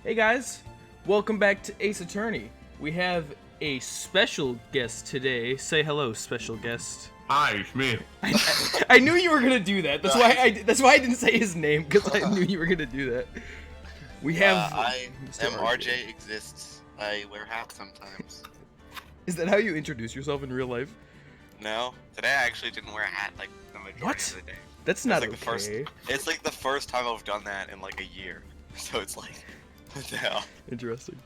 Hey guys, welcome back to Ace Attorney. We have a special guest today. Say hello, special guest. Hi, it's me. I knew you were gonna do that. That's why I didn't say his name, because I knew you were gonna do that. We have. I Mr. am RJ exists. I wear hats sometimes. Is that how you introduce yourself in real life? No, today I actually didn't wear a hat like the majority What? of the day. That's not like okay. It's like the first time I've done that in like a year. So it's like, what the hell? Interesting.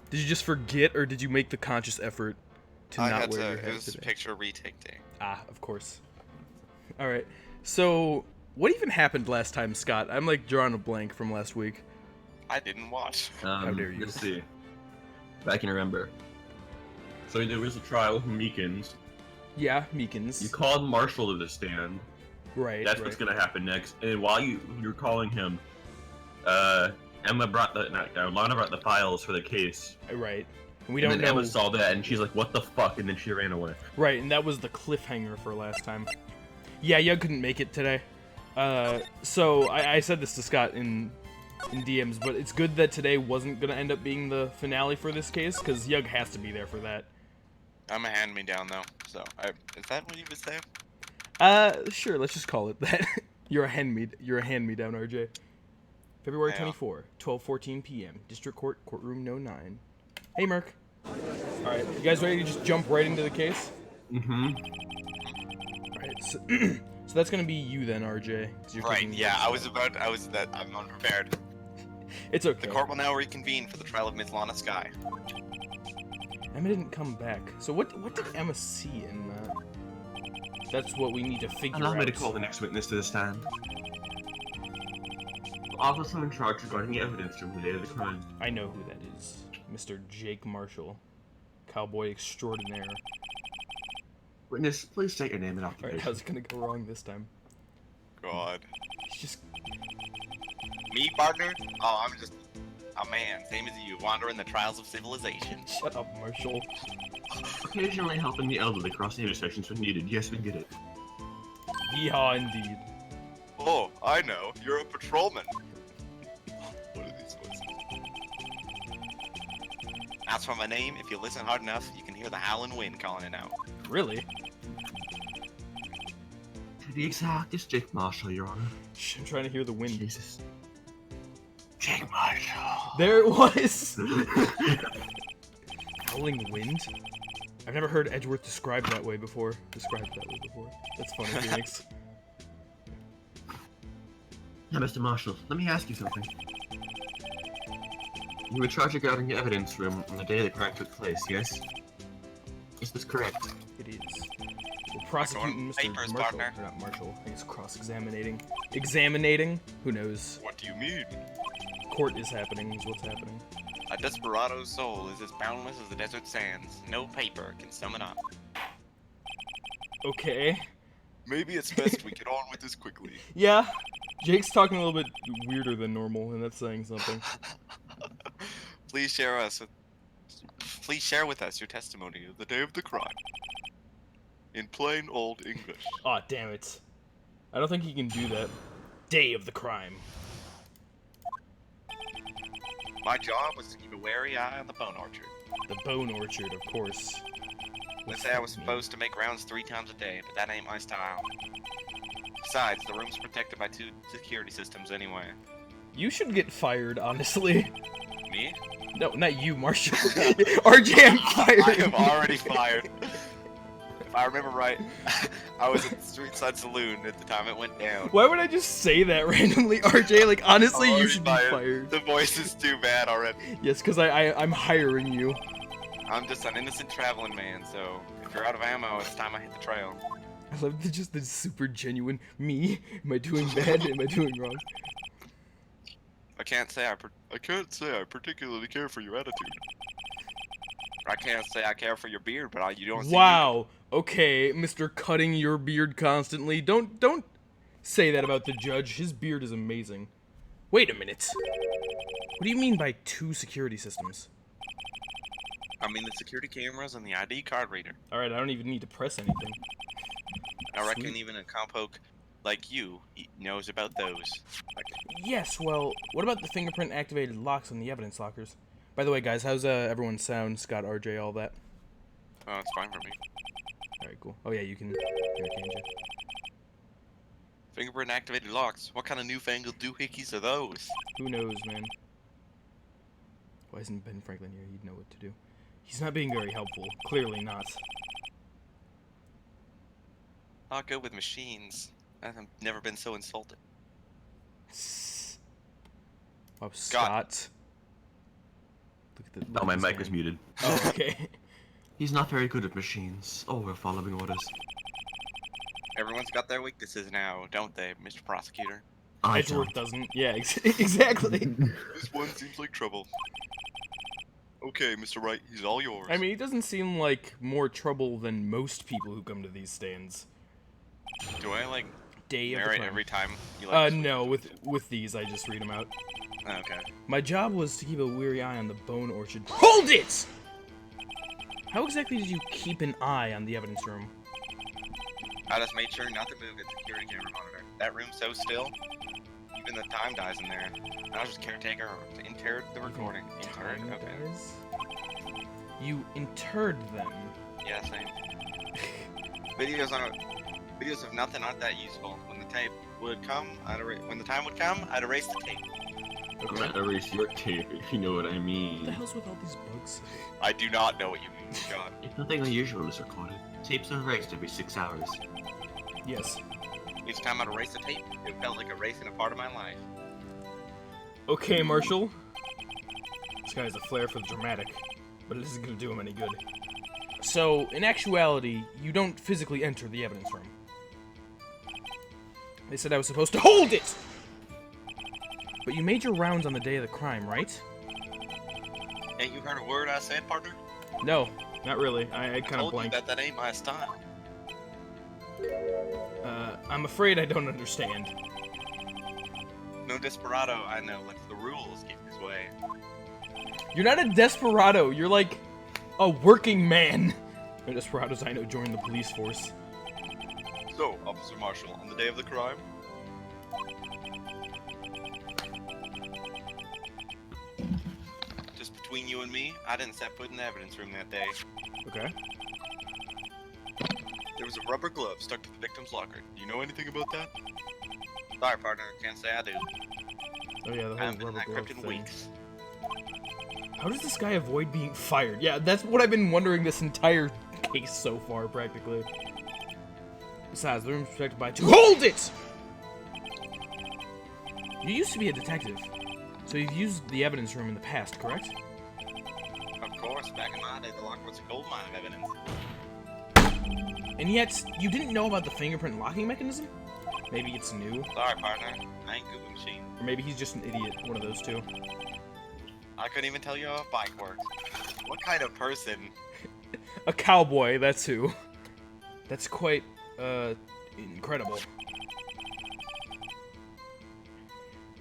Did you just forget, or did you make the conscious effort to I not had wear to. your hat It was today? picture retake day. Ah, of course. All right. So, what even happened last time, Scott? I'm like drawing a blank from last week. I didn't watch. How dare you? Let's see. If I can remember. So there was a trial with Meekins. Yeah, Meekins. You called Marshall to the stand. Right. That's right. what's gonna happen next. And while you're calling him, Lana brought the files for the case. Right. And we And don't then know. Emma saw that and she's like, "What the fuck?" And then she ran away. Right, and that was the cliffhanger for last time. Yeah, Yug couldn't make it today. So I said this to Scott in DMs, but it's good that today wasn't gonna end up being the finale for this case, because Yug has to be there for that. I'm a hand-me-down though. So is that what you would say? Sure, let's just call it that. You're a hand-me-down, RJ. February Yeah. 24, 12:14 p.m. District Court, courtroom no 9. Hey, Merc. All right, you guys ready to just jump right into the case? Mm-hmm. All right, so, so that's gonna be you then, RJ. 'cause you're Right. taking- Yeah. I'm unprepared. It's okay. The court will now reconvene for the trial of Ms. Lana Sky. Emma didn't come back. So what did Emma see in that? That's what we need to figure Allow out. me to call the next witness to the stand. The officer in charge regarding the evidence from the day of the crime. I know who that is. Mr. Jake Marshall. Cowboy extraordinaire. Witness, please state your name and Alright, occupation. how's it gonna go wrong this time? God. It's just... Me, partner? Oh, I'm just a man, same as you, wandering the trials of civilization. Shut up, Marshall. Occasionally helping the elderly cross the intersections when needed. Yes, we get it. Yeehaw, indeed. Oh, I know. You're a patrolman. What are these voices? As for my name, if you listen hard enough, you can hear the howling wind calling it out. Really? To be exact, it's Jake Marshall, Your Honor. Shh, I'm trying to hear the wind. Jesus. Jake Marshall. There it was! Howling wind? I've never heard Edgeworth described that way before. That's funny, Phoenix. Now, Mr. Marshall, let me ask you something. You were charged regarding the evidence room on the day the crime took place, yes? Is this correct? It is. We're prosecuting Mr. Papers, Marshall. partner. Or not Marshall. I think it's cross-examinating. Examinating? Who knows? What do you mean? Court is happening, is what's happening. A desperado's soul is as boundless as the desert sands. No paper can sum it up. Okay. Maybe it's best we get on with this quickly. Yeah. Jake's talking a little bit weirder than normal, and that's saying something. Please share with us your testimony of the day of the crime. In plain old English. Aw, damn it. I don't think he can do that. Day of the crime. My job was to keep a wary eye on the bone orchard. The Bone Orchard, of course. They say I was supposed to make rounds 3 times a day, but that ain't my style. Besides, the room's protected by 2 security systems anyway. You should get fired, honestly. Me? No, not you, Marshall. RJ, I'm fired. I am already fired. If I remember right, I was at the Street Side Saloon at the time it went down. Why would I just say that randomly, RJ? Like, honestly, you Already should be fired. The voice is too bad already. Yes, because I'm hiring you. I'm just an innocent traveling man, so if you're out of ammo, it's time I hit the trail. I love the super genuine me. Am I doing bad? Am I doing wrong? I can't say I particularly care for your attitude. I can't say I care for your beard, but you don't see Wow. Okay, Mr. Cutting your beard constantly. Don't say that about the judge. His beard is amazing. Wait a minute. What do you mean by 2 security systems? I mean the security cameras and the ID card reader. Alright, I don't even need to press anything. I reckon Sweet. even a cowpoke like you knows about those. Yes, well, what about the fingerprint-activated locks on the evidence lockers? By the way, guys, how's everyone's sound? Scott, RJ, all that? Oh, it's fine for me. Alright, cool. Oh, yeah, you can... Here, can you? Fingerprint activated locks. What kind of newfangled doohickeys are those? Who knows, man? Why isn't Ben Franklin here? He'd know what to do. He's not being very helpful. Clearly not. Not good with machines. I've never been so insulted. Oh, Scott. Look at the... Oh, my mic was muted. Oh, okay. He's not very good at machines. Oh, we're following orders. Everyone's got their weaknesses now, don't they, Mr. Prosecutor? I Edgeworth don't. doesn't. Yeah, exactly. This one seems like trouble. Okay, Mr. Wright, he's all yours. I mean, he doesn't seem like more trouble than most people who come to these stands. Do I, like, Day of the narrate crime. every time you, like, No, with these, I just read them out. Okay. My job was to keep a weary eye on the bone orchard. Hold it! How exactly did you keep an eye on the evidence room? I just made sure not to move the security camera monitor. That room's so still, even the time dies in there. I was just caretaker to inter the recording. Interred? Time Okay. dies? You interred them. Yeah, same. Videos of nothing aren't that useful. When the tape would come, when the time would come, I'd erase the tape. I'm gonna erase your tape if you know what I What the mean. hell's with all these bugs? I do not know what you mean, Scott. If nothing unusual is recorded, tapes are erased every 6 hours. Yes. Each time I'd erase the tape, it felt like erasing a part of my life. Okay, Marshall. This guy has a flair for the dramatic, but it isn't gonna do him any good. So, in actuality, you don't physically enter the evidence room. They said I was supposed to hold it! But you made your rounds on the day of the crime, right? Ain't you heard a word I said, partner? No, not really. I kind of Told you blanked. that ain't my style. I'm afraid I don't understand. No desperado, I know, lets the rules get his way. You're not a desperado, you're like a working man. No desperados I know join the police force. So, Officer Marshall, on the day of the crime? Just between you and me, I didn't set foot in the evidence room that day. Okay. There was a rubber glove stuck to the victim's locker. Do you know anything about that? Sorry, partner. Can't say I do. Oh yeah, the I whole haven't been in rubber that glove crypt in thing. weeks. How does this guy avoid being fired? Yeah, that's what I've been wondering this entire case so far, practically. Besides, the room's protected by two. Hold it! You used to be a detective, so you've used the evidence room in the past, correct? Of course, back in my day, the locker was a gold mine of evidence. And yet, you didn't know about the fingerprint locking mechanism? Maybe it's new, Sorry, partner. I ain't good with machines. or maybe he's just an idiot, one of those two. I couldn't even tell you how a bike works. What kind of person? A cowboy, that's who. That's quite, incredible.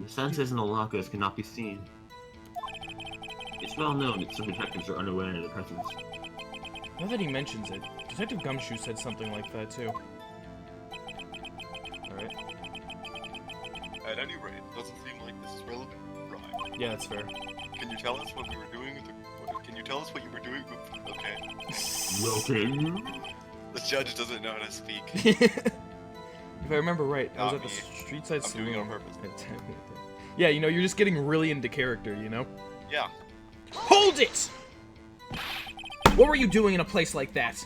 The sensors in the lockers cannot be seen. It's well known that some detectives are unaware of the presence. Now that he mentions it, Detective Gumshoe said something like that too. Alright. At any rate, it doesn't seem like this is relevant. Right. Yeah, that's fair. Can you tell us what we were doing with the... Can you tell us what you were doing with... Okay. Welcome. The judge doesn't know how to speak. If I remember right, I was Not at the me. street side I'm saloon. doing it on purpose. at 10. Yeah, you know, you're just getting really into character, you know? Yeah. Hold it! What were you doing in a place like that?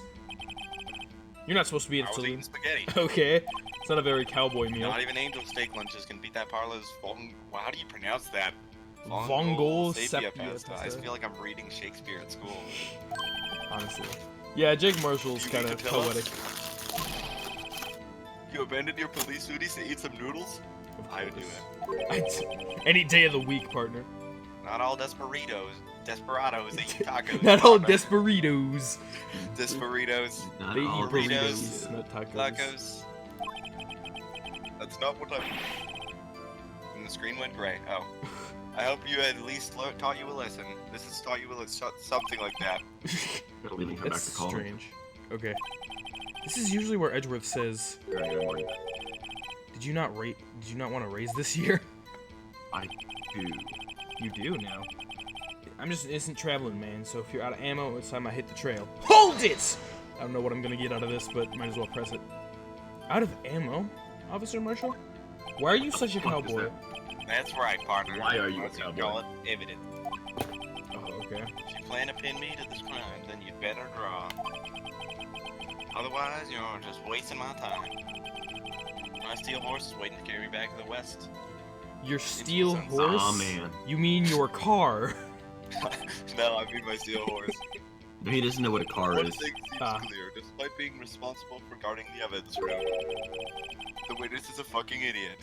You're not supposed to be at I a was saloon. eating spaghetti. Okay. It's not a very cowboy meal. Not even angel steak lunches can beat that Parlo's Well, how do you pronounce that? Vongol sepia sepia pasta. I pasta. feel like I'm reading Shakespeare at school. Honestly. Yeah, Jake Marshall's You kind need of to tell us? poetic. You abandoned your police duties to eat some noodles? I would do it. Any day of the week, partner. Not all desperados eat tacos. Not all partner. desperados. Desperados. Not They all eat burritos. burritos, not tacos. Tacos. That's not what I... And the screen went gray. Oh. I hope you at least taught you a lesson. This has taught you a something like that. Gotta leave and come back That's to call. strange. Okay. This is usually where Edgeworth says, Very good morning. Did you not want to raise this year? I do. You do now. I'm just an instant traveling man, so if you're out of ammo, it's time I hit the trail. Hold it! I don't know what I'm gonna get out of this, but might as well press it. Out of ammo, Officer Marshall? Why are you such a cowboy? That's right, partner. Why are you a Once cowboy? call it evident. Oh, okay. If you plan to pin me to this crime, then you'd better draw. Otherwise, you're just wasting my time. My steel horse is waiting to carry me back to the west. Your steel horse? Aw, man. You mean your car? No, I mean my steel horse. No, he doesn't know what a car One is. thing seems clear. Despite being responsible for guarding the evidence room, the witness is a fucking idiot.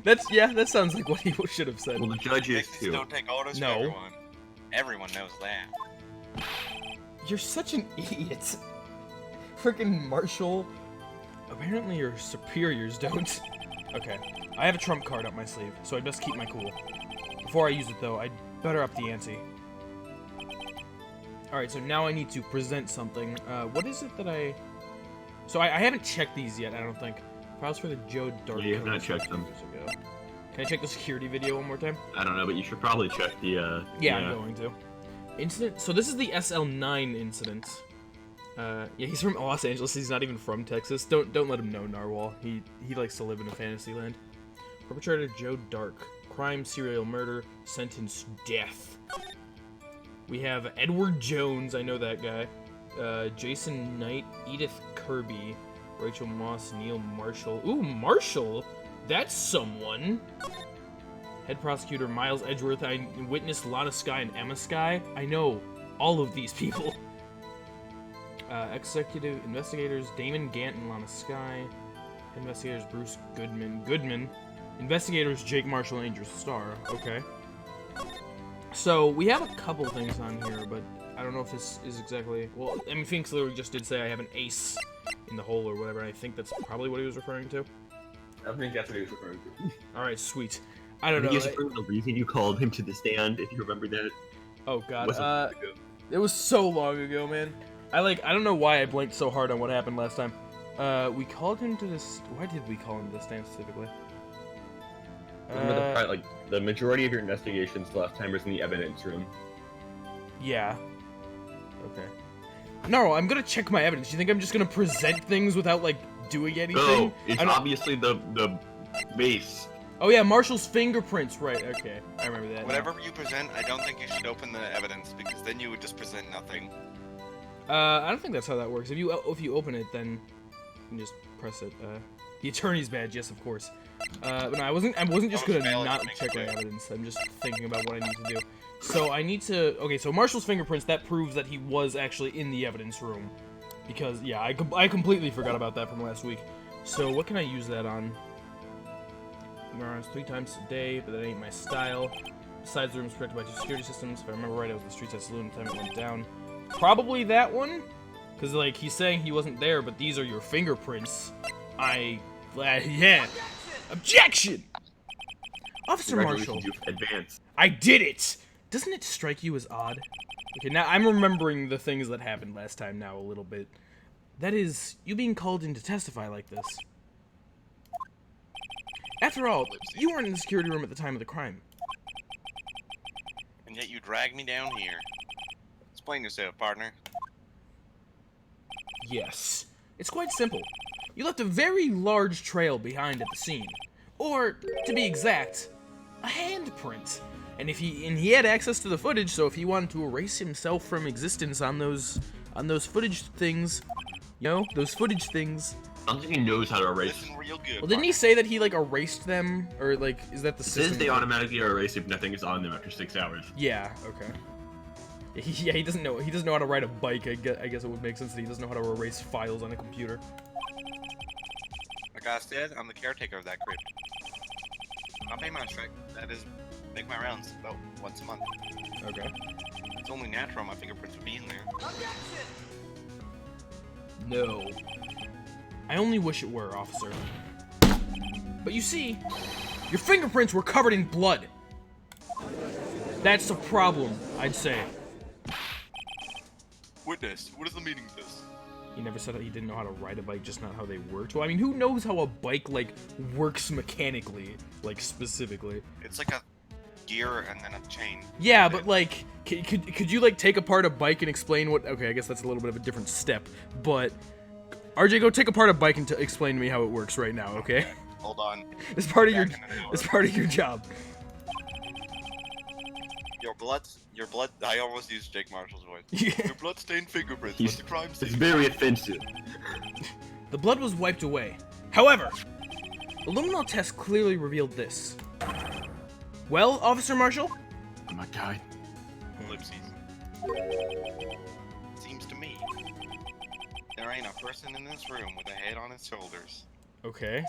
That sounds like what he should have said. Well, the judge is Witnesses too. don't take orders No. from everyone. Everyone knows that. You're such an idiot. Frickin' Marshall. Apparently your superiors don't. Okay, I have a trump card up my sleeve, so I best keep my cool. Before I use it though, I'd better up the ante. Alright, so now I need to present something. What is it that I... So I haven't checked these yet, I don't think. Files for the Joe Dark. Yeah, you have not checked them. Can I check the security video one more time? I don't know, but you should probably check the, Yeah, I'm going to. Incident? So this is the SL9 incident. Yeah, he's from Los Angeles, he's not even from Texas. Don't let him know, Narwhal. He likes to live in a fantasy land. Perpetrator Joe Dark. Crime, serial murder, sentence, death. We have Edward Jones, I know that guy. Jason Knight, Edith Kirby, Rachel Moss, Neil Marshall. Ooh, Marshall? That's someone. Head prosecutor Miles Edgeworth. I witnessed Lana Sky and Emma Sky. I know all of these people. Executive investigators Damon Gant and Lana Sky. Investigators Bruce Goodman. Investigators Jake Marshall and Angel Starr. Okay. So we have a couple things on here, but I don't know if this is exactly. Well, I mean, Finks literally just did say I have an ace in the hole or whatever. I think that's probably what he was referring to. I think that's what he was referring to. All right, sweet. I don't know. He was referring to the reason you called him to the stand, if you remember that. Oh god. It was so long ago, man. I don't know why I blanked so hard on what happened last time. We called him to this. Why did we call him to the stand specifically? Remember the majority of your investigations last time was in the evidence room. Yeah. Okay. No, I'm gonna check my evidence. You think I'm just gonna present things without like doing anything? No, it's obviously the base. Oh yeah, Marshall's fingerprints. Right. Okay, I remember that. Whatever you present, I don't think you should open the evidence because then you would just present nothing. I don't think that's how that works. If you open it, then you can just press it. The attorney's badge, yes, of course. But no, I wasn't just gonna not check my evidence. I'm just thinking about what I need to do. So I need to. Okay, so Marshall's fingerprints, that proves that he was actually in the evidence room, because yeah, I completely forgot about that from last week. So what can I use that on? Neurons 3 times a day, but that ain't my style. Besides, the room is protected by 2 security systems. If I remember right, I was in the streets at Saloon the time it went down. Probably that one, because like he's saying he wasn't there, but these are your fingerprints. Yeah. Objection! Officer Marshall. You advance. I did it! Doesn't it strike you as odd? Okay, now I'm remembering the things that happened last time now a little bit. That is, you being called in to testify like this. After all, you weren't in the security room at the time of the crime. And yet you drag me down here. Explain yourself, partner. Yes. It's quite simple. You left a very large trail behind at the scene. Or, to be exact, a handprint. And he had access to the footage, so if he wanted to erase himself from existence on those footage things, you know, those footage things. I don't think he knows how to erase. Listen real good. Well, didn't he say that he like erased them, or like is that the It system? says they automatically erase if nothing is on them after 6 hours. Yeah. Okay. Yeah, he doesn't know. He doesn't know how to ride a bike. I guess it would make sense that he doesn't know how to erase files on a computer. Like I said, I'm the caretaker of that crypt. I pay my check. That is, make my rounds about once a month. Okay. It's only natural my fingerprints would be in there. No. I only wish it were, officer. But you see, your fingerprints were covered in blood. That's a problem, I'd say. Witness, what is the meaning of this? He never said he didn't know how to ride a bike, just not how they worked. Well, I mean, who knows how a bike, like, works mechanically, like, specifically? It's like a gear and then a chain. Yeah, but, like, could you, like, take apart a bike and explain what... Okay, I guess that's a little bit of a different step, but... RJ, go take apart a bike and explain to me how it works right now, okay? Hold on. It's part of your job. Your blood. I almost used Jake Marshall's voice. Yeah. Your blood-stained fingerprints. What's the crime It's scene? very offensive. The blood was wiped away. However, a luminol test clearly revealed this. Well, Officer Marshall? Oh my god. Ellipses. Seems to me there ain't a person in this room with a head on his shoulders. Okay.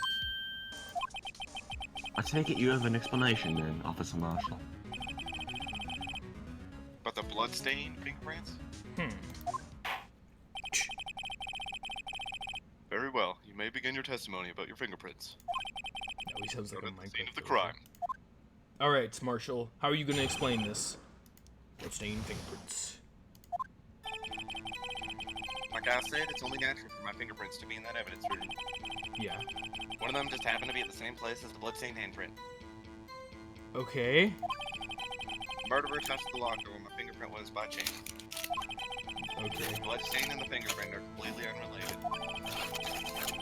I take it you have an explanation then, Officer Marshall. But the blood-stained fingerprints? Very well. You may begin your testimony about your fingerprints. No, he sounds like a Go to the Minecraft scene of the character. crime. Alright, Marshall. How are you going to explain this? Bloodstained fingerprints. Like I said, it's only natural for my fingerprints to be in that evidence room. Yeah. One of them just happened to be at the same place as the bloodstained handprint. Okay. The murderer touched the locker where my fingerprint was by chance. Okay. The bloodstain and the fingerprint are completely unrelated.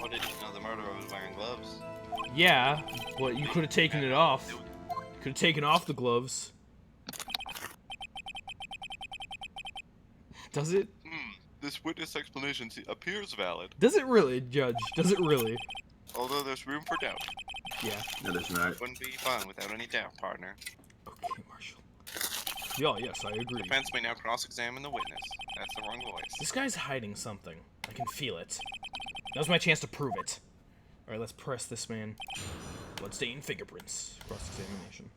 What did you know? The murderer was wearing gloves. Yeah, but you could have taken it off. Could have taken off the gloves. Does it? This witness explanation appears valid, Does it really, Judge? Does it really? although there's room for doubt. Yeah. That is right. Wouldn't be fun without any doubt, partner. Okay, Marshall. Yeah, yes, I agree. Defense may now cross-examine the witness. That's the wrong voice. This guy's hiding something. I can feel it. Now's my chance to prove it. Alright, let's press this man. Bloodstained fingerprints. Cross-examination.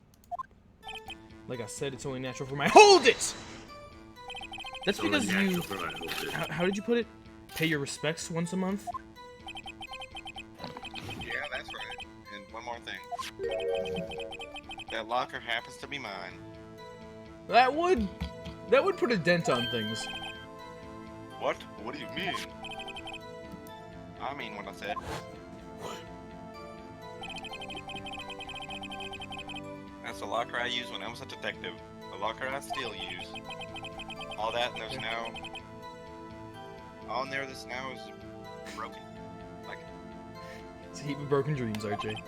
Like I said, it's only natural for my— Hold it! That's because you... How did you put it? Pay your respects once a month? Yeah, that's right. And one more thing. That locker happens to be mine. That would put a dent on things. What? What do you mean? I mean what I said. That's the locker I used when I was a detective. The locker I still use. All that and there's now... All in there that's now is broken. Like, It's a heap of broken dreams, RJ.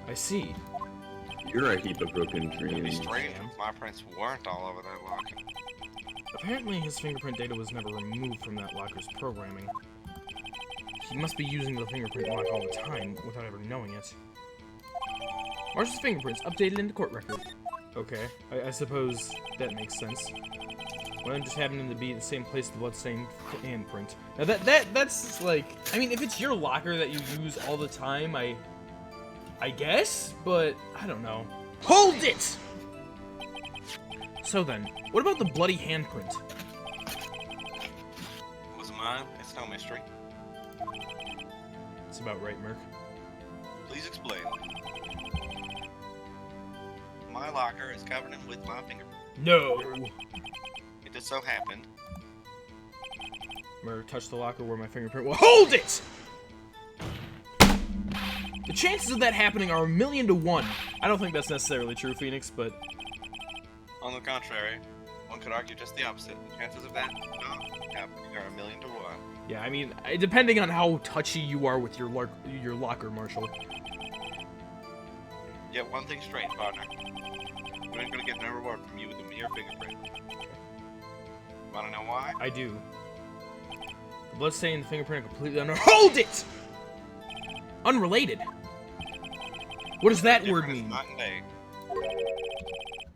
I see. You're a heap of broken it'd be dreams. strange if my prints weren't all over that locker. Apparently, his fingerprint data was never removed from that locker's programming. He must be using the fingerprint lock all the time without ever knowing it. Marshall's fingerprints updated in the court record. Okay, I suppose that makes sense. One just happened to be the same place the bloodstained handprint. Now that's like, I mean, if it's your locker that you use all the time, I guess, but I don't know. Hold it! So then, what about the bloody handprint? It was mine. It's no mystery. It's about right, Merc. Please explain. My locker is covered in with my fingerprint. No! It just so happened. Merc touched the locker where my fingerprint was. Hold it! The chances of that happening are 1,000,000 to 1. I don't think that's necessarily true, Phoenix, but... On the contrary, one could argue just the opposite. The chances of that not happening are 1,000,000 to 1. Yeah, I mean, depending on how touchy you are with your locker, Marshall. Yet one thing straight, partner. You ain't gonna get no reward from you with a mere fingerprint. Wanna know why? I do. The bloodstain and the fingerprint are completely Hold it! Unrelated. What does that word Different as mean? night and day.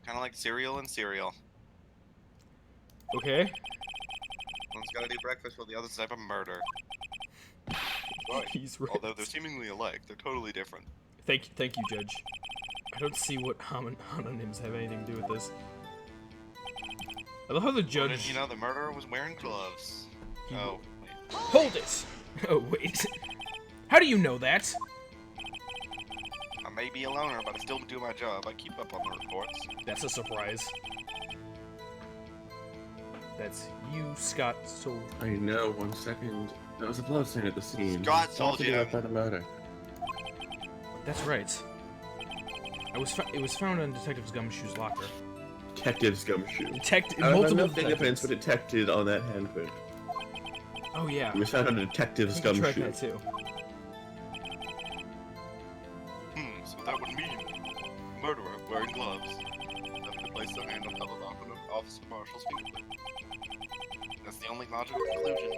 Kinda like cereal and cereal. Okay. One's gotta do breakfast while the other's type of murder. Right. He's right. Although they're seemingly alike, they're totally different. Thank you, Judge. I don't see what homonyms have anything to do with this. I love how the Did judge... you know the murderer was wearing gloves? Oh, wait. Hold it! Oh, wait. How do you know that? I may be a loner, but I still do my job. I keep up on the reports. That's a surprise. That's you, Scott. So I know, 1 second. That was a bloodstain at the scene. Scott What told to do you. about that matter? that's right. It was found on Detective Gumshoe's locker. Detective's gumshoe. Multiple no fingerprints detectives. were detected on that handprint. Oh yeah. It was found on a detective's I can track gumshoe. that too. So that would mean murderer wearing gloves. Definitely placed their hand on Pellet off an Officer Marshall's fingerprint. That's the only logical conclusion.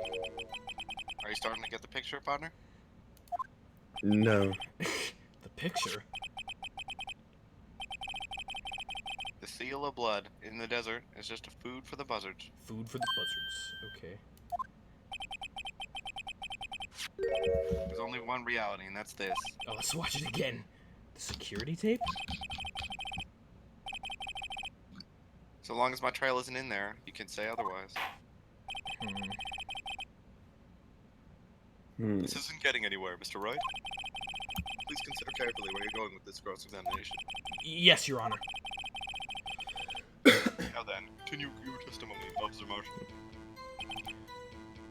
Are you starting to get the picture, partner? No. The picture. The seal of blood in the desert is just a food for the buzzards. Food for the buzzards. Okay. There's only one reality, and that's this. Oh, let's watch it again. The security tape? So long as my trail isn't in there, you can say otherwise. This isn't getting anywhere, Mr. Wright. Please consider carefully where you're going with this cross-examination. Yes, Your Honor. Now then, continue your testimony, Officer Marshall.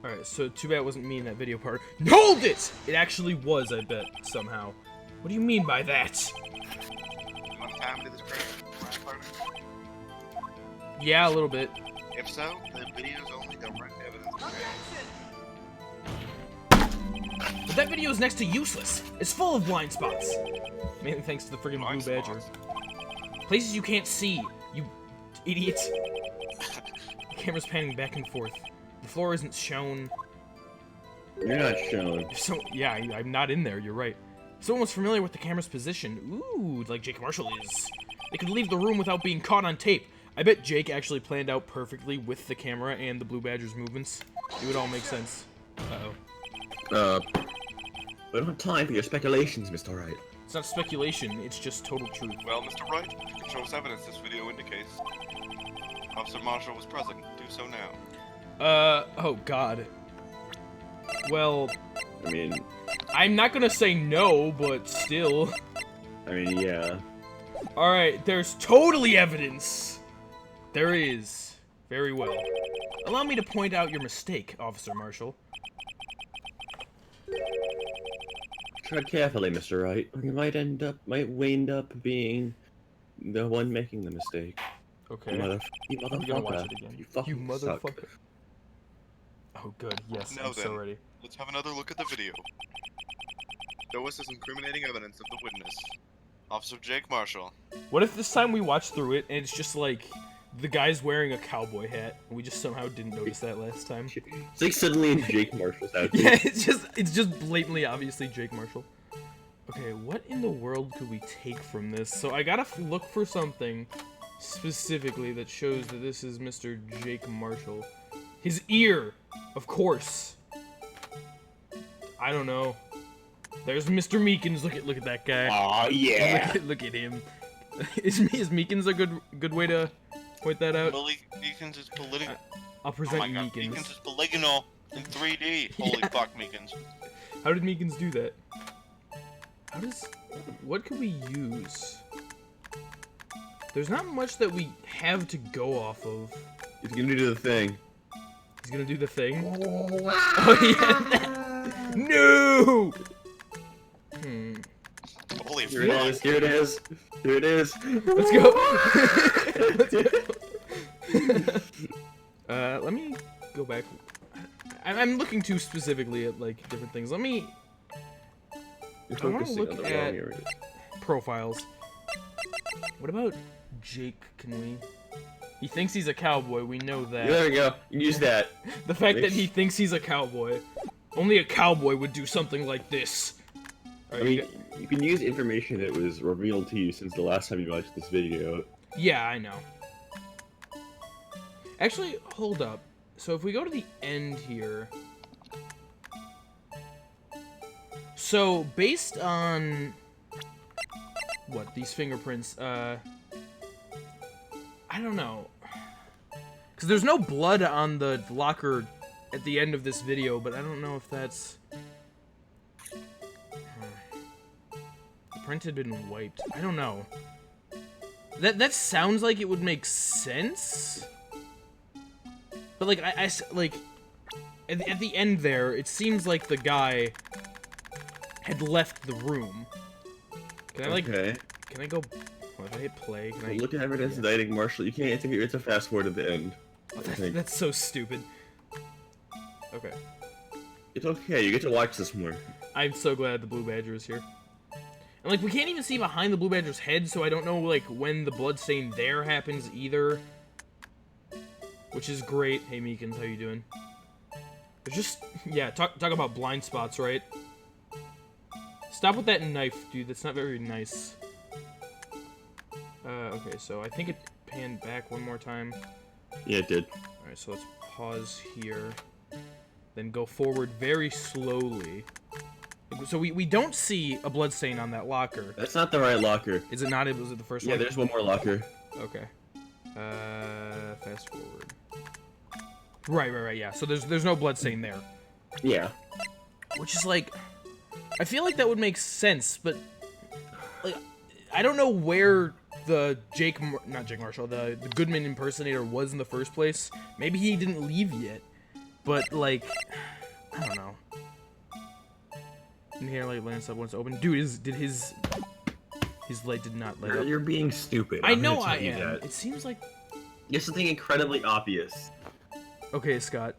Alright, so too bad it wasn't me in that video part. Hold it! It actually was, I bet, somehow. What do you mean by that? You want time to this crazy partner? Yeah, a little bit. If so, the video's only direct evidence. But that video is next to useless. It's full of blind spots. Mainly thanks to the friggin' Blind blue badger. spots? Places you can't see, you idiot. The camera's panning back and forth. The floor isn't shown. You're not shown. So, yeah, I'm not in there, you're right. Someone was familiar with the camera's position. Ooh, like Jake Marshall is. They could leave the room without being caught on tape. I bet Jake actually planned out perfectly with the camera and the Blue Badger's movements. It would all make sense. Uh-oh. We don't have time for your speculations, Mr. Wright. It's not speculation, it's just total truth. Well, Mr. Wright, you can show us evidence this video indicates. Officer Marshall was present. Do so now. Oh god. Well, I mean, I'm not gonna say no, but still. yeah. Alright, there's totally evidence. There is. Very well. Allow me to point out your mistake, Officer Marshall. Tread carefully, Mr. Wright. You might wind up being the one making the mistake. Okay. You I'm gonna watch motherfucker. it again. You fucking suck. motherfucker. Oh, good. Yes, Now I'm so then. ready. Let's have another look at the video. Show us this incriminating evidence of the witness. Officer Jake Marshall. What if this time we watch through it and it's just like the guy's wearing a cowboy hat and we just somehow didn't notice that last time? It's like suddenly in Jake Marshall's outfit. Yeah, it's just blatantly obviously Jake Marshall. Okay, what in the world could we take from this? So I gotta look for something specifically that shows that this is Mr. Jake Marshall. His ear, of course. I don't know. There's Mr. Meekins. Look at that guy. Aw, yeah. Look at him. Is Meekins a good way to point that out? Meekins is political. I'll Oh present my god, Meekins. Meekins is polygonal in 3D. Holy fuck, Meekins. How did Meekins do that? What could we use? There's not much that we have to go off of. He's gonna do the thing. He's gonna do the thing. Oh yeah. No. Holy Here it fuck. is. Here it is. Here it is. Let's go. Let's go. Let me go back. I'm looking too specifically at like different things. Let me. You're I want to focusing look on the at wrong areas. profiles. What about Jake? Can we? He thinks he's a cowboy. We know that. There we go. Use that. The fact that he thinks he's a cowboy. Only a cowboy would do something like this. I Alright, mean, you can use information that was revealed to you since the last time you watched this video. yeah, I know. Actually, hold up. So if we go to the end here. So, based on what, these fingerprints, I don't know. Because there's no blood on the locker at the end of this video, but I don't know if that's... The print had been wiped. I don't know. That sounds like it would make sense. But like like at the end there, it seems like the guy had left the room. Can I like? Okay. Can I go? Well, if I hit play, can I? Look at evidence indicting Marshall. You can't. It's a fast forward at the end. Oh, that's so stupid. Okay. It's okay. You get to watch this more. I'm so glad the Blue Badger is here. And like we can't even see behind the Blue Badger's head, so I don't know like when the bloodstain there happens either. Which is great. Hey Meekins, how you doing? There's just talk about blind spots, right? Stop with that knife, dude. That's not very nice. Okay, so I think it panned back one more time. Yeah, it did. Alright, so let's pause here. Then go forward very slowly. So we don't see a bloodstain on that locker. That's not the right locker. Is it not? Was it the first Yeah, one? there's one more locker. Okay. Fast forward. Right, yeah. So there's no bloodstain there. Yeah. Which is like... I feel like that would make sense, but... like, I don't know where the not Jake Marshall, the Goodman impersonator was in the first place. Maybe he didn't leave yet. But, like... I don't know. Inhale light lands up once open. Dude, did his light did not light up. You're being stupid. I I'm know gonna I tell you am. that. It seems like... It's something incredibly obvious. Okay, Scott.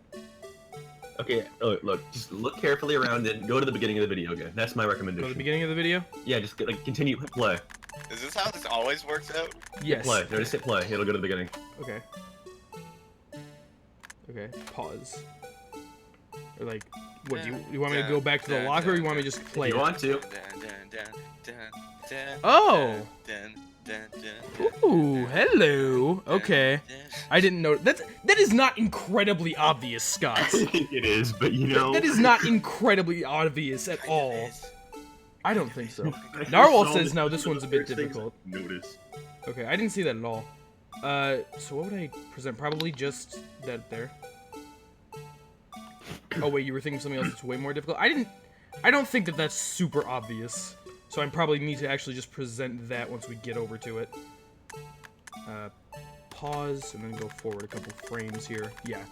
Okay, look, just look carefully around and go to the beginning of the video again. That's my Go recommendation. to the beginning of the video? Yeah, just like continue, hit play. Is this how this always works out? Yes. Play. No, just hit play. It'll go to the beginning. Okay. Okay, pause. Or like, what, do you want me to go back to the locker, or you want me to just play If you it? want to. Oh! Ooh, hello. Okay. I didn't know that is not incredibly obvious, Scott. I think it is, but you know. That is not incredibly obvious at all. I don't think so. Narwhal says no, this one's a bit difficult. Notice. Okay, I didn't see that at all. So what would I present? Probably just that there. Oh wait, you were thinking of something else that's way more difficult? I don't think that that's super obvious. So I probably need to actually just present that once we get over to it. Pause, and then go forward a couple frames here. Yeah.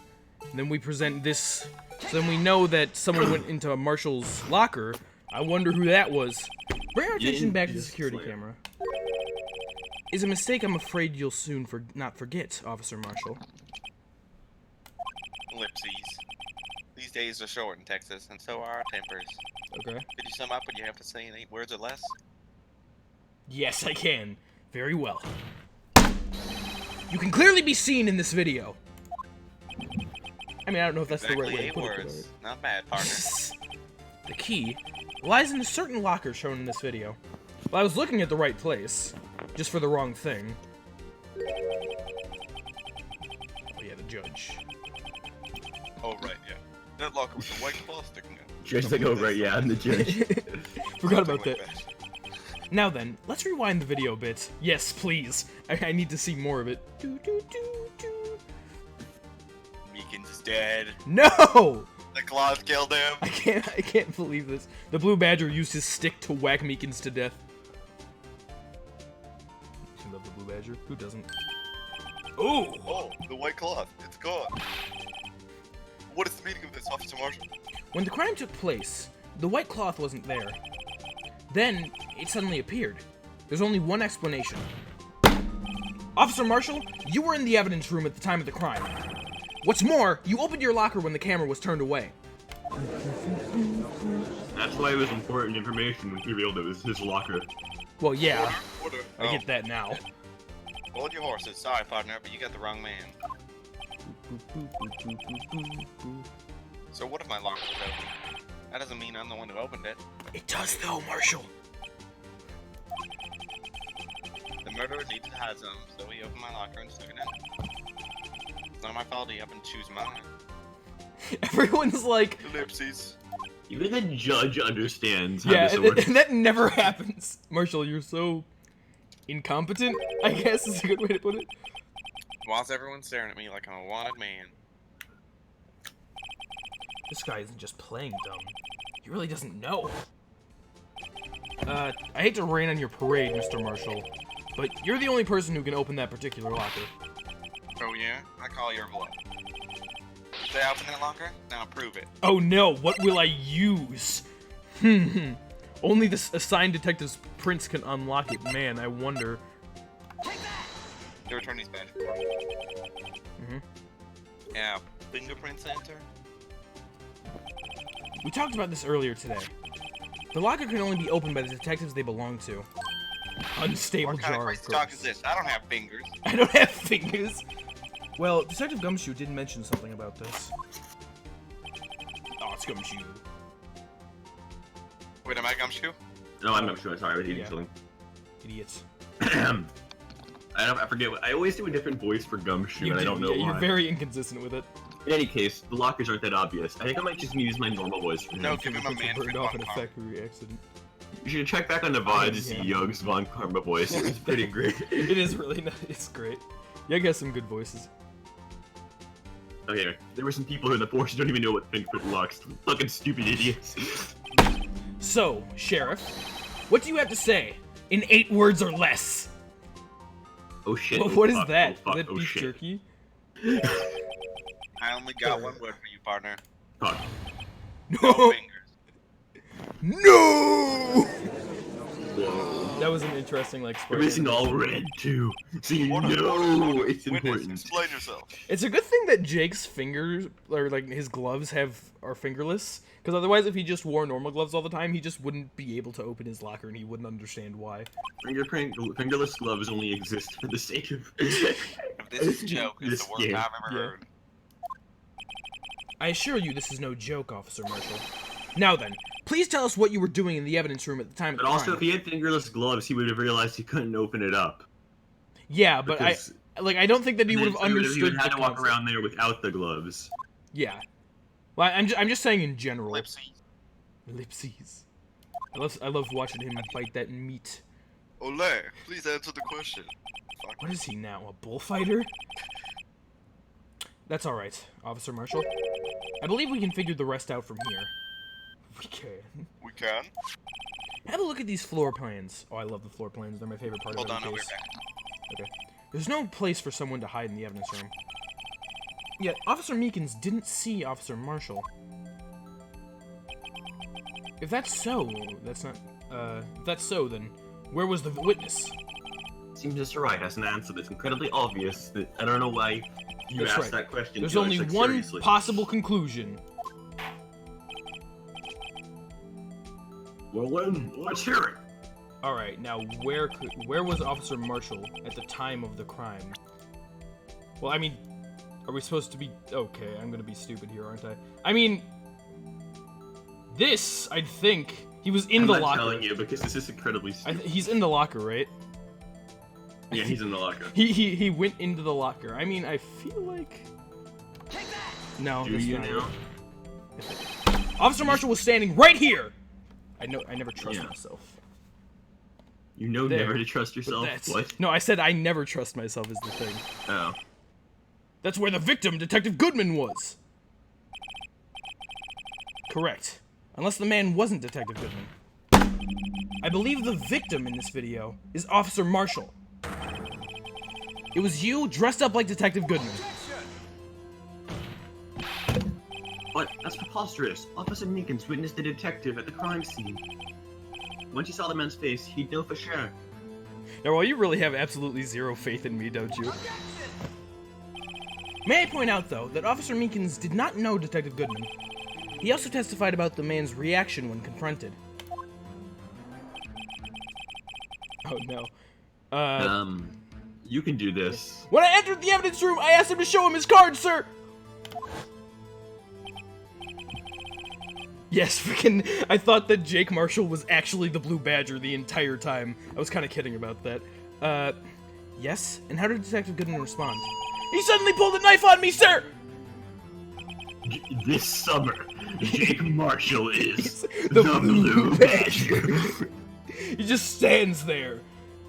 And then we present this, so then we know that someone went into Marshall's locker. I wonder who that was. Bring our attention back to the security camera. Is a mistake I'm afraid you'll soon not forget, Officer Marshall. Ellipses. These days are short in Texas, and so are our tempers. Okay. Could you sum up what you have to say in 8 words or less? Yes, I can. Very well. You can clearly be seen in this video. I mean, I don't know if that's Exactly the right way 8 to put it. words. Not bad, partner. The key lies in a certain locker shown in this video. Well, I was looking at the right place, just for the wrong thing. Oh yeah, the judge. Oh, right, yeah. That locker with the white cloth sticking out. Judge like over, yeah, I'm the judge. Forgot about Something that. like Now then, let's rewind the video a bit. Yes, please. I need to see more of it. Meekins is dead. No! The cloth killed him. I can't believe this. The Blue Badger used his stick to whack Meekins to death. You love the Blue Badger? Who doesn't? Ooh! Oh, the white cloth. It's gone. What is the meaning of this, Officer Marshall? When the crime took place, the white cloth wasn't there. Then, it suddenly appeared. There's only one explanation. Officer Marshall, you were in the evidence room at the time of the crime. What's more, you opened your locker when the camera was turned away. That's why it was important information when he revealed it was his locker. Well, yeah, Order. I get that now. Hold your horses. Sorry, partner, but you got the wrong man. So what if my locker was open? That doesn't mean I'm the one who opened it. It does though, Marshall. The murderer needed to hide some, so he opened my locker and stuck it in. It's not my fault he happened to choose mine. Everyone's like, Ellipses. Even the judge understands how yeah, this works. and that never happens. Marshall, you're so incompetent, I guess is a good way to put it. Whilst everyone's staring at me like I'm a wanted man. This guy isn't just playing dumb. He really doesn't know. I hate to rain on your parade, Mr. Marshall, but you're the only person who can open that particular locker. Oh yeah? I call your bluff. Did I open it longer? Now prove it. Oh no, what will I use? Only the assigned detective's prints can unlock it. Man, I wonder. The attorney's badge. Yeah, fingerprint center. We talked about this earlier today. The locker can only be opened by the detectives they belong to. Unstable What kind of jar, crazy of talk course. is this? I don't have fingers. I don't have fingers. Well, Detective Gumshoe did mention something about this. Oh, it's Gumshoe. Wait, am I Gumshoe? No, I'm not sure. Sorry, I was eating Yeah. something. Idiots. I forget. I always do a different voice for Gumshoe, and I don't know yeah, why. you're very inconsistent with it. In any case, the lockers aren't that obvious. I think I might just use my normal voice for No, him. give him a man burned for off in a Von factory accident. You should check back on the VOD to see Yeah. Young's Von Karma voice. It's pretty great. It is really nice. It's great. Yug has some good voices. Okay, there were some people in the force who don't even know what fingerprint locks. Fucking stupid idiots. So, Sheriff, what do you have to say in 8 words or less? Oh shit. What is fuck, that? Oh, fuck, Is that oh, beef shit. jerky? I only got one word for you, partner. Fuck. No No! fingers. No! Whoa. That was an interesting, like, You're missing all red too. So you Order, know order. it's Witness, important. explain yourself. It's a good thing that Jake's fingers, or like his gloves, are fingerless. Because otherwise, if he just wore normal gloves all the time, he just wouldn't be able to open his locker, and he wouldn't understand why. Fingerless gloves only exist for the sake of. If this is a joke, it's This the worst game. I've ever Yeah. heard. I assure you, this is no joke, Officer Marshall. Now then, please tell us what you were doing in the evidence room at the time of But the also, crime. if he had fingerless gloves, he would have realized he couldn't open it up. Yeah, but Because- I don't think that he And would then have he understood would have had the to walk concept. around there without the gloves. Yeah. Well, I'm just saying in general. Lipsy. Ellipses. I love watching him bite that meat. Ole, please answer the question. Fuck. What is he now, a bullfighter? That's alright, Officer Marshall. I believe we can figure the rest out from here. We can. We can? Have a look at these floor plans. Oh, I love the floor plans. They're my favorite part Hold of on, every I'll be case. back. Okay. There's no place for someone to hide in the evidence room. Yet, Officer Meekins didn't see Officer Marshall. If that's so, that's not, if that's so, then where was the witness? Seems Mr. Wright has an answer that's incredibly obvious that I don't know why you That's asked right. that question. There's Judge, only like, one seriously. possible conclusion. Well, let's hear it. Alright, now where was Officer Marshall at the time of the crime? Well, I mean, are we supposed to be... Okay, I'm gonna be stupid here, aren't I? I mean... This, I think... He was in I'm the not locker. telling you because this is incredibly stupid. He's in the locker, right? Yeah, he's in the locker. He went into the locker. I mean, I feel like... No, Do that's you not now? it. Officer Marshall was standing right here! I never trust Yeah. myself. You know There. never to trust But yourself. that's... What? No, I said I never trust myself is the thing. Oh. That's where the victim, Detective Goodman, was. Correct. Unless the man wasn't Detective Goodman. I believe the victim in this video is Officer Marshall. It was you dressed up like Detective Goodman. But that's preposterous. Officer Meekins witnessed the detective at the crime scene. Once he saw the man's face, he'd know for sure. Now, while you really have absolutely zero faith in me, don't you? May I point out, though, that Officer Meekins did not know Detective Goodman. He also testified about the man's reaction when confronted. Oh, no. You can do this. When I entered the evidence room, I asked him to show him his card, sir! Yes, freaking, I thought that Jake Marshall was actually the Blue Badger the entire time. I was kind of kidding about that. Yes? And how did Detective Goodman respond? He suddenly pulled a knife on me, sir! This summer, Jake Marshall is The the Blue Blue Badger. He just stands there,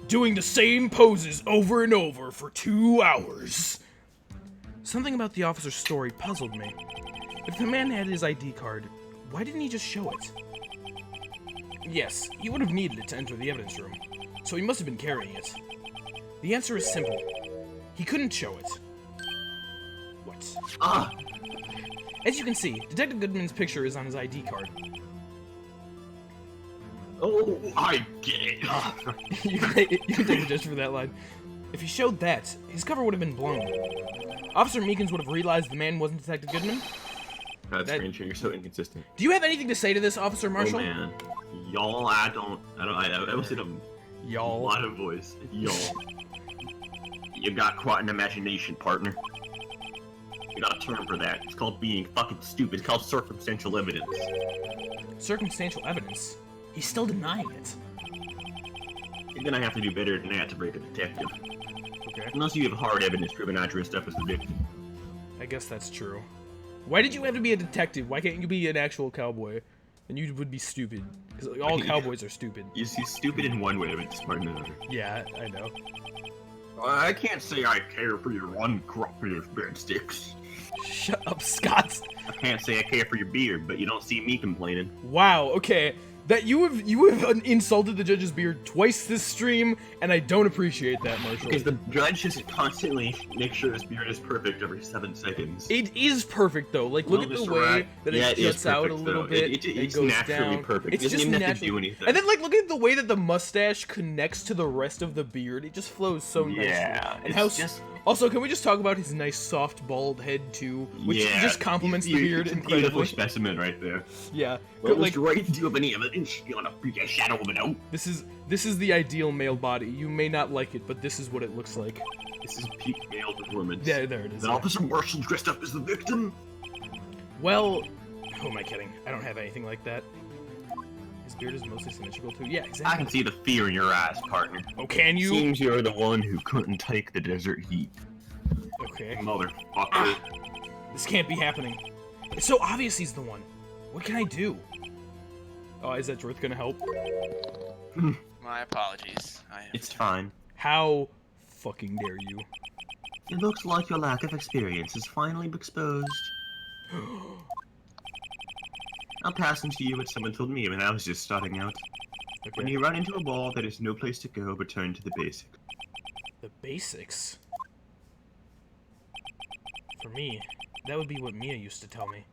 doing the same poses over and over for 2 hours. Something about the officer's story puzzled me. If the man had his ID card, why didn't he just show it? Yes, he would have needed it to enter the evidence room, so he must have been carrying it. The answer is simple. He couldn't show it. What? Ah, As you can see, Detective Goodman's picture is on his ID card. Oh, I get it. you can take the judge for that line. If he showed that, his cover would have been blown. Officer Meekins would have realized the man wasn't Detective Goodman. That's strange. You're so inconsistent. Do you have anything to say to this, Officer Marshall? Oh man, y'all, I was in a Y'all. lot of voice. Y'all. You got quite an imagination, partner. You got a term for that. It's called being fucking stupid. It's called circumstantial evidence. Circumstantial evidence? He's still denying it. You're gonna have to do better than that to break a detective. Okay. Unless you have hard evidence proving I dressed up as the victim. I guess that's true. Why did you have to be a detective? Why can't you be an actual cowboy? And you would be stupid. Because all cowboys are stupid. You see, stupid in one way, but smart in another. Yeah, I know. I can't say I care for your one crop of breadsticks. Shut up, Scott. I can't say I care for your beard, but you don't see me complaining. Wow, okay. That you have insulted the judge's beard twice this stream, and I don't appreciate that, Marshall. Because the judge just constantly makes sure his beard is perfect every 7 seconds. It is perfect though. Like, look at the way that it juts out a little bit. It's goes naturally down. perfect. It's It doesn't just even have to naturally. do anything. And then, like, look at the way that the mustache connects to the rest of the beard. It just flows so nicely. Yeah, And it's how just... Also, can we just talk about his nice soft bald head too, which Yeah, just complements the beard it's a beautiful incredibly. specimen right there. Yeah, Well, like Mr. Wright, do you have any evidence on a freaking shadow of a doubt? this is the ideal male body. You may not like it, but this is what it looks like. This is peak male performance. Yeah, there it is. Is an Officer Marshall dressed up as the victim? Well, who am I kidding? I don't have anything like that. His beard is mostly symmetrical too. Yeah, I exactly. can see the fear in your eyes, partner. Oh, can you? Seems you're the one who couldn't take the desert heat. Okay. Motherfucker. This can't be happening. It's so obvious he's the one. What can I do? Oh, is that Drith gonna help? My apologies. It's fine. How fucking dare you? It looks like your lack of experience is finally exposed. I'll pass them to you what someone told me when I was just starting out. When Okay. you run into a wall, there is no place to go but turn to the basics. The basics. For me, that would be what Mia used to tell me.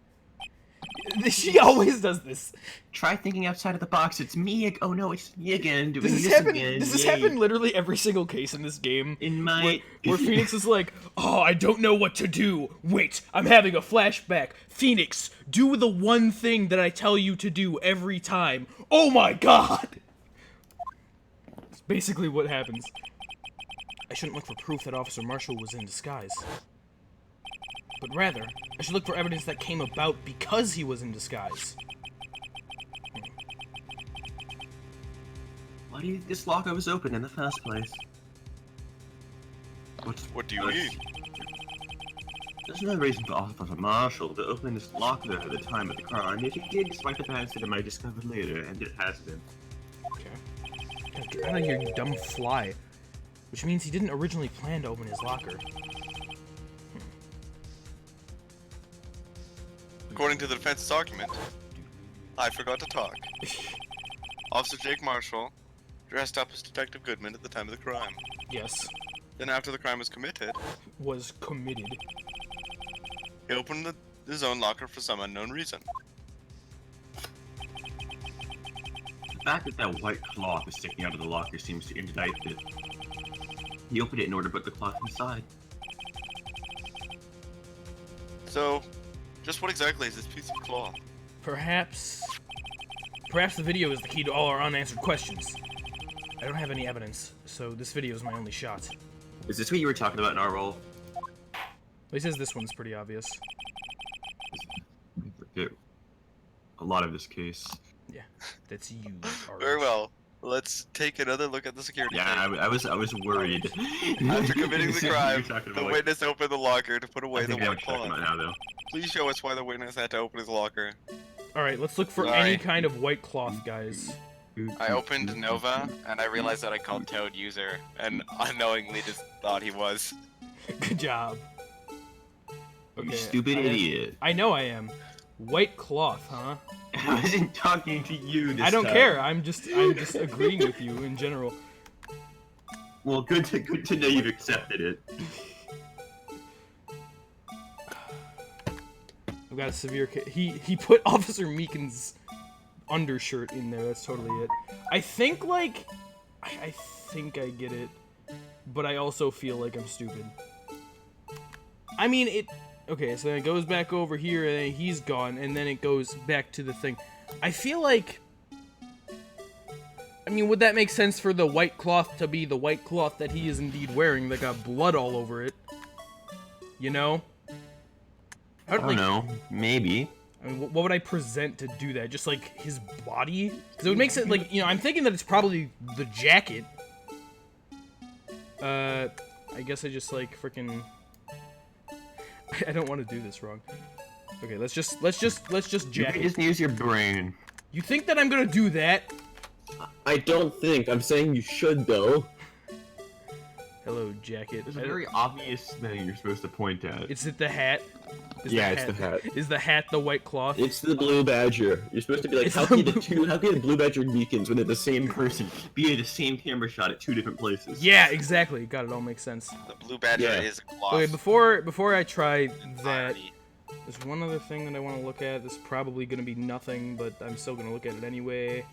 She always does this. Try thinking outside of the box. It's me. Oh no, it's me again doing Does this happen? again. Does this Yay. happen literally every single case in this game? In my Where Phoenix is like, oh, I don't know what to do. Wait, I'm having a flashback. Phoenix, do the one thing that I tell you to do every time. Oh my god! It's basically what happens. I shouldn't look for proof that Officer Marshall was in disguise. But rather, I should look for evidence that came about because he was in disguise. Why do you think this locker was open in the first place? What do you mean? There's no reason for Officer Marshall to open this locker at the time of the crime. If he did, despite the fact that it might be discovered later, and it has been. Okay. Get out of here, you dumb fly. Which means he didn't originally plan to open his locker. According to the defense's argument, I forgot to talk. Officer Jake Marshall dressed up as Detective Goodman at the time of the crime. Yes. Then after the crime was committed, Was committed. he opened his own locker for some unknown reason. The fact that that white cloth is sticking out of the locker seems to indicate that he opened it in order to put the cloth inside. So, just what exactly is this piece of cloth? Perhaps the video is the key to all our unanswered questions. I don't have any evidence, so this video is my only shot. Is this what you were talking about in our role? Well, he says this one's pretty obvious. I forget a lot of this case. Yeah, that's you. Very well. Let's take another look at the security Yeah, tape. I was worried. After committing the crime, You're talking the about, witness opened the locker to put I away the think I know white what you're talking cloth. about now, though. Please show us why the witness had to open his locker. Alright, let's look for Sorry. any kind of white cloth, guys. I opened Nova, and I realized that I called Toad user, and unknowingly just thought he was. Good job. You stupid idiot. I know I am. White cloth, huh? I wasn't talking to you this I don't time. care. I'm just agreeing with you in general. Well, good to know you've accepted it. We got a severe he put Officer Meekin's undershirt in there. That's totally it. I think, like... I think I get it. But I also feel like I'm stupid. I mean, it... Okay, so then it goes back over here, and then he's gone, and then it goes back to the thing. I feel like... I mean, would that make sense for the white cloth to be the white cloth that he is indeed wearing that got blood all over it? You know? I don't know. Maybe. I mean, what would I present to do that? Just, like, his body? Because it would make sense, like, you know, I'm thinking that it's probably the jacket. I guess I just, like, freaking... I don't want to do this wrong. Okay, let's just You jacket. can just use your brain. You think that I'm gonna do that? I don't think. I'm saying you should, though. Hello, jacket. There's a very obvious thing you're supposed to point at. Is it the hat? Yeah, it's the hat. Is the hat the white cloth? It's the Blue Badger. You're supposed to be like, It's how the can the Blue Badger and Meekins when they're the same person? Be the same camera shot at 2 different places. Yeah, exactly. God, it all makes sense. The blue badger Yeah. is a cloth. Okay, before I try that, entirety. there's one other thing that I want to look at. This is probably gonna be nothing, but I'm still gonna look at it anyway.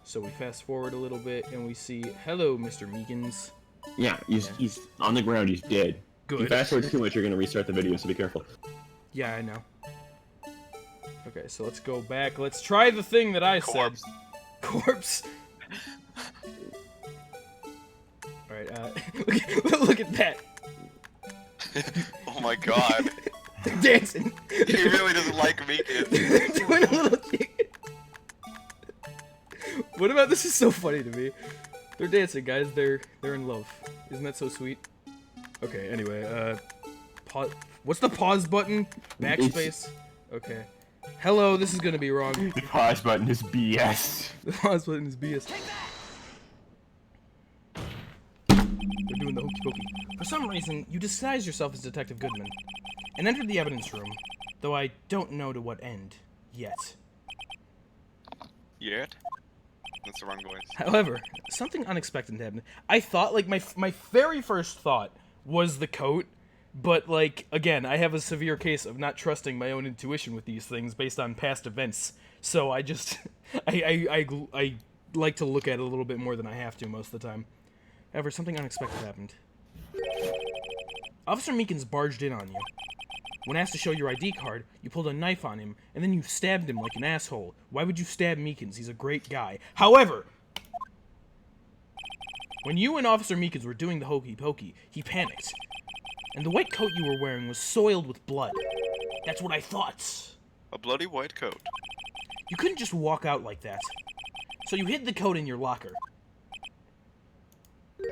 So we fast forward a little bit, and we see, hello, Mr. Meekins. Yeah, he's on the ground. He's dead. If you Good. fast forward too much, you're gonna restart the video, so be careful. Yeah, I know. Okay, so let's go back. Let's try the thing that I Corpse. said. Corpse. Alright, look at that. Oh my god. They're dancing. He really doesn't like me, kid. They're doing a little thing. What about this is so funny to me. They're dancing, guys. They're in love. Isn't that so sweet? Okay, anyway, pause. What's the pause button? Backspace? Okay. Hello, this is gonna be wrong. The pause button is BS. The pause button is BS. They're doing the hokey pokey. For some reason, you disguise yourself as Detective Goodman and entered the evidence room, though I don't know to what end yet. Yet? That's the wrong voice. However, something unexpected happened. I thought, like, my very first thought was the coat, but, like, again, I have a severe case of not trusting my own intuition with these things based on past events. So I just, I like to look at it a little bit more than I have to most of the time. However, something unexpected happened. Officer Meekins barged in on you. When asked to show your ID card, you pulled a knife on him, and then you stabbed him like an asshole. Why would you stab Meekins? He's a great guy. However, when you and Officer Meekins were doing the hokey pokey, he panicked. And the white coat you were wearing was soiled with blood. That's what I thought. A bloody white coat. You couldn't just walk out like that. So you hid the coat in your locker.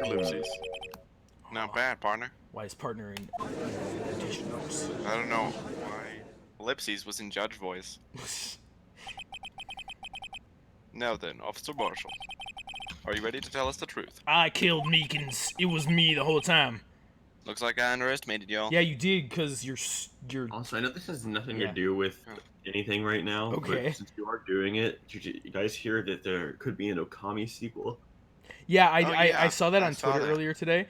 Ellipses. Not bad, partner. Why is partner in edition notes? I don't know why. Ellipses was in judge voice. Now then, Officer Marshall. Are you ready to tell us the truth? I killed Meekins. It was me the whole time. Looks like I underestimated y'all. Yeah, you did, because you're... Also, I know this has nothing Yeah. to do with anything right now, Okay. but since you are doing it, did you guys hear that there could be an Okami sequel? Yeah, yeah, I saw that I on saw Twitter that. earlier today.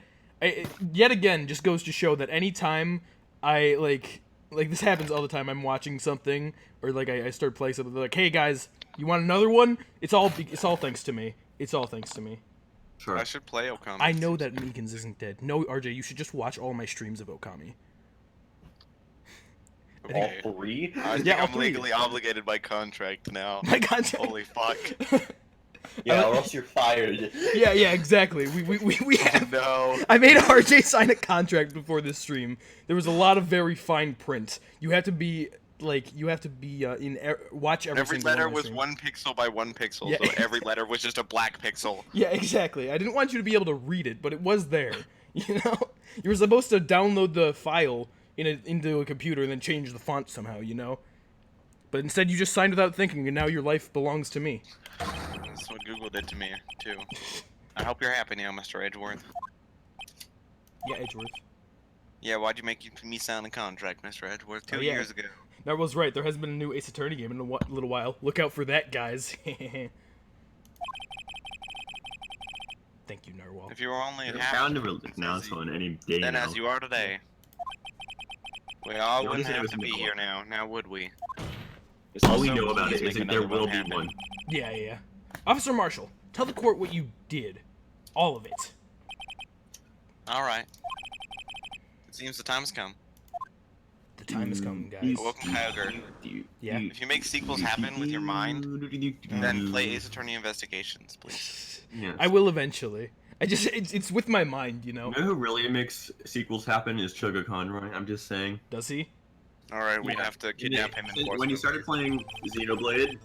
Yet again, just goes to show that anytime I, like this happens all the time, I'm watching something, or, like, I start playing something, they're like, hey, guys, you want another one? It's all thanks to me. It's all thanks to me. Sure. I should play Okami. I know that Meekins isn't dead. No, RJ, you should just watch all my streams of Okami. Okay. All 3? I think Yeah, all I'm 3. legally obligated by contract now. My God. Holy fuck. Yeah, or else you're fired. Yeah, exactly. We have... No. I made RJ sign a contract before this stream. There was a lot of very fine print. You have to be watch every Every single letter one of my was streams. 1 pixel by 1 pixel, Yeah. so every letter was just a black pixel. Yeah, exactly. I didn't want you to be able to read it, but it was there. You know, you were supposed to download the file into a computer and then change the font somehow. You know, but instead you just signed without thinking, and now your life belongs to me. That's what Google did to me, too. I hope you're happy now, Mr. Edgeworth. Yeah, Edgeworth. Yeah, why'd you make me sign a contract, Mr. Edgeworth, 2 Oh, yeah. years ago? That was right. There hasn't been a new Ace Attorney game in a little while. Look out for that, guys. Thank you, Narwhal. If you were only They're half bound to release an announcement any day then now. as you are today. We all The only wouldn't thing have was to be Nicole. here now would we? All we So know about please it is make that there another will one be happen. one. Yeah. Officer Marshall, tell the court what you did. All of it. Alright. It seems the time has come. The time has come, guys. Awokenkyoger. Yeah. If you make sequels happen with your mind, then play Ace Attorney Investigations, please. Yes. I will eventually. It's with my mind, you know. You know who really makes sequels happen is Sugar Conroy. I'm just saying. Does he? Alright, we Yeah. have to kidnap him and force When him. you started playing Xenoblade,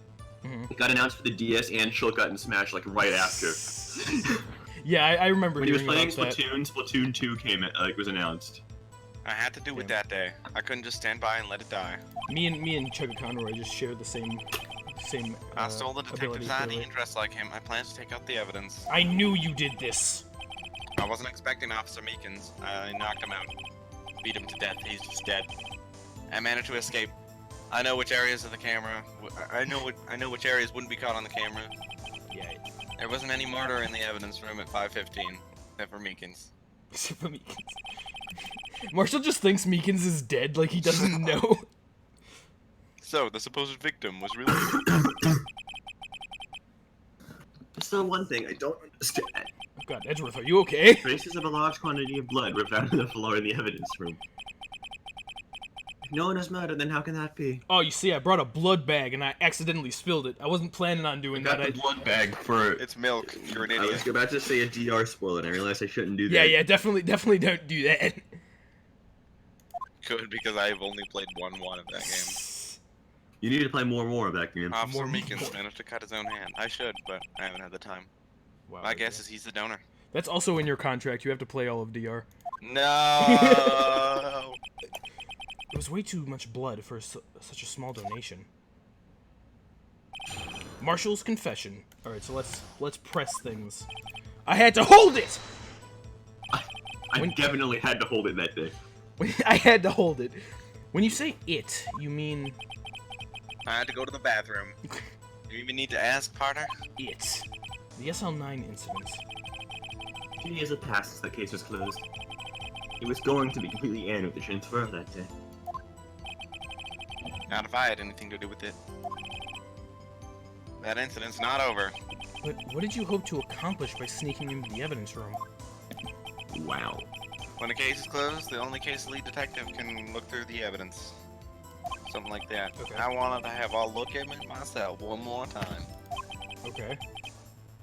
Mhm. it got announced for the DS and Shulk in Smash like right after. Yeah, I remember When he was hearing playing about that. Splatoon 2 was announced. I had to do it Yeah. that day. I couldn't just stand by and let it die. Me and Chugga Conroy just share the same. I stole the ability, detective's ID clearly. and dressed like him. I plan to take out the evidence. I knew you did this. I wasn't expecting Officer Meekins. I knocked him out. Beat him to death. He's just dead. I managed to escape. I know which areas of the camera. I know which areas wouldn't be caught on the camera. Yeah. There wasn't any murder in the evidence room at 5:15, except for Meekins. Except for Meekins. Marshall just thinks Meekins is dead, like he doesn't know. So the supposed victim was really. So one thing I don't understand. Oh God, Edgeworth, are you okay? Traces of a large quantity of blood were found on the floor in the evidence room. If no one is murdered, then how can that be? Oh, you see, I brought a blood bag and I accidentally spilled it. I wasn't planning on I doing got that. the blood bag for... It's milk. You're an I idiot. was about to say a DR spoiler, and I realized I shouldn't do that. Yeah, definitely don't do that. Good, because I've only played one of that game. You need to play more of that game. Officer More- Meekins managed to cut his own hand. I should, but I haven't had the time. Wow, My guess is he's the donor. that's also in your contract. You have to play all of DR. No. It was way too much blood for such a small donation. Marshall's confession. All right, so let's press things. I had to hold it. I When- definitely had to hold it that day. I had to hold it. When you say it, you mean I had to go to the bathroom. You even need to ask, partner? it. The SL9 incident. 2 years have passed since that case was closed. It was going to be completely end with the transfer that day. Not if I had anything to do with it. That incident's not over. But what did you hope to accomplish by sneaking into the evidence room? Wow. When a case is closed, the only case lead detective can look through the evidence. Something like that. Okay. I wanted to have all look at it myself one more time. Okay.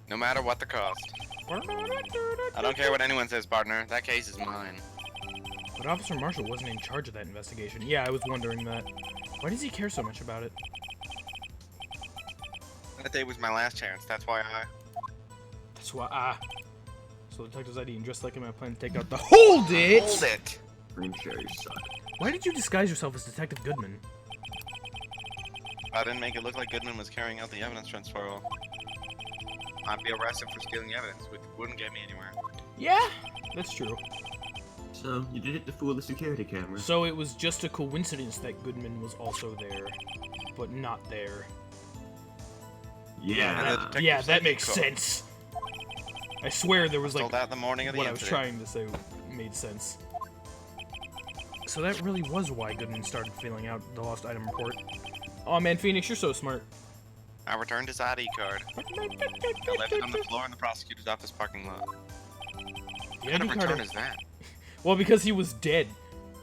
No matter what the cost. I don't care what anyone says, partner. That case is mine. But Officer Marshall wasn't in charge of that investigation. Yeah, I was wondering that. Why does he care so much about it? That day was my last chance. That's why That's why So the detective's ID and just like him, I plan to take out the hold it. Hold it! Green cherries suck. Why did you disguise yourself as Detective Goodman? I didn't make it look like Goodman was carrying out the evidence transfer. I'd be arrested for stealing evidence, which wouldn't get me anywhere. Yeah, that's true. So, you did it to fool the security camera. So it was just a coincidence that Goodman was also there, but not there. Yeah. Detective Yeah, said that he makes could. sense. I swear there was Told like that the morning of the what I was incident. trying to say made sense. So that really was why Goodman started filling out the lost item report. Oh man, Phoenix, you're so smart. I returned his ID card. I left it on the floor in the prosecutor's office parking lot. The What kind ID of return card. is that? Well, because he was dead.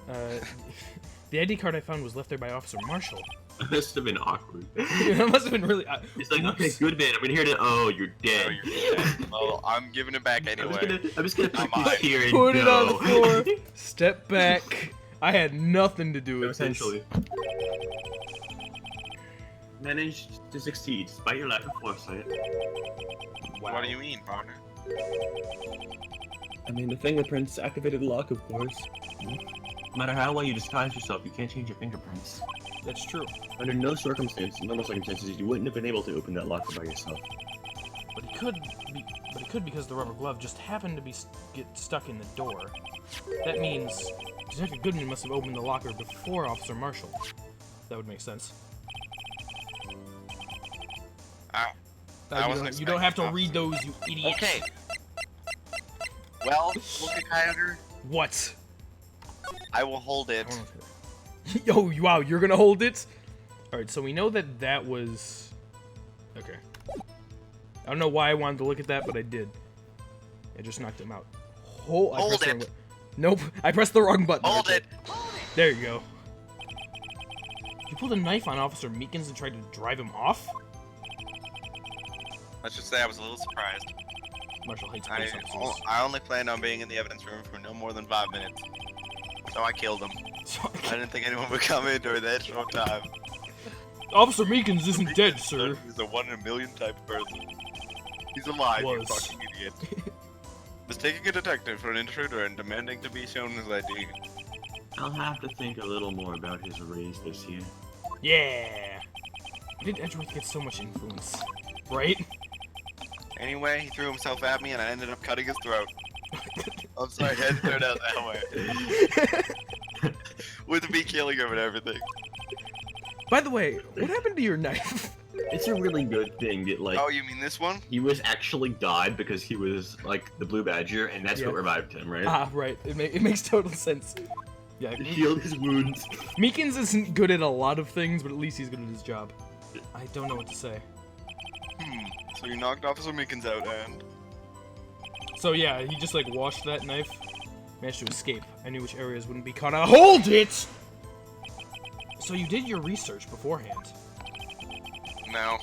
The ID card I found was left there by Officer Marshall. That must have been awkward. That must have been really. It's like, oops. okay, good man, I'm gonna hear it. Oh, you're dead. Oh, you're dead. Well, I'm giving it back I'm anyway. just gonna put Not this mine. here and Put it on the go. floor. Step back. I had nothing to do with Essentially. Managed to succeed despite your lack of foresight. this. Wow. What do you mean, partner? I mean, the fingerprints activated the lock, of course. No matter how well you disguise yourself, you can't change your fingerprints. That's true. Under no normal circumstances, you wouldn't have been able to open that locker by yourself. But he could because the rubber glove just happened to get stuck in the door. That means Detective Goodman must have opened the locker before Officer Marshall. That would make sense. Ow. I wasn't You don't have to expecting read those, you idiot. Okay. Well, Awokenkyoger, What? I will hold it. Oh, wow, you're gonna hold it? Alright, so we know that that was... Okay. I don't know why I wanted to look at that, but I did. I just knocked him out. Hold it! Nope, I pressed the wrong button. Hold right it! there. There you go. You pulled a knife on Officer Meekins and tried to drive him off? Let's just say I was a little surprised. Marshall hates police officers. I only planned on being in the evidence room for no more than 5 minutes. So I killed him. I didn't think anyone would come in during that short time. Officer Meekins isn't dead, sir. He's a 1 in a million type of person. He's alive, you Was. fucking idiot. Mistaking a detective for an intruder and demanding to be shown his ID. I'll have to think a little more about his raise this year. Yeah. Why did Edgeworth get so much influence? Right? Anyway, he threw himself at me and I ended up cutting his throat. I'm sorry, it had to turn out that way. With me killing him and everything. By the way, what happened to your knife? It's a really good thing that, like, Oh, you mean this one? he was actually died because he was, like, the Blue Badger, and that's Yeah. what revived him, right? Ah, right. It makes total sense. Yeah, It healed his wounds. Meekins isn't good at a lot of things, but at least he's good at his job. I don't know what to say. So you knocked Officer Meekins out and... So yeah, he just like washed that knife, managed to escape. I knew which areas wouldn't be caught out. Hold it! So you did your research beforehand. No.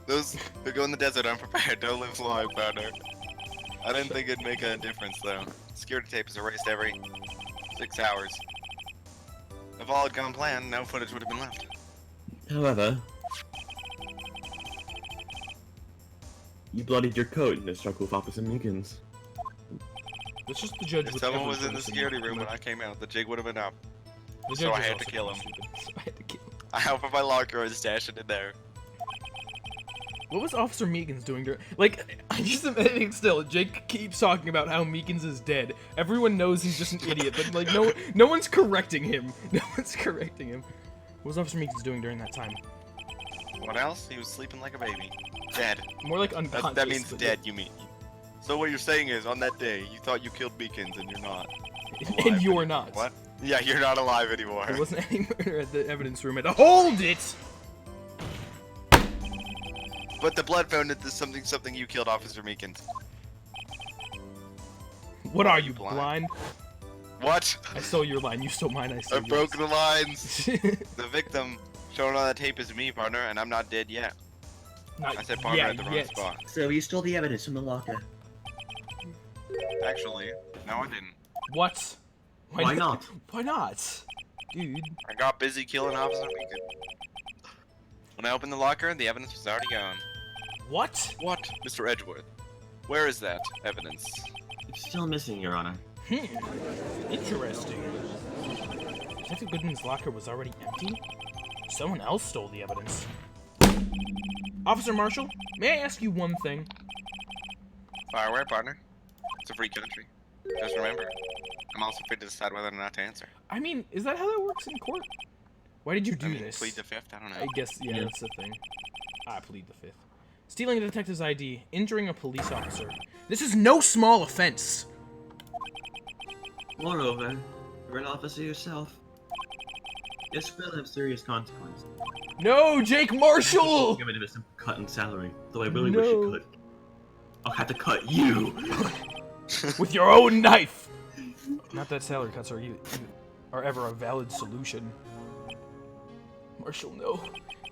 Those who go in the desert unprepared don't live long, partner. I didn't think it'd make a difference though. Security tape is erased every 6 hours. If all had gone planned, no footage would have been left. However, you bloodied your coat in the struggle with Officer Meekins. That's just the judge. If with someone every was in the person. security room when I came out, the jig would have been up. The so judge I is had also to kill him. stupid, so I had to kill him. I opened my locker and stashed it in there. What was Officer Meekins doing during? Like, I just imagine still. Jake keeps talking about how Meekins is dead. Everyone knows he's just an idiot, but like, no one's correcting him. No one's correcting him. What was Officer Meekins doing during that time? What else? He was sleeping like a baby. Dead. More like unconscious. That means but- dead, you mean. So what you're saying is, on that day, you thought you killed Meekins and you're not. And alive you're anymore. not. What? Yeah, you're not alive anymore. There wasn't any murder at the evidence room. Hold it! But the blood found that there's something you killed Officer Meekins. What are you, Blind. blind? What? I stole your line. You stole mine. I stole I've broken the lines. yours. The victim shown on that tape is me, partner, and I'm not dead yet. Not I said partner yeah, at the wrong yet. spot. So you stole the evidence from the locker. Actually, no, I didn't. What? Why not? Why not? Dude. I got busy killing Officer Meekins. When I opened the locker, the evidence was already gone. What? What, Mr. Edgeworth? Where is that evidence? It's still missing, Your Honor. Interesting. Detective Goodman's locker was already empty? Someone else stole the evidence. Officer Marshall, may I ask you one thing? Fire away, partner. It's a free country. Just remember, I'm also free to decide whether or not to answer. I mean, is that how that works in court? Why did you do this? Plead the fifth? I don't know. I guess, yeah, that's the thing. I plead the fifth. Stealing a detective's ID, injuring a police officer. This is no small offense. Moreover, you're an officer yourself. This will have serious consequences. No, Jake Marshall! Give it a simple cut in salary, though I really wish you could. I'll have to cut you! With your own knife! Not that salary cuts are ever a valid solution. Marshall, no.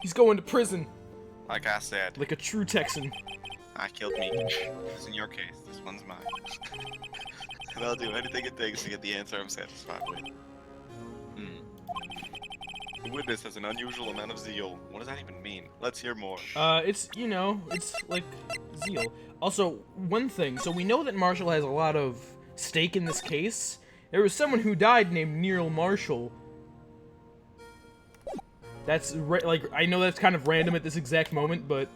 He's going to prison. Like I said, Like a true Texan. I killed Meekins. This in your case, this one's mine. And I'll do anything it takes to get the answer I'm satisfied with. The witness has an unusual amount of zeal. What does that even mean? Let's hear more. It's, you know, it's like zeal. Also, one thing, so we know that Marshall has a lot of stake in this case. There was someone who died named Neil Marshall. That's, like, I know that's kind of random at this exact moment, but...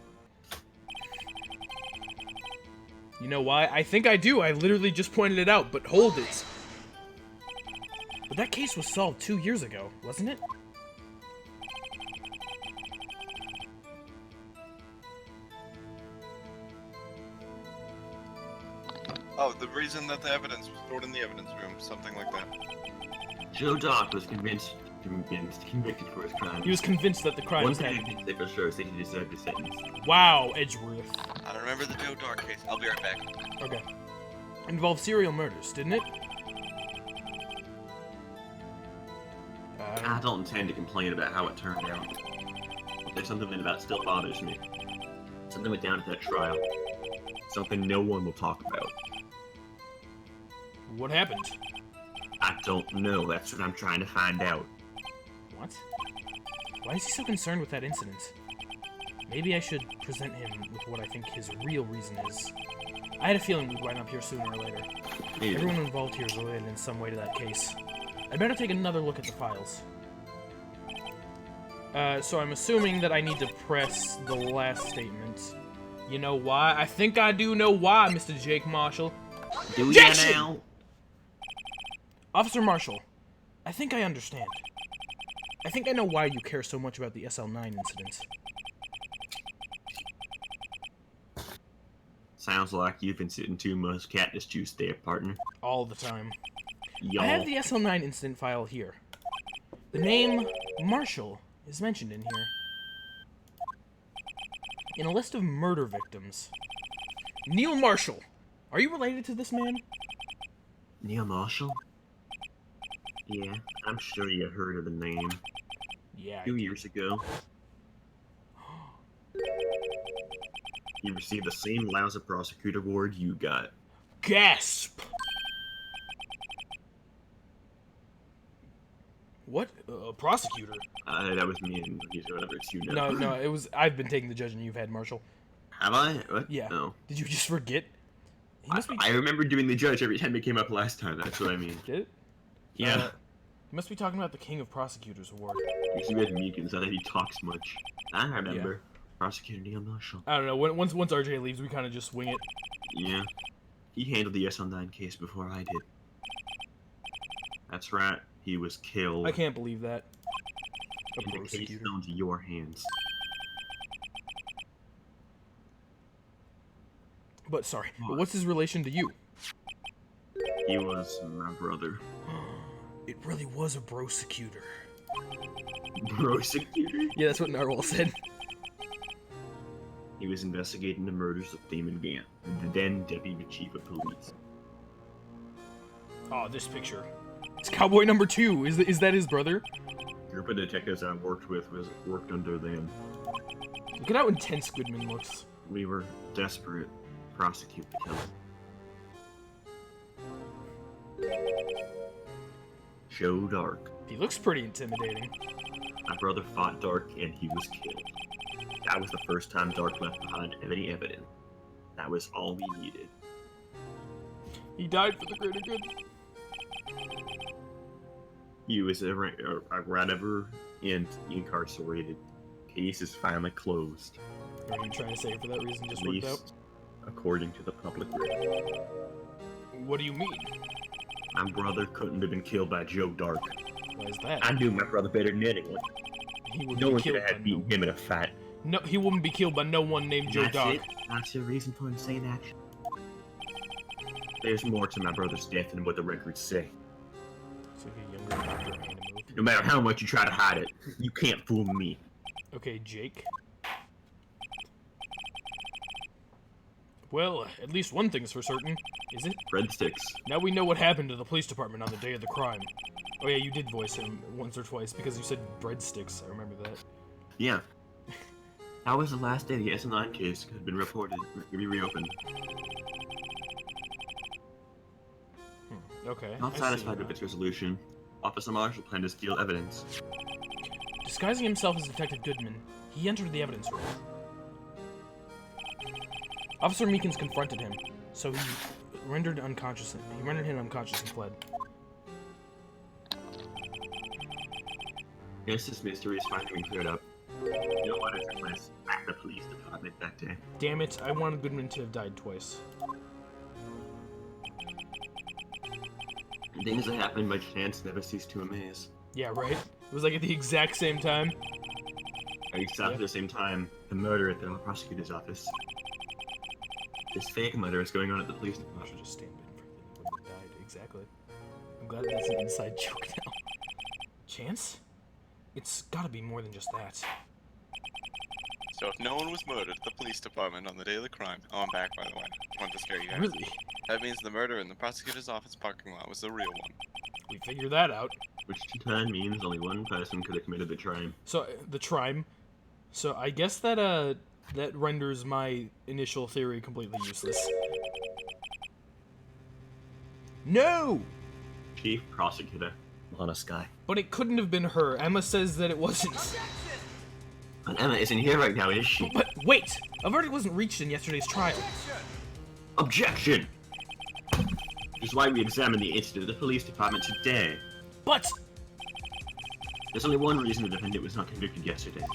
You know why? I think I do. I literally just pointed it out, but hold it. But that case was solved 2 years ago, wasn't it? Oh, the reason that the evidence was stored in the evidence room, something like that. Joe Dock was convinced, convicted for his crime. He was convinced that the One crimes thing had. I can say for sure is that he deserved his sentence. Wow, Edgeworth. I remember the Joe Dark case. I'll be right back. Okay. Involved serial murders, didn't it? I don't intend to complain about how it turned out. But there's something about still bothers me. Something went down at that trial. Something no one will talk about. What happened? I don't know. That's what I'm trying to find out. What? Why is he so concerned with that incident? Maybe I should present him with what I think his real reason is. I had a feeling we'd wind up here sooner or later. Maybe. Everyone involved here is related in some way to that case. I better take another look at the files. So I'm assuming that I need to press the last statement. You know why? I think I do know why, Mr. Jake Marshall. Do you Jackson! now? Officer Marshall, I think I understand. I think I know why you care so much about the SL9 incident. Sounds like you've been sitting too much cactus juice there, partner. All the time. Y'all. I have the SL9 incident file here. The name Marshall is mentioned in here. In a list of murder victims. Neil Marshall. Are you related to this man? Neil Marshall? Yeah, I'm sure you heard of the name. Yeah. A few years ago. He received the same lousy prosecutor award you got. Gasp! What? A prosecutor? That was me and he's whatever it's you now. No, it was. I've been taking the judging you've had, Marshall. Have I? What? Yeah. No. Did you just forget? He must be. I remember doing the judge every time it came up last time, that's what I mean. Did it? Yeah. You must be talking about the King of Prosecutors Award. He read Meekins, I think he talks much. I remember. Prosecutor Neil Marshall. I don't know. Once RJ leaves, we kind of just swing it. Yeah. He handled the SL9 case before I did. That's right. He was killed. I can't believe that. A And the case prosecutor. fell into your hands. But sorry. But what's his relation to you? He was my brother. It really was a prosecutor. Prosecutor? Yeah, that's what Narwhal said. He was investigating the murders of Damon Gant, the then deputy chief of police. Oh, this picture. It's Cowboy number 2. Is that his brother? The group of detectives I worked with worked under them. Look at how intense Goodman looks. We were desperate to prosecute the killer. Joe Dark. He looks pretty intimidating. My brother fought Dark and he was killed. That was the first time Dark left behind any evidence. That was all we needed. He died for the greater good. He was ever incarcerated. Case is finally closed. Are you trying to say it for that reason just At worked out? least according to the public record. What do you mean? My brother couldn't have been killed by Joe Dark. Why is that? I knew my brother better than anyone. He would No be one could killed have by beaten him in a fight. No, he wouldn't be killed by no one named Joe That's Dock. it. That's the reason for insane action. There's more to my brother's death than what the records say. It's like a younger Dr. Animal. No matter how much you try to hide it, you can't fool me. Okay, Jake. Well, at least one thing's for certain, is it? Breadsticks. Now we know what happened to the police department on the day of the crime. Oh yeah, you did voice him once or twice because you said breadsticks. I remember that. Yeah. That was the last day the SL9 case had been reported to be reopened. Okay. Not I see satisfied now. with its resolution, Officer Marshall planned to steal evidence. Disguising himself as Detective Goodman, he entered the evidence room. Officer Meekins confronted him, so he rendered him unconscious and fled. Guess this mystery is finally being cleared up. No one was at the police department that day. Damn it, I wanted Goodman to have died twice. Things that happen by chance never cease to amaze. Yeah, right? It was like at the exact same time. At exactly the same time, the murder at the prosecutor's office. This fake murder is going on at the police I department. should just stand in for the woman who died. Exactly. I'm glad that's an inside joke now. chance? It's gotta be more than just that. So if no one was murdered at the police department on the day of the crime, oh, I'm back, by the way. I wanted to scare you guys. Really? That means the murder in the prosecutor's office parking lot was the real one. We figured that out. Which to time means only one person could have committed the crime. So, the crime. So, I guess that, that renders my initial theory completely useless. No! Chief Prosecutor, Lana Sky. But it couldn't have been her. Emma says that it wasn't. But Emma isn't here right now, is she? But wait! A verdict wasn't reached in yesterday's trial. Objection! Which is why we examined the incident at the police department today. But! There's only one reason the defendant was not convicted yesterday.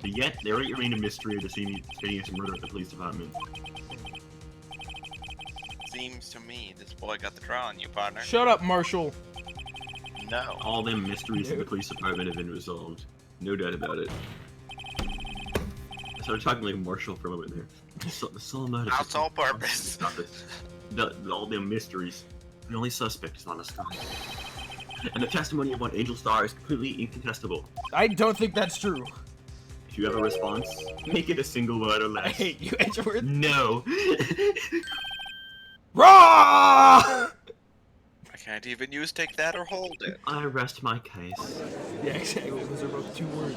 But yet, there remained a mystery of the stating murder at the police department. Seems to me this boy got the draw on you, partner. Shut up, Marshall! No. All them mysteries in the police department have been resolved. No doubt about it. I started talking like Marshall for a moment there. The sole motive. That's all purpose. All them mysteries. The only suspect is Lana Sky. And the testimony of one Angel Star is completely incontestable. I don't think that's true. If you have a response, make it a single word or less. I hate you, Edgeworth. No! Raw! I can't even use take that or hold it. I rest my case. Yeah, exactly. Those are both 2 words.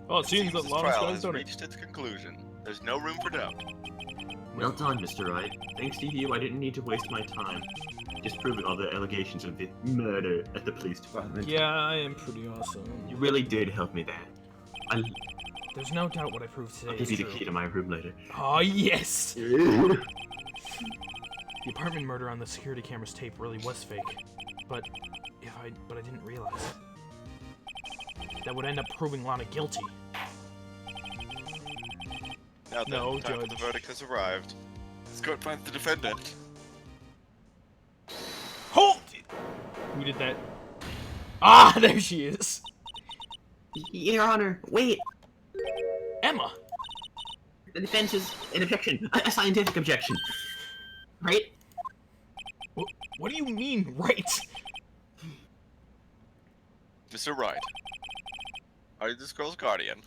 Oh, it seems that this Lana trial Sky's has done it. reached its conclusion. There's no room for doubt. Well done, Mr. Wright. Thanks to you, I didn't need to waste my time disproving all the allegations of the murder at the police department. Yeah, I am pretty awesome. You really did help me there. There's no doubt what I proved today I'll give is you the true. key to my room later. Oh, yes! Well, The apartment murder on the security camera's tape really was fake. But I didn't realize. That would end up proving Lana guilty. Now then, No, time for the Judge. verdict has arrived. Scot finds the defendant. Hold! Who did that? Ah, there she is! Your Honor, wait! Emma! The defense is an objection, a scientific objection. Right? What do you mean, right? Mr. Wright. Are you this girl's guardian?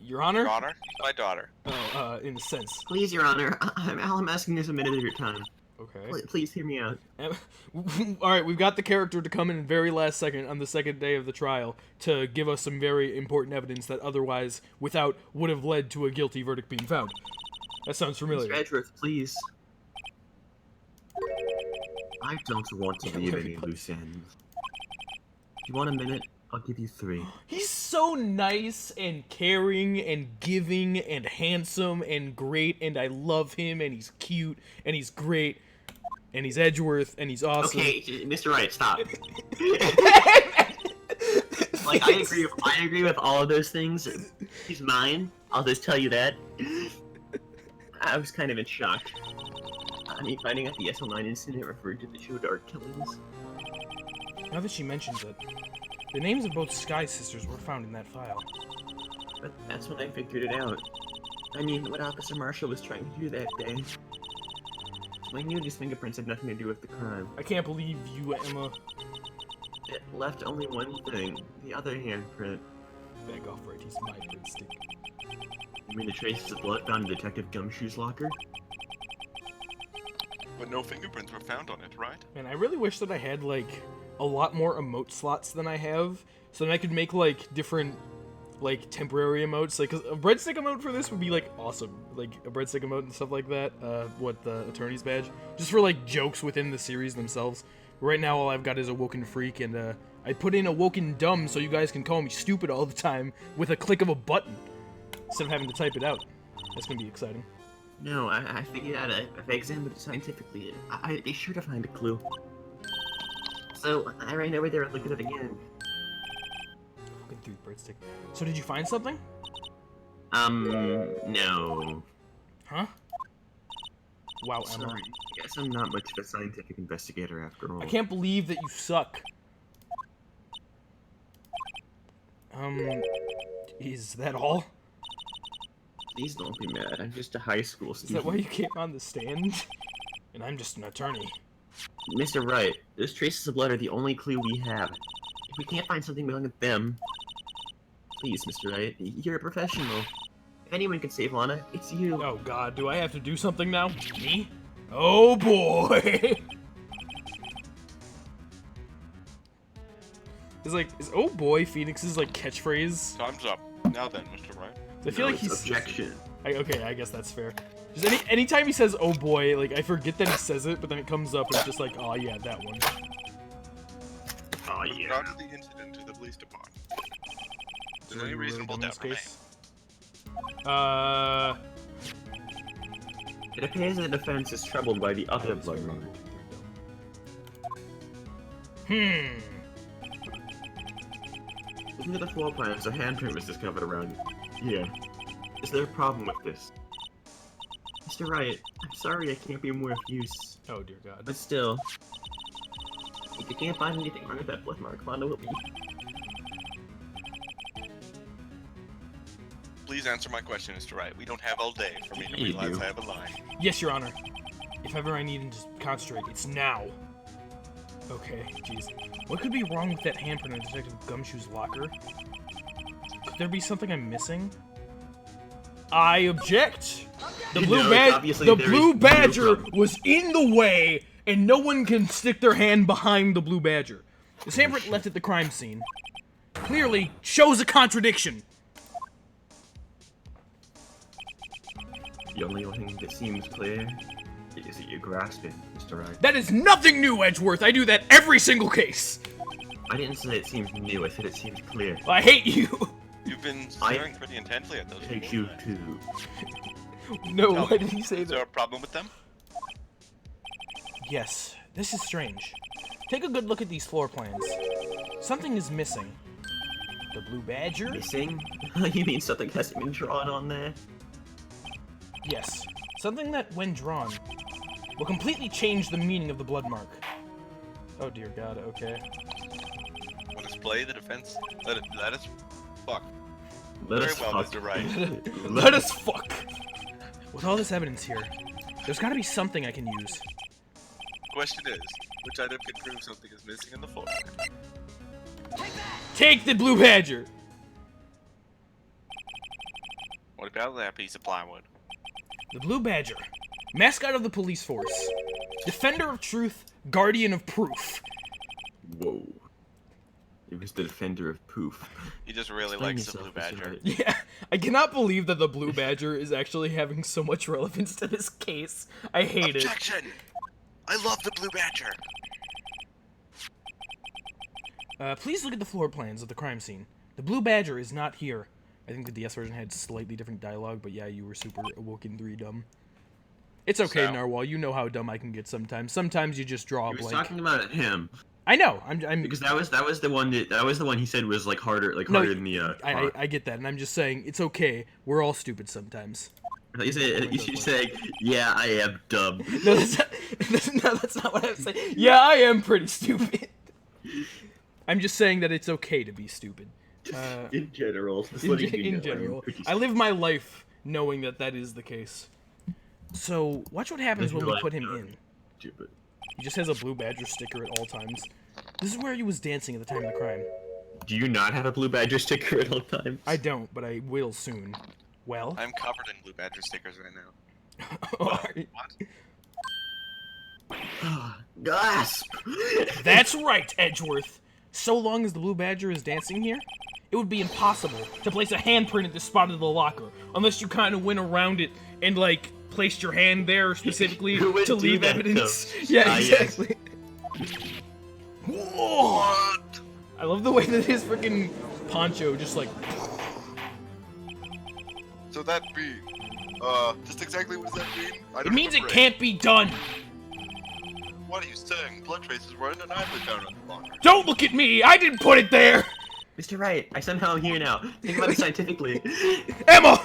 Your Honor? Your Honor, my daughter. Oh, in a sense. Please, Your Honor, I'm asking this a minute of your time. Okay. Please hear me out. Alright, we've got the character to come in very last second on the second day of the trial to give us some very important evidence that otherwise, without, would have led to a guilty verdict being found. That sounds familiar. Mr. Edgeworth, please. I don't want to leave any loose ends. If you want a minute, I'll give you 3. He's so nice and caring and giving and handsome and great, and I love him, and he's cute, and he's great, and he's Edgeworth, and he's awesome. Okay, Mr. Wright, stop. Like, I agree with all of those things. He's mine. I'll just tell you that. I was kind of in shock. I mean, finding out the SL9 incident referred to the two dark killings. Now that she mentions it, the names of both Sky sisters were found in that file. But that's when I figured it out. I mean, what Officer Marshall was trying to do that day. I knew these fingerprints had nothing to do with the crime. I can't believe you, Emma. It left only one thing, the other handprint. Back off, Wright, he's my breadstick. You mean the traces of blood found in Detective Gumshoe's locker? But no fingerprints were found on it, right? Man, I really wish that I had, like, a lot more emote slots than I have, so then I could make, like, different, like, temporary emotes. Like, 'cause a breadstick emote for this would be, like, awesome. Like, a breadstick emote and stuff like that. What, the attorney's badge. Just for, like, jokes within the series themselves. Right now, all I've got is Awoken Freak, and, I put in Awoken Dumb so you guys can call me stupid all the time with a click of a button, instead of having to type it out. That's gonna be exciting. No, I figured out if I examined it scientifically, I'd be sure to find a clue. So, I ran over there and looked at it again. Looking through the breadstick. So did you find something? No. Huh? Wow, Emma. Sorry. Guess I'm not much of a scientific investigator after all. I can't believe that you suck. Is that all? Please don't be mad, I'm just a high school Is student. that why you came on the stand? And I'm just an attorney. Mr. Wright, those traces of blood are the only clue we have. If we can't find something belonging to them, please, Mr. Wright, you're a professional. If anyone can save Lana, it's you. Oh god, do I have to do something now? Me? Oh boy! It's like, is oh boy Phoenix's like catchphrase? Time's up. Now then, Mr. Wright. I feel No, like it's he's objection. okay, I guess that's fair. Just anytime he says oh boy, like I forget that he says it, but then it comes up and it's just like, oh yeah, that one. Oh With yeah. regard to the incident to the police department, is there any reasonable doubt remain? It appears the defense is troubled by the other blood mark. Looking at the floor plans, a handprint was discovered around here. Is there a problem with this? Mr. Wright, I'm sorry I can't be more of use. Oh dear god. But still, if you can't find anything wrong with that blood mark, Lana will be. Please answer my question, Mr. Wright. We don't have all day for me to You realize do. I have a lie. Yes, Your Honor. If ever I need to just concentrate, it's now. Okay, jeez. What could be wrong with that handprint in Detective Gumshoe's locker? Could there be something I'm missing? I object! The blue badger was in the way, and no one can stick their hand behind the blue badger. The handprint left at the crime scene clearly shows a contradiction. The only thing that seems clear is that you're grasping, Mr. Wright. That is nothing new, Edgeworth. I do that every single case. I didn't say it seems new, I said it seems clear. I hate you. You've been staring pretty intently at those Take people. you too. No, Tell why me, did he say Is there that? a problem with them? Yes, this is strange. Take a good look at these floor plans. Something is missing. The blue badger? Missing? You mean something hasn't been drawn on there? Yes. Something that, when drawn, will completely change the meaning of the blood mark. Oh dear god, okay. We'll display the defense. Let us fuck. Let Very us well, fuck. Mr. Wright. Let us fuck! With all this evidence here, there's gotta be something I can use. Question is, which item can prove something is missing in the floor? Take the blue badger! What about that piece of plywood? The blue badger. Mascot of the police force. Defender of truth, guardian of proof. Whoa. It was the defender of poof. He just really Explain likes the yourself, blue Mr. badger. Wright. Yeah, I cannot believe that the blue badger is actually having so much relevance to this case. I hate it. Objection! I love the blue badger! Please look at the floor plans of the crime scene. The blue badger is not here. I think the DS version had slightly different dialogue, but yeah, you were super Awoken 3 dumb. It's okay, So? Narwhal. You know how dumb I can get sometimes. Sometimes you just draw a He was blank. talking about him I know. I'm because that was the one he said was like harder No, harder than the. I get that, and I'm just saying it's okay. We're all stupid sometimes. You should say, yeah, I am dumb. No, that's not what I'm saying. Yeah, I am pretty stupid. I'm just saying that it's okay to be stupid. In general, In general, I live my life knowing that that is the case. So, watch what happens when we put him in. Stupid. He just has a blue badger sticker at all times. This is where he was dancing at the time of the crime. Do you not have a blue badger sticker at all times? I don't, but I will soon. Well? I'm covered in blue badger stickers right now. Alright. What? Gasp! That's right, Edgeworth. So long as the blue badger is dancing here, it would be impossible to place a handprint at the spot of the locker, unless you kind of went around it and, like, placed your hand there specifically Who would to do leave that, evidence. though? Yeah, Ah, yes. exactly. Whoa! I love the way that his freaking poncho just, like... So that be, just exactly what does that mean? I It don't means it remember can't be done! What are you saying? Blood traces were undeniably found on the locker. Don't look at me! I didn't put it there! Mr. Wright, I somehow am here now. Think about it scientifically. Emma!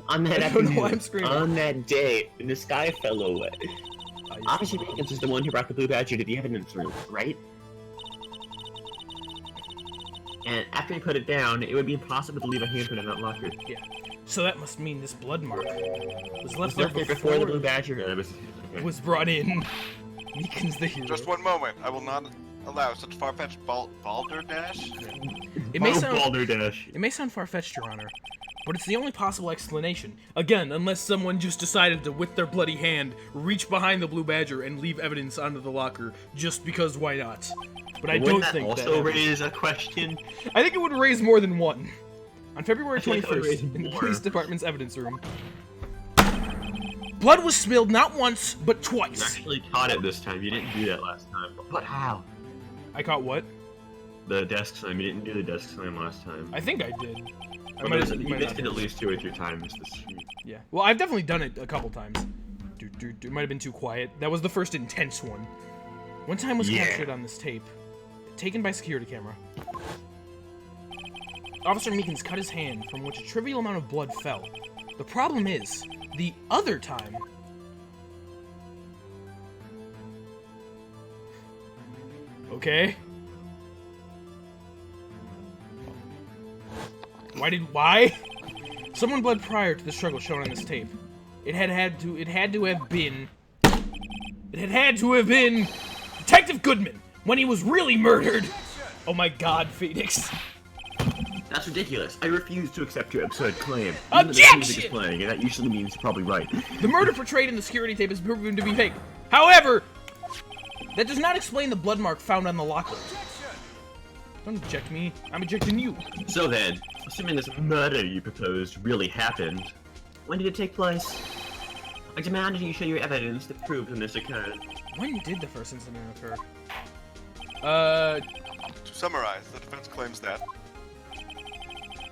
On that I don't know afternoon, why I'm screaming. on that day, when the sky fell away, Officer Jenkins was the one who brought the blue badger to the evidence room, right? And after he put it down, it would be impossible to leave a handprint in that locker. Yeah. So that must mean this blood mark was left Was there left there before the blue badger was brought in. Meekin's the hero. Just one moment. I will not allow such far-fetched balderdash. It may sound Balderdash. It may sound far-fetched, Your Honor, but it's the only possible explanation. Again, unless someone just decided to, with their bloody hand, reach behind the Blue Badger and leave evidence onto the locker, just because why not? But I don't think that also raise a question. I think it would raise more than one. On February I think it would 21st, raise in the more. police department's evidence room, blood was spilled not once, but You twice. actually caught it this time. You didn't do that last time. But how? I caught what? The desk slam. You didn't do the desk slam last time. I think I did. I Well, might you have missed not it have. at least 2 or 3 times this week. Yeah. Well, I've definitely done it a couple times. It might have been too quiet. That was the first intense one. One time was Yeah. captured on this tape, taken by security camera. Officer Meekins cut his hand, from which a trivial amount of blood fell. The problem is, the other time... Okay. Why? Someone bled prior to the struggle shown on this tape. It had to have been Detective Goodman when he was really murdered. Oh my God, Phoenix. That's ridiculous. I refuse to accept your absurd claim. Objection! Even though the music is playing, and that usually means you're probably right. The murder portrayed in the security tape is proven to be fake. However, that does not explain the blood mark found on the locker. Don't eject me. I'm ejecting you. So then, assuming this murder you proposed really happened, when did it take place? I demand that you show your evidence that proves when this occurred. When did the first incident occur? To summarize, the defense claims that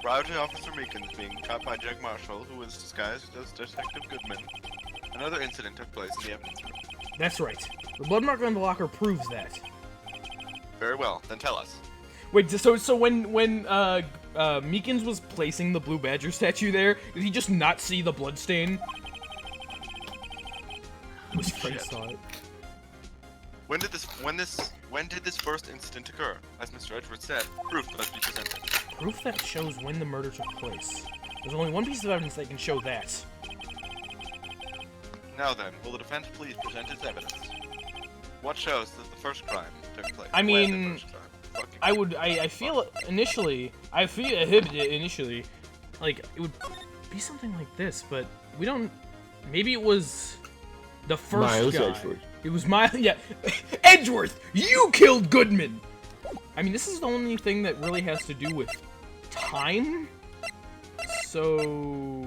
prior to Officer Meekins being caught by Jack Marshall, who was disguised as Detective Goodman, another incident took place in the evidence room. That's right. The blood mark on the locker proves that. Very well, then tell us. Wait, so when Meekins was placing the Blue Badger statue there, did he just not see the blood stain? Was Frank saw it. When did this first incident occur? As Mr. Edwards said, proof must be presented. Proof that shows when the murder took place. There's only one piece of evidence that can show that. Now then, will the defense please present its evidence? What shows that the first crime took place? I When mean, the first crime? Fucking- I feel initially, like, it would be something like this, but we don't, maybe it was the first Miles guy. Edgeworth. It was yeah, Edgeworth, you killed Goodman! I mean, this is the only thing that really has to do with time, so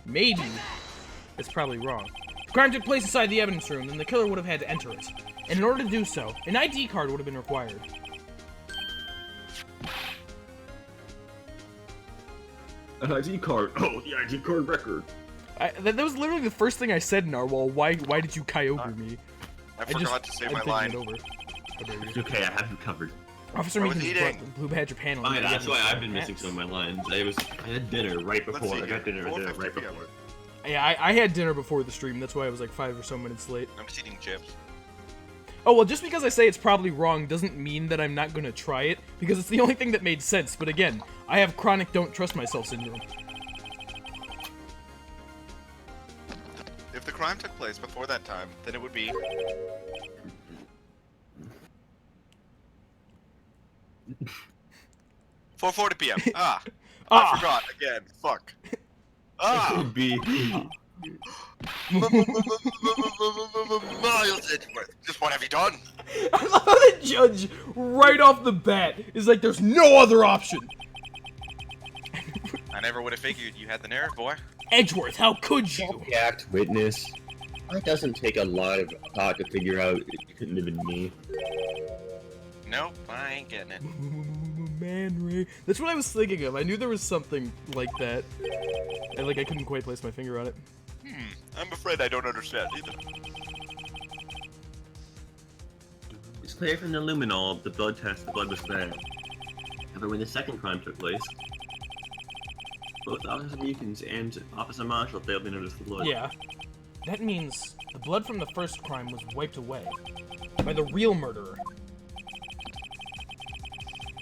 maybe it's probably wrong. The crime took place inside the evidence room, and the killer would have had to enter it. And in order to do so, an ID card would have been required. An ID card. Oh, the ID card record. That was literally the first thing I said, Narwhal. Why did you Kyogre me? I forgot to say my line. It over. It's okay, I have you covered. Officer I was Meekins eating. brought the Blue Badger panel. Fine, into the that's why evidence I've been room. missing some of my lines. I had dinner right Let's before. see I got here. dinner right 4:50 p.m. before. Yeah, I had dinner before the stream. That's why I was like 5 or so minutes late. I'm just eating chips. Oh, well, just because I say it's probably wrong doesn't mean that I'm not going to try it, because it's the only thing that made sense. But again, I have chronic don't trust myself syndrome. If the crime took place before that time, then it would be... ...4:40 p.m. Ah! I forgot again. Fuck. Ah! Would be. Miles Edgeworth. Just what have you done? I love how the judge, right off the bat, is like, there's no other option. I never would have figured you had the nerve, boy. Edgeworth, how could you? Act witness. It doesn't take a lot of thought to figure out it couldn't have been me. Nope, I ain't getting it. Man, Ray. That's what I was thinking of. I knew there was something like that. And like I couldn't quite place my finger on it. I'm afraid I don't understand either. It's clear from the luminol of the blood test the blood was there. However, when the second crime took place, both Officer Meekins and Officer Marshall failed to notice the blood. Yeah. That means the blood from the first crime was wiped away by the real murderer.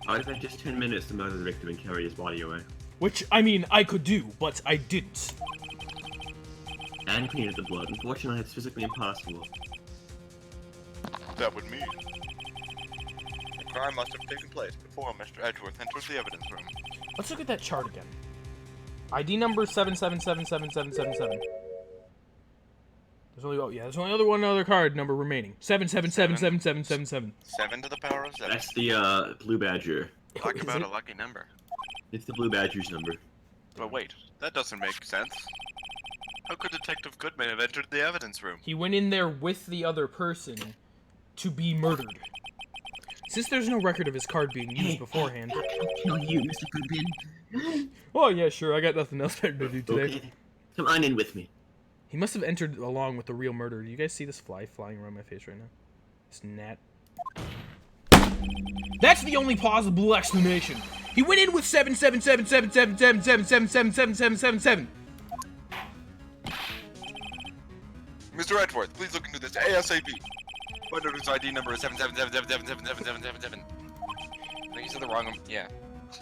I'd have had just 10 minutes to murder the victim and carry his body away. Which, I mean, I could do, but I didn't. And clean up the blood. Unfortunately, it's physically impossible. that would mean. The crime must have taken place before Mr. Edgeworth enters the evidence room. Let's look at that chart again. ID number 77777777. There's only one other card number remaining. 77777777. 7 to the power of 7. That's the Blue Badger. Talk Is about it? a lucky number. It's the Blue Badger's number. But wait, that doesn't make sense. How could Detective Goodman have entered the evidence room? He went in there with the other person to be murdered. Since there's no record of his card being used beforehand. I'll kill you, Mr. Goodman. Oh yeah, sure. I got nothing else better to do today. Okay. Come on in with me. He must have entered along with the real murderer. Do you guys see this fly flying around my face right now? This gnat. That's the only plausible explanation. He went in with 77777777777777. Mr. Edgeworth, please look into this ASAP. Find out his ID number is 7777777777. I think you said the wrong one. Yeah.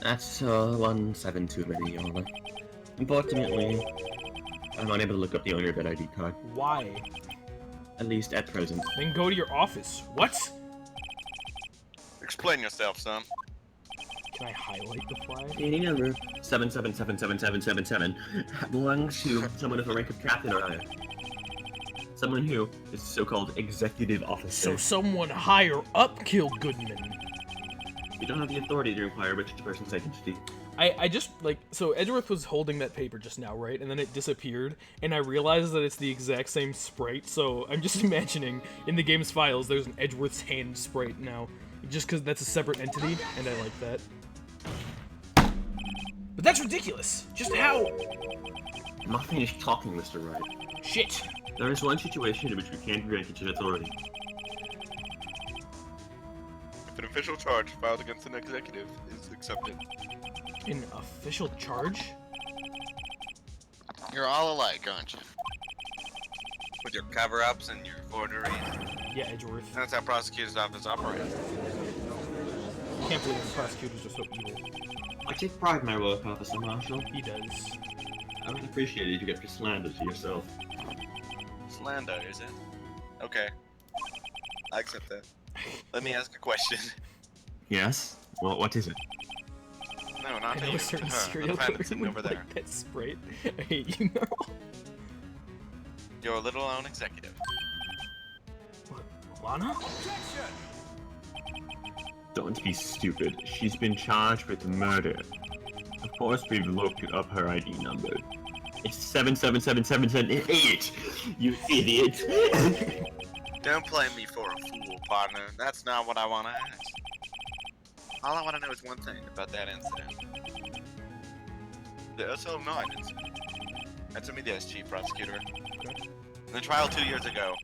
That's 1 7 too many, Your Honor. Unfortunately, I'm unable to look up the owner of that ID card. Why? At least at present. Then go to your office. What? Explain yourself, son. Can I highlight the fly? ID number 77777777 belongs to someone of the rank of captain or higher. Someone who is so-called executive officer. So someone higher up killed Goodman. We don't have the authority to inquire which person's identity. I just, like, so Edgeworth was holding that paper just now, right? And then it disappeared, and I realized that it's the exact same sprite, so I'm just imagining in the game's files there's an Edgeworth's hand sprite now. Just because that's a separate entity, and I like that. But that's ridiculous! Just how? I'm not finished talking, Mr. Wright. Shit! There is one situation in which we can't grant such an authority. If an official charge filed against an executive is accepted. An official charge? You're all alike, aren't you? With your cover-ups and your forgeries. Yeah, Edgeworth. That's how prosecutors' office operates. I can't believe the prosecutors are so evil. I take pride in my work, Officer Marshall. He does. I would appreciate it if you kept your slander to yourself. Slander, is it? Okay. I accept that. Let me ask a question. Yes? Well, what is it? No, not I to know you. a certain To her, the serial fan killer sitting would over there. like that sprite. I hate you, Merle. Your little own executive. What, Lana? Don't be stupid. She's been charged with murder. Of course we've looked up her ID number. It's 777778. You idiot. Don't play me for a fool, partner. That's not what I want to ask. All I want to know is one thing about that incident. The SL9 incident. Answer me this, Chief Prosecutor. In the trial 2 years ago,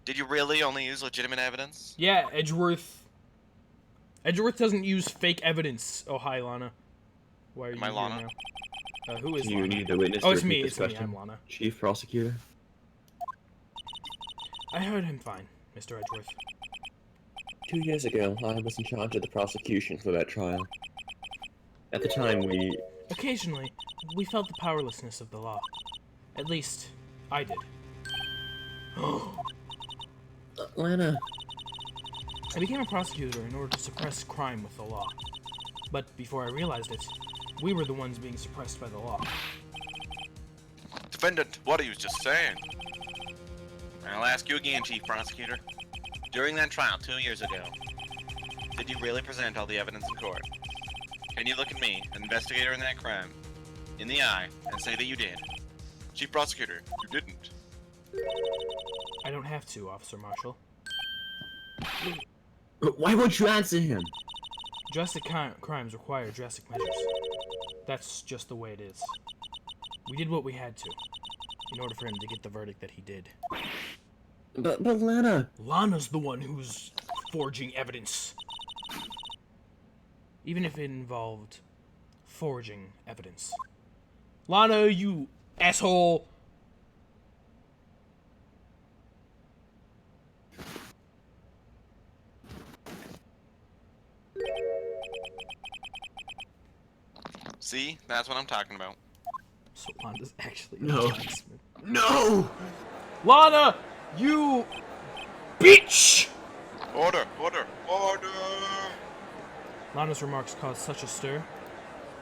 did you really only use legitimate evidence? Yeah, Edgeworth. Edgeworth doesn't use fake evidence. Oh, hi, Lana. Why are you Am I here Lana? now? Who is You Lana? need the witness Oh, to it's me. repeat It's this me. question. I'm Lana. Chief Prosecutor? I heard him fine, Mr. Edgeworth. 2 years ago, I was in charge of the prosecution for that trial. At the time, we... Occasionally, we felt the powerlessness of the law. At least, I did. Lana... I became a prosecutor in order to suppress crime with the law. But before I realized it, we were the ones being suppressed by the law. Defendant, what are you just saying? I'll ask you again, Chief Prosecutor. During that trial 2 years ago, did you really present all the evidence in court? Can you look at me, an investigator in that crime, in the eye and say that you did? Chief Prosecutor, you didn't. I don't have to, Officer Marshall. Why won't you answer him? Drastic crimes require drastic measures. That's just the way it is. We did what we had to, in order for him to get the verdict that he did. But Lana... Lana's the one who's forging evidence. Even if it involved forging evidence. Lana, you asshole! See? That's what I'm talking about. So Lana's actually a No. blacksmith. No! Lana! You... bitch! Order! Order! Order! Lana's remarks caused such a stir.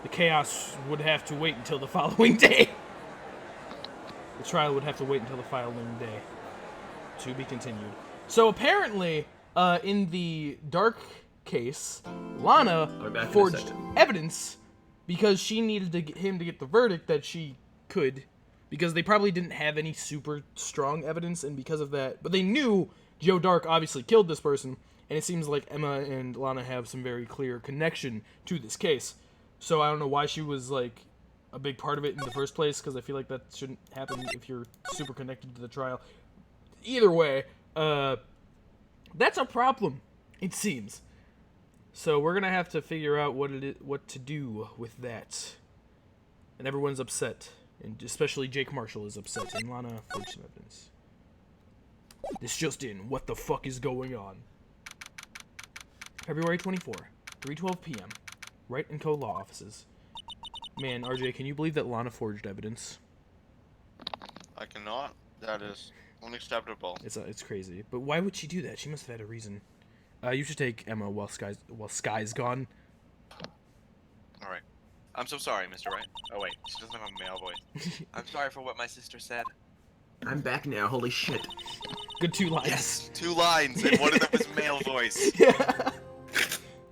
The chaos would have to wait until the following day. The trial would have to wait until the following day. To be continued. So apparently, in the Dark case, Lana forged evidence because she needed him to get the verdict that she could, because they probably didn't have any super strong evidence, and because of that, but they knew Joe Dark obviously killed this person, and it seems like Emma and Lana have some very clear connection to this case. So I don't know why she was like a big part of it in the first place, because I feel like that shouldn't happen if you're super connected to the trial. Either way, that's a problem, it seems. So we're gonna have to figure out what to do with that. And everyone's upset, and especially Jake Marshall is upset, and Lana forged some evidence. This just in, what the fuck is going on? February 24, 3:12 p.m. Wright & Co. law offices. Man, RJ, can you believe that Lana forged evidence? I cannot. That is unacceptable. It's crazy. But why would she do that? She must have had a reason. You should take Emma while Sky's gone. Alright. I'm so sorry, Mr. Wright. Oh wait, she doesn't have a male voice. I'm sorry for what my sister said. I'm back now, holy shit. Good 2 lines. Yes, 2 lines, and one of them was male voice.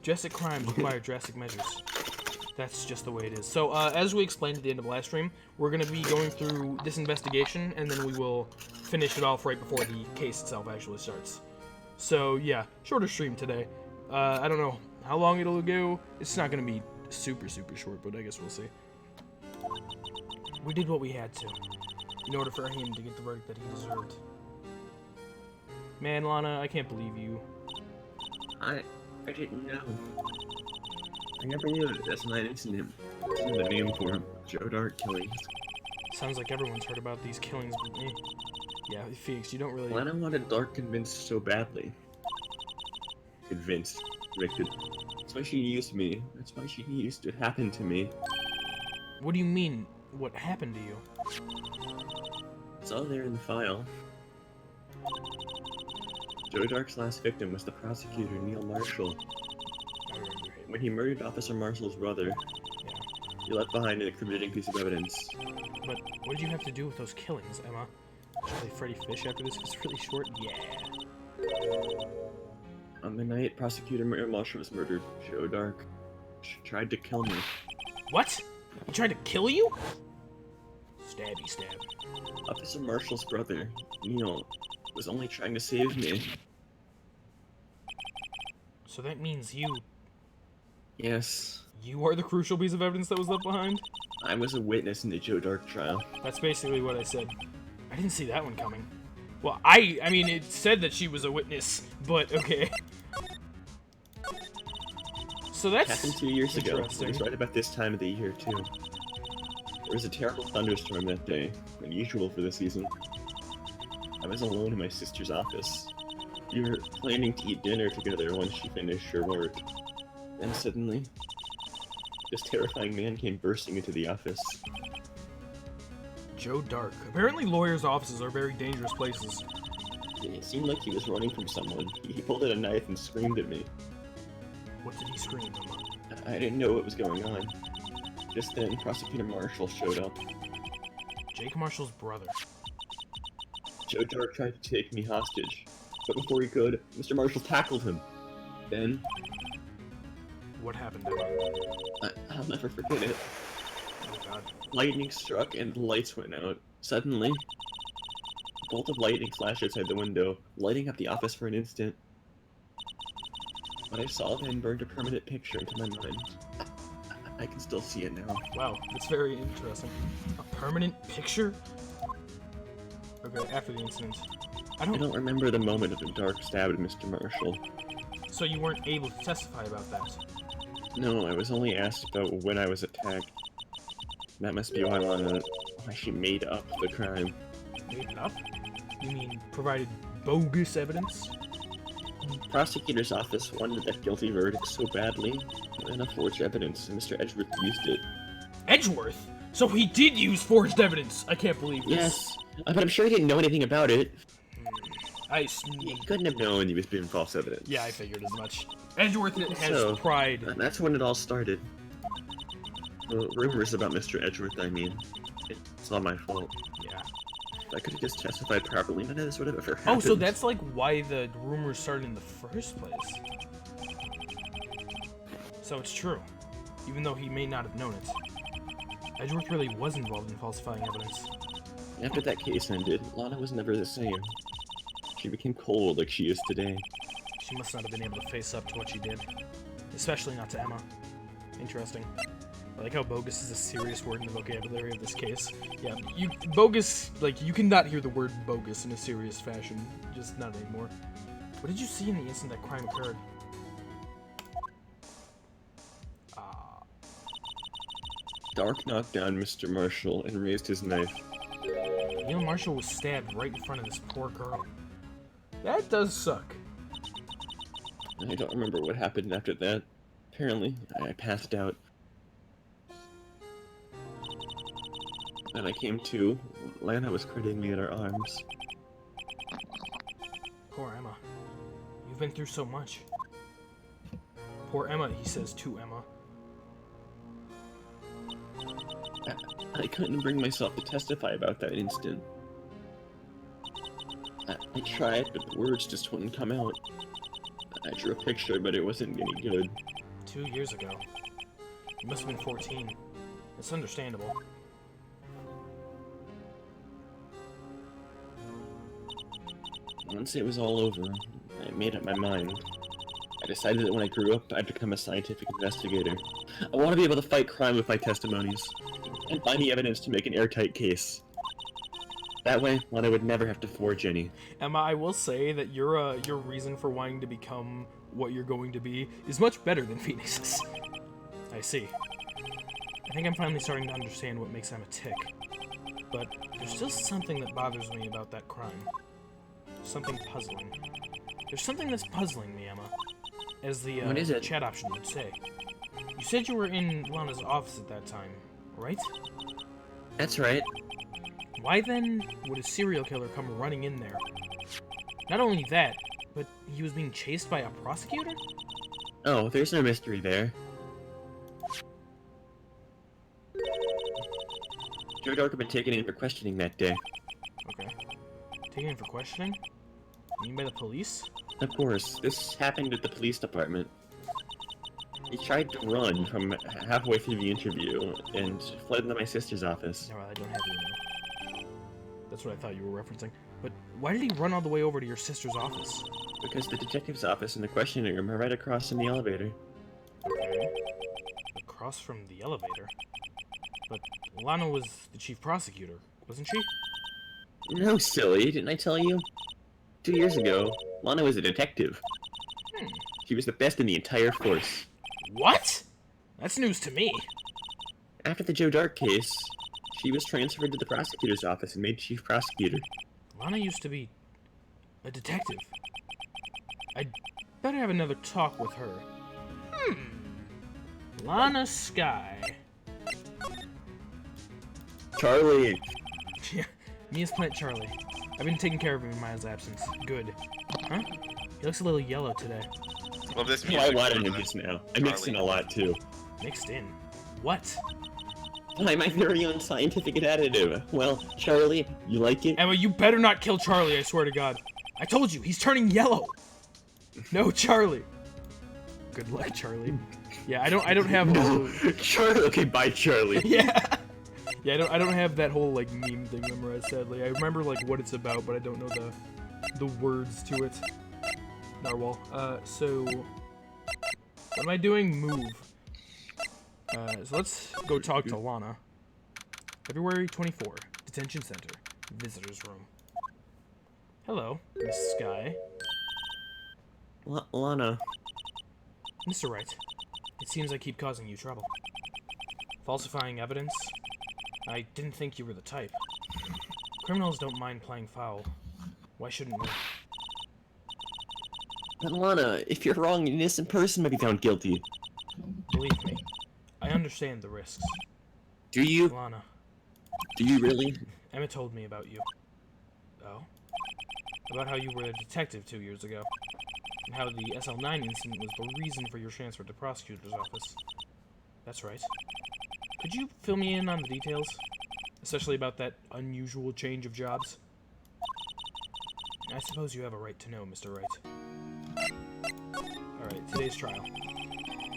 Drastic crimes require drastic measures. That's just the way it is. So, as we explained at the end of last stream, we're going to be going through this investigation, and then we will finish it off right before the case itself actually starts. So, yeah, shorter stream today. I don't know how long it'll go. It's not going to be super short, but I guess we'll see. We did what we had to, in order for him to get the verdict that he deserved. Man, Lana, I can't believe you. I didn't know. I never knew that that's my incident. It's the name for him. Joe Dark killings. Sounds like everyone's heard about these killings but me. Yeah, Felix, you don't really... Lana wanted Dark convinced so badly. Convinced. Convicted. That's why she used me. That's why she used to happen to me. What do you mean, what happened to you? It's all there in the file. Joe Dark's last victim was the prosecutor, Neil Marshall. I remember him. When he murdered Officer Marshall's brother, Yeah. he left behind an incriminating piece of evidence. But what did you have to do with those killings, Emma? Should I play Freddy Fish after this? It's really short. Yeah. On the night Prosecutor Neil Marshall was murdered, Joe Dark tried to kill me. What? He tried to kill you? Stabby stab. Officer Marshall's brother, Neil, was only trying to save me. So that means you Yes, are the crucial piece of evidence that was left behind? I was a witness in the Joe Dark trial. That's basically what I said. I didn't see that one coming. Well, I mean, it said that she was a witness, but okay. So that's Happened 2 years ago. It interesting. was right about this time of the year, too. There was a terrible thunderstorm that day, unusual for the season. I was alone in my sister's office. We were planning to eat dinner together once she finished her work. Then suddenly, this terrifying man came bursting into the office. Joe Dark. Apparently lawyers' offices are very dangerous places. It seemed like he was running from someone. He pulled out a knife and screamed at me. What did he scream, Emma? I didn't know what was going on. Just then, Prosecutor Marshall showed up. Jake Marshall's brother. Joe Dark tried to take me hostage, but before he could, Mr. Marshall tackled him. Then, What happened, Emma? I'll never forget it. Oh god. Lightning struck and the lights went out. Suddenly, a bolt of lightning flashed outside the window, lighting up the office for an instant. What I saw then burned a permanent picture into my mind. I can still see it now. Wow, that's very interesting. A permanent picture? Okay, after the incident. I I don't... don't remember the moment of the Dark stabbed Mr. Marshall. So you weren't able to testify about that? No, I was only asked about when I was attacked. That must be why she made up the crime. Made it up? You mean provided bogus evidence? Prosecutor's office wanted that guilty verdict so badly, enough forged evidence, and Mr. Edgeworth used it. Edgeworth? So he did use forged evidence! I can't believe this. Yes, but I'm sure he didn't know anything about it. He couldn't have known he was being false evidence. Yeah, I figured as much. Edgeworth has So, pride. That's when it all started. The rumors about Mr. Edgeworth, I mean. It's all my fault. Yeah. If I could have just testified properly, none of this would have ever Oh, happened. so that's like why the rumors started in the first place. So it's true, even though he may not have known it. Edgeworth really was involved in falsifying evidence. After that case ended, Lana was never the same. She became cold like she is today. She must not have been able to face up to what she did. Especially not to Emma. Interesting. I like how bogus is a serious word in the vocabulary of this case. Yeah, bogus, like, you cannot hear the word bogus in a serious fashion. Just not anymore. What did you see in the instant that crime occurred? Dark knocked down Mr. Marshall and raised his knife. Neil Marshall was stabbed right in front of this poor girl. That does suck. I don't remember what happened after that. Apparently, I passed out. When I came to, Lana was cradling me in her arms. Poor Emma. You've been through so much. Poor Emma, he says to Emma. I couldn't bring myself to testify about that instant. I tried, but the words just wouldn't come out. I drew a picture, but it wasn't any good. 2 years ago. You must have been 14. It's understandable. Once it was all over, I made up my mind. I decided that when I grew up, I'd become a scientific investigator. I want to be able to fight crime with my testimonies, and find the evidence to make an airtight case. That way, Lana would never have to forge any. Emma, I will say that your reason for wanting to become what you're going to be is much better than Phoenix's. I see. I think I'm finally starting to understand what makes Emma tick. But there's still something that bothers me about that crime. Something puzzling. There's something that's puzzling me, Emma. As the What is it? chat option would say. You said you were in Lana's office at that time, right? That's right. Why then would a serial killer come running in there? Not only that, but he was being chased by a prosecutor? Oh, there's no mystery there. Joe Dark had been taken in for questioning that day. Okay. Taken in for questioning? You mean by the police? Of course, this happened at the police department. He tried to run from halfway through the interview and fled into my sister's office. No, I don't have email. That's what I thought you were referencing. But why did he run all the way over to your sister's office? Because the detective's office and the questioning room are right across from the elevator. Okay. Across from the elevator? But Lana was the chief prosecutor, wasn't she? No, silly, didn't I tell you? 2 years ago, Lana was a detective. She was the best in the entire force. What? That's news to me. After the Joe Dark case, she was transferred to the prosecutor's office and made chief prosecutor. Lana used to be a detective. I'd better have another talk with her. Lana Sky. Charlie! Yeah, Mia's plant Charlie. I've been taking care of him in Maya's absence. Good. Huh? He looks a little yellow today. Love this Oh, I music. wanted him just now. I mixed in a lot too. Mixed in. What? I'm my very own scientific additive. Well, Charlie, you like it? Emma, you better not kill Charlie, I swear to God. I told you, he's turning yellow. No, Charlie. Good luck, Charlie. Yeah, I don't have all the... Charlie, okay, bye, Charlie. Yeah. Yeah, I don't have that whole like meme thing memorized, sadly. I remember like what it's about, but I don't know the words to it. Narwhal. So what am I doing? Move. So let's go talk to Lana. February 24, Detention Center, Visitor's Room. Hello, Miss Sky. Lana. Mr. Wright, it seems I keep causing you trouble. Falsifying evidence? I didn't think you were the type. Criminals don't mind playing foul. Why shouldn't we? But Lana, if you're wrong, an innocent person might be found guilty. Believe me, I understand the risks. Do you? Lana, Do you really? Emma told me about you. Oh? about how you were a detective 2 years ago, and how the SL9 incident was the reason for your transfer to prosecutor's office. That's right. Could you fill me in on the details? Especially about that unusual change of jobs? I suppose you have a right to know, Mr. Wright. Alright, today's trial.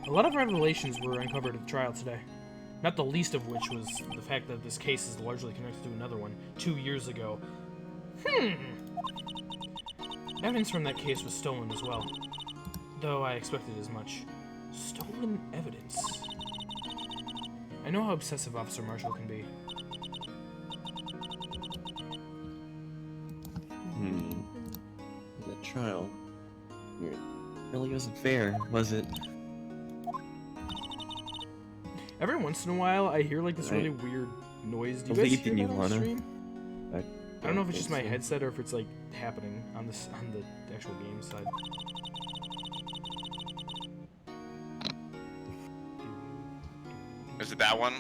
A lot of revelations were uncovered at the trial today. Not the least of which was the fact that this case is largely connected to another one 2 years ago. Evidence from that case was stolen as well. Though I expected as much. Stolen evidence. I know how obsessive Officer Marshall can be. That trial. It really wasn't fair, was it? Every once in a while, I hear like this really weird noise. Do you guys Believe hear in that you, on the Lana. stream? I don't know if it's just my think so. headset or if it's like happening on the actual game side. Is it that one?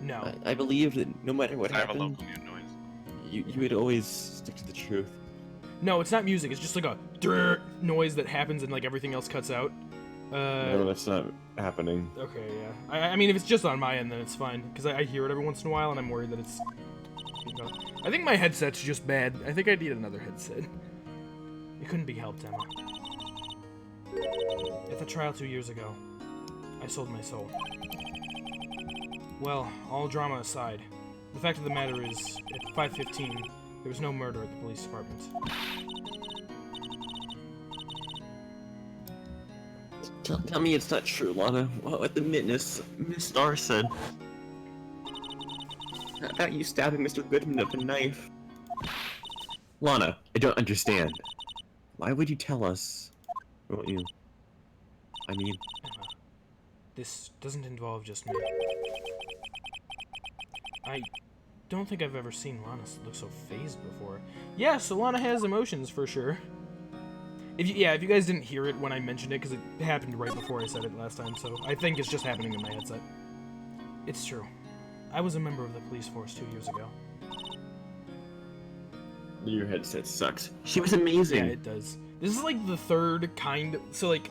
No. I believe that no matter what I have a happened, local mute noise. you would always stick to the truth. No, it's not music. It's just like a drrrr noise that happens and like everything else cuts out. No, that's not happening. Okay, yeah. I mean, if it's just on my end, then it's fine. Because I hear it every once in a while, and I'm worried that it's... I think my headset's just bad. I think I need another headset. It couldn't be helped, Emma. At the trial 2 years ago, I sold my soul. Well, all drama aside, the fact of the matter is, at 5:15, there was no murder at the police department. Tell me it's not true, Lana. What the Miss Star said. About you stabbing Mr. Goodman with a knife. Lana, I don't understand. Why would you tell us? Won't you? I mean... Emma, this doesn't involve just me. I don't think I've ever seen Lana look so phased before. Yeah, so Lana has emotions for sure. If you guys didn't hear it when I mentioned it, because it happened right before I said it last time, so I think it's just happening in my headset. It's true. I was a member of the police force 2 years ago. Your headset sucks. She was amazing. Yeah, it does. This is like the third kind. So like,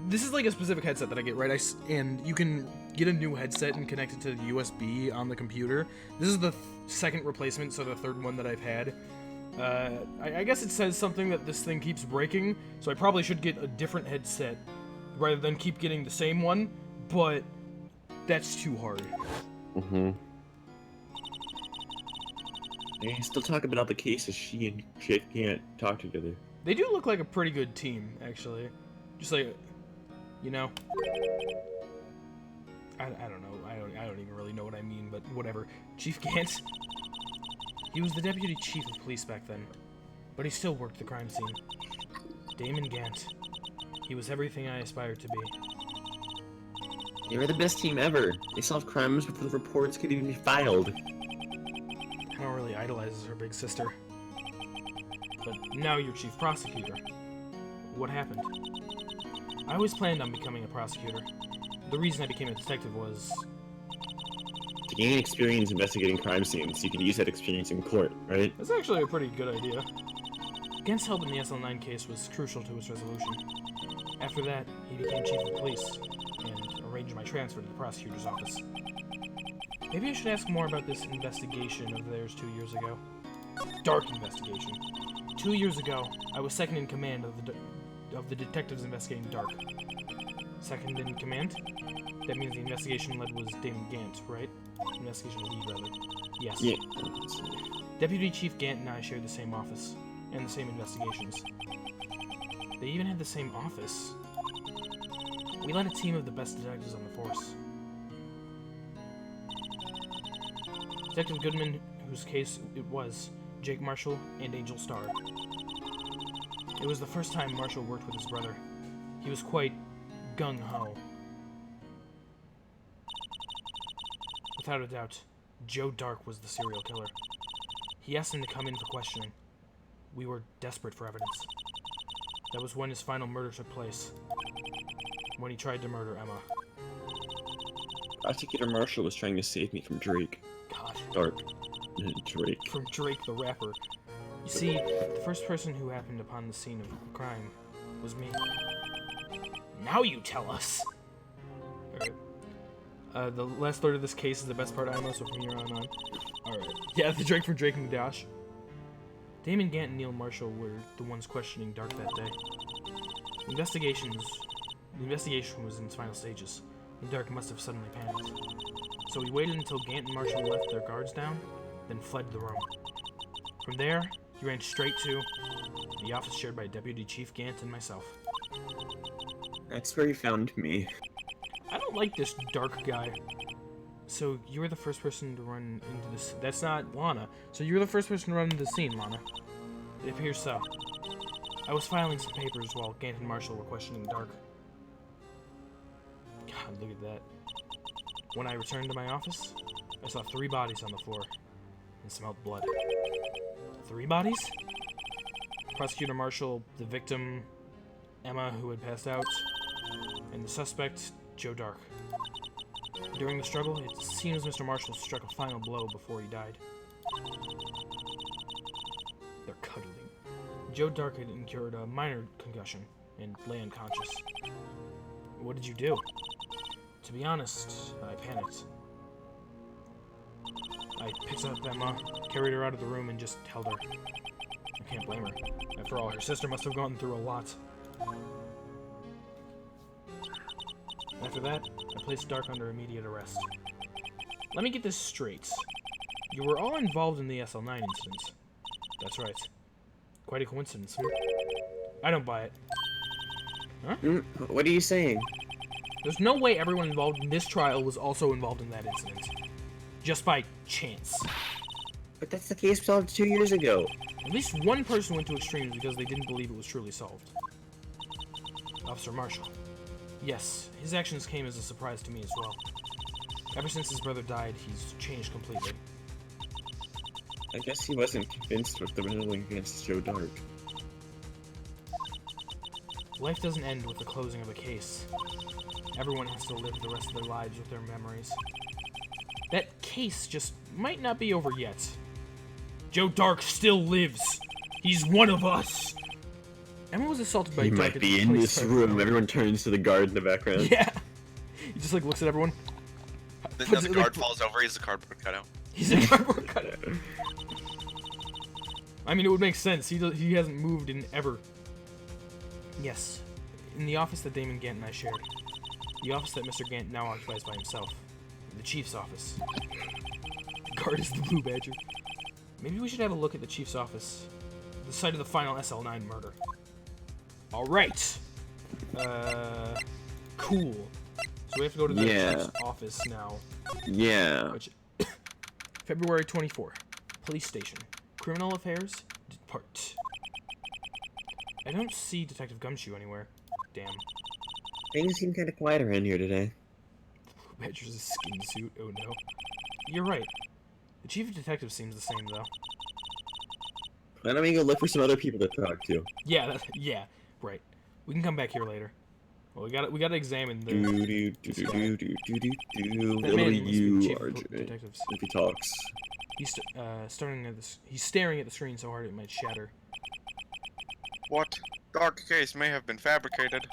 this is like a specific headset that I get, right? And you can get a new headset and connect it to the USB on the computer. This is the second replacement, so the third one that I've had. I guess it says something that this thing keeps breaking, so I probably should get a different headset rather than keep getting the same one, but that's too hard. Mm-hmm. They still talk about all the cases she and Kit can't talk together. They do look like a pretty good team, actually. Just like, you know. I don't know. I don't even really know what I mean, but whatever. Chief Gant. He was the deputy chief of police back then, but he still worked the crime scene. Damon Gant. He was everything I aspired to be. They were the best team ever. They solved crimes before the reports could even be filed. Hannah really idolizes her big sister. But now you're chief prosecutor. What happened? I always planned on becoming a prosecutor. The reason I became a detective was... To gain experience investigating crime scenes, you could use that experience in court, right? That's actually a pretty good idea. Gant's help in the SL9 case was crucial to its resolution. After that, he became chief of police, and arranged my transfer to the prosecutor's office. Maybe I should ask more about this investigation of theirs 2 years ago. Dark investigation. 2 years ago, I was second in command of the detectives investigating Dark. Second in command? That means the investigation lead was Damon Gant, right? Investigation lead, rather. Yes. Yeah. Deputy Chief Gant and I shared the same office, and the same investigations. They even had the same office. We led a team of the best detectives on the force. Detective Goodman, whose case it was, Jake Marshall, and Angel Starr. It was the first time Marshall worked with his brother. He was quite gung-ho. Without a doubt, Joe Dark was the serial killer. He asked him to come in for questioning. We were desperate for evidence. That was when his final murder took place. When he tried to murder Emma. Prosecutor Marshall was trying to save me from Drake. God. Dark. Drake. From Drake the rapper. You see, the first person who happened upon the scene of the crime was me. Now you tell us! Alright. The last third of this case is the best part, Imo, so from here on. Alright. Yeah, the Drake from Drake and Dash. Damon Gant and Neil Marshall were the ones questioning Dark that day. The investigation was in its final stages, and Dark must have suddenly panicked. So we waited until Gant and Marshall left their guards down, then fled the room. From there, he ran straight to the office shared by Deputy Chief Gant and myself. That's where you found me. I don't like this Dark guy. So you were the first person to run into this. That's not Lana. So you were the first person to run into the scene, Lana. It appears so. I was filing some papers while Gant and Marshall were questioning Dark. God, look at that. When I returned to my office, I saw 3 bodies on the floor and smelled blood. 3 bodies? Prosecutor Marshall, the victim, Emma, who had passed out, and the suspect, Joe Dark. During the struggle, it seems Mr. Marshall struck a final blow before he died. They're cuddling. Joe Dark had incurred a minor concussion and lay unconscious. What did you do? To be honest, I panicked. I picked up Emma, carried her out of the room, and just held her. I can't blame her. After all, her sister must have gone through a lot. After that, I placed Dark under immediate arrest. Let me get this straight. You were all involved in the SL9 incident. That's right. Quite a coincidence, huh? I don't buy it. Huh? What are you saying? There's no way everyone involved in this trial was also involved in that incident. Just by chance. But that's the case solved 2 years ago. At least one person went to extremes because they didn't believe it was truly solved. Officer Marshall. Yes, his actions came as a surprise to me as well. Ever since his brother died, he's changed completely. I guess he wasn't convinced with the ruling against Joe Dark. Life doesn't end with the closing of a case. Everyone has to live the rest of their lives with their memories. That case just might not be over yet. Joe Dark still lives. He's one of us. Emma was assaulted by He Dark. might be in this room. Everyone turns to the guard in the background. Yeah. He just like looks at everyone. Then Puts the it, guard like, falls over, he's a cardboard cutout. He's a cardboard cutout. I mean, it would make sense. He hasn't moved in ever. Yes. In the office that Damon Gant and I shared. The office that Mr. Gant now occupies by himself. The chief's office. The guard is the Blue Badger. Maybe we should have a look at the chief's office. The site of the final SL9 murder. Alright. Cool. So we have to go to the chief's office now. Yeah. Which, February 24. Police station. Criminal affairs. Depart. I don't see Detective Gumshoe anywhere. Damn. Things seem kind of quiet around here today. Blue Badger's a skin suit. Oh no. You're right. The chief of detectives seems the same though. Why don't we go look for some other people to talk to? Yeah. Yeah. Right. We can come back here later. Well, we gotta examine the. It'll be you, chief of RJ. detectives. If he talks. He's He's staring at the screen so hard it might shatter. What? Dark case may have been fabricated.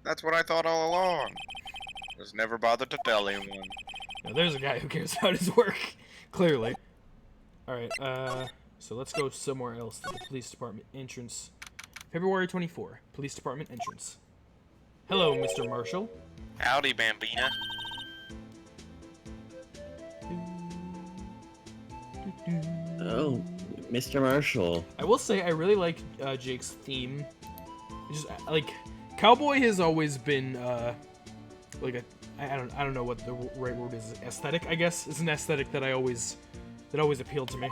That's what I thought all along. Was never bothered to tell anyone. Now there's a guy who cares about his work. Clearly. Alright, so let's go somewhere else to the police department entrance. February 24, police department entrance. Hello, Mr. Marshall. Howdy, Bambina. Oh, Mr. Marshall. I will say I really like Jake's theme. It's just like cowboy has always been like a I don't know what the right word is. Aesthetic, I guess. It's an aesthetic that always appealed to me.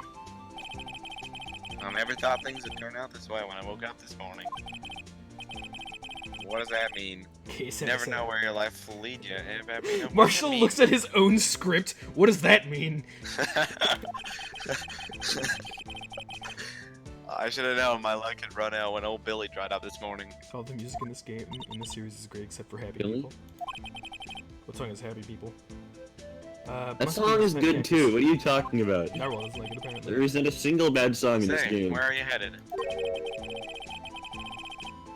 I never thought things would turn out this way when I woke up this morning. What does that mean? Okay, You never know where your life will lead you. Marshall looks at his own script. What does that mean? I should have known my luck had run out when old Billy dried up this morning. All the music in this game, in this series, is great except for Happy Billy? People. What song is Happy People? That must be song is Smith good campus. too. What are you talking about? Narwhal doesn't like it, apparently. There isn't a single bad song in this Say, game. where are you headed?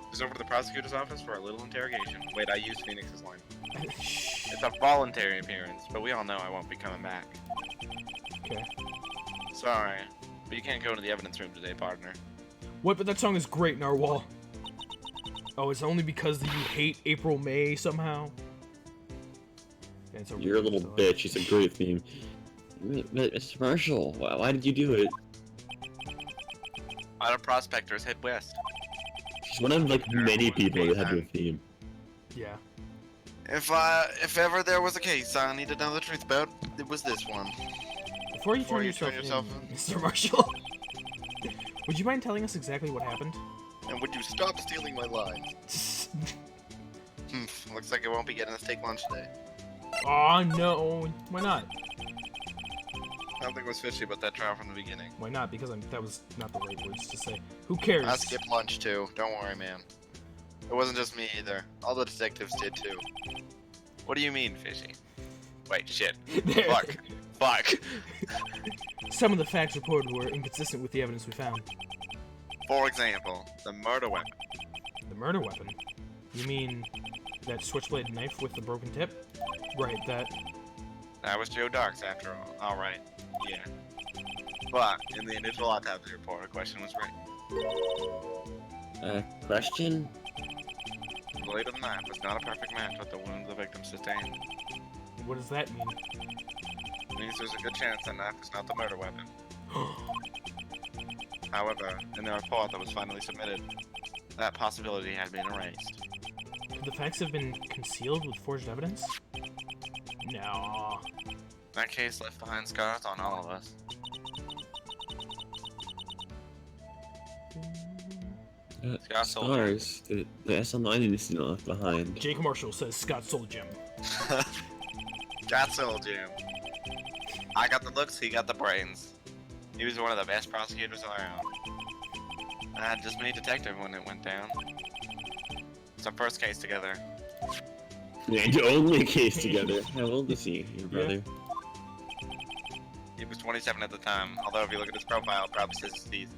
He's over to the prosecutor's office for a little interrogation. Wait, I used Phoenix's line. It's a voluntary appearance, but we all know I won't be coming back. Okay. Sorry, but you can't go to the evidence room today, partner. What? But that song is great, Narwhal. Oh, it's only because you hate April May somehow? Yeah, it's You're a little bitch. It's a great theme. Mr. Marshall, why did you do it? A lot of prospectors head west. She's one of like many people that have a theme. Yeah. If ever there was a case I need to know the truth about, it was this one. Before you Before turn you yourself, turn yourself in, Mr. Marshall, would you mind telling us exactly what happened? And would you stop stealing my lines? Looks like I won't be getting a steak lunch today. Oh no! Why not? Nothing was fishy about that trial from the beginning. Why not? Because that was not the right words to say. Who cares? I skipped lunch too. Don't worry, man. It wasn't just me either. All the detectives did too. What do you mean, fishy? Wait, shit. There. Fuck. Fuck. Some of the facts reported were inconsistent with the evidence we found. For example, the murder weapon. The murder weapon? You mean that switchblade knife with the broken tip? Right, that... That was Joe Dark's after all. Alright. Yeah. But, in the initial autopsy report, a question was raised. Question? The blade of the knife was not a perfect match with the wound the victim sustained. What does that mean? It means there's a good chance that knife was not the murder weapon. However, in the report that was finally submitted, that possibility had been erased. Could the facts have been concealed with forged evidence? No. That case left behind scars on all of us. Scott sold him. Scars. The SL9 is not left behind. Jake Marshall says Scott sold Jim. Scott sold him. I got the looks, he got the brains. He was one of the best prosecutors around. I had just made detective when it went down. It's our first case together. And only case together. How old is he, your brother? He was 27 at the time, although if you look at his profile, it probably says his teeth.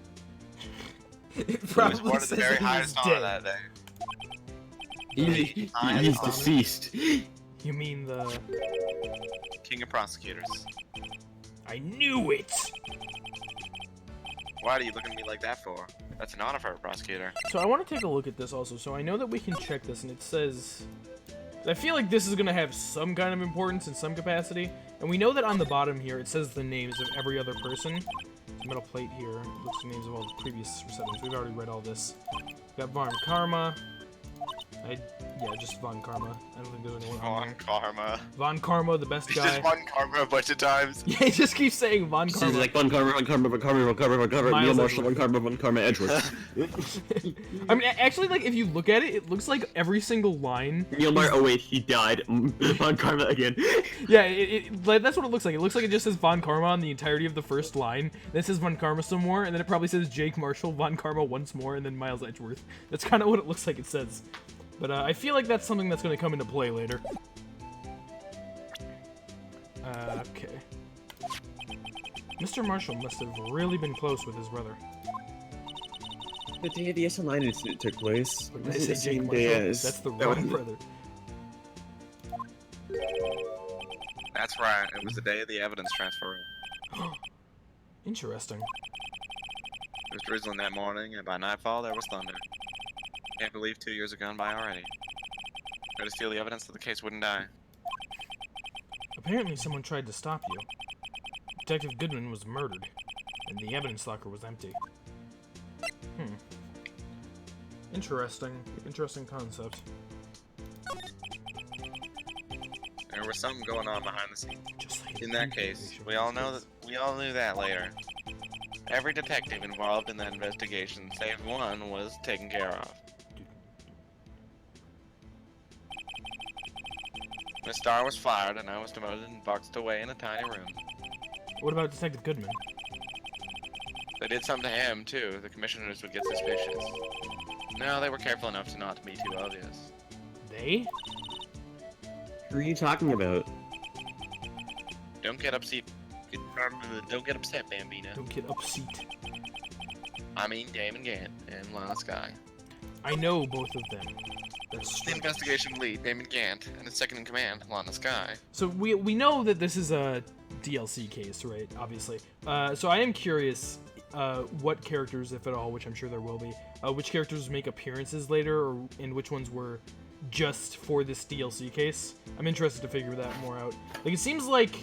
It He was probably awarded the says very that he highest was honor dead. that day. He's Highest honor. deceased. You mean the... King of prosecutors. I knew it! Why are you looking at me like that for? That's an honor for a prosecutor. So I want to take a look at this also. So I know that we can check this, and it says... I feel like this is going to have some kind of importance in some capacity. And we know that on the bottom here, it says the names of every other person. Metal plate here. It looks the names of all the previous receptors. We've already read all this. Got Von Karma. Yeah, just Von Karma. I don't think there's anyone on Von there. Karma. Von Karma, the best He's guy. just Von Karma a bunch of times. Yeah, he just keeps saying Von This Karma. is like Von Karma, Von Karma, Von Karma, Von Karma, Von Karma, Miles Neil Marshall, Edgeworth. Von Karma, Edgeworth. I mean, actually, like, if you look at it, it looks like every single line. Neil Mar. Oh wait, he died. Von Karma again. Yeah, like, that's what it looks like. It looks like it just says Von Karma on the entirety of the first line. Then it says Von Karma some more, and then it probably says Jake Marshall, Von Karma once more, and then Miles Edgeworth. That's kind of what it looks like it says. But I feel like that's something that's going to come into play later. Okay. Mr. Marshall must have really been close with his brother. The day of the SL9 incident took place. But This they is say the Jake same day Marshall. as. That's the that wrong was- brother. That's right, it was the day of the evidence transfer. Interesting. It was drizzling that morning, and by nightfall there was thunder. Can't believe 2 years have gone by already. Tried to steal the evidence so the case wouldn't die. Apparently someone tried to stop you. Detective Goodman was murdered, and the evidence locker was empty. Interesting. Interesting concept. There was something going on behind the scenes. Just like In that case, we all knew that later. Every detective involved in that investigation, save one, was taken care of. Miss Starr was fired, and I was demoted and boxed away in a tiny room. What about Detective Goodman? They did something to him, too. The commissioners would get suspicious. No, they were careful enough to not be too obvious. They? Who are you talking about? Don't get upset. Don't get upset, Bambina. Don't get upset. I mean Damon Gant and Lana Sky. I know both of them. That's The investigation lead, Damon Gant, and his second in command, Lana Sky. So we know that this is a DLC case, right? Obviously. So I am curious what characters, if at all, which I'm sure there will be, which characters make appearances later, and which ones were just for this DLC case. I'm interested to figure that more out. Like, it seems like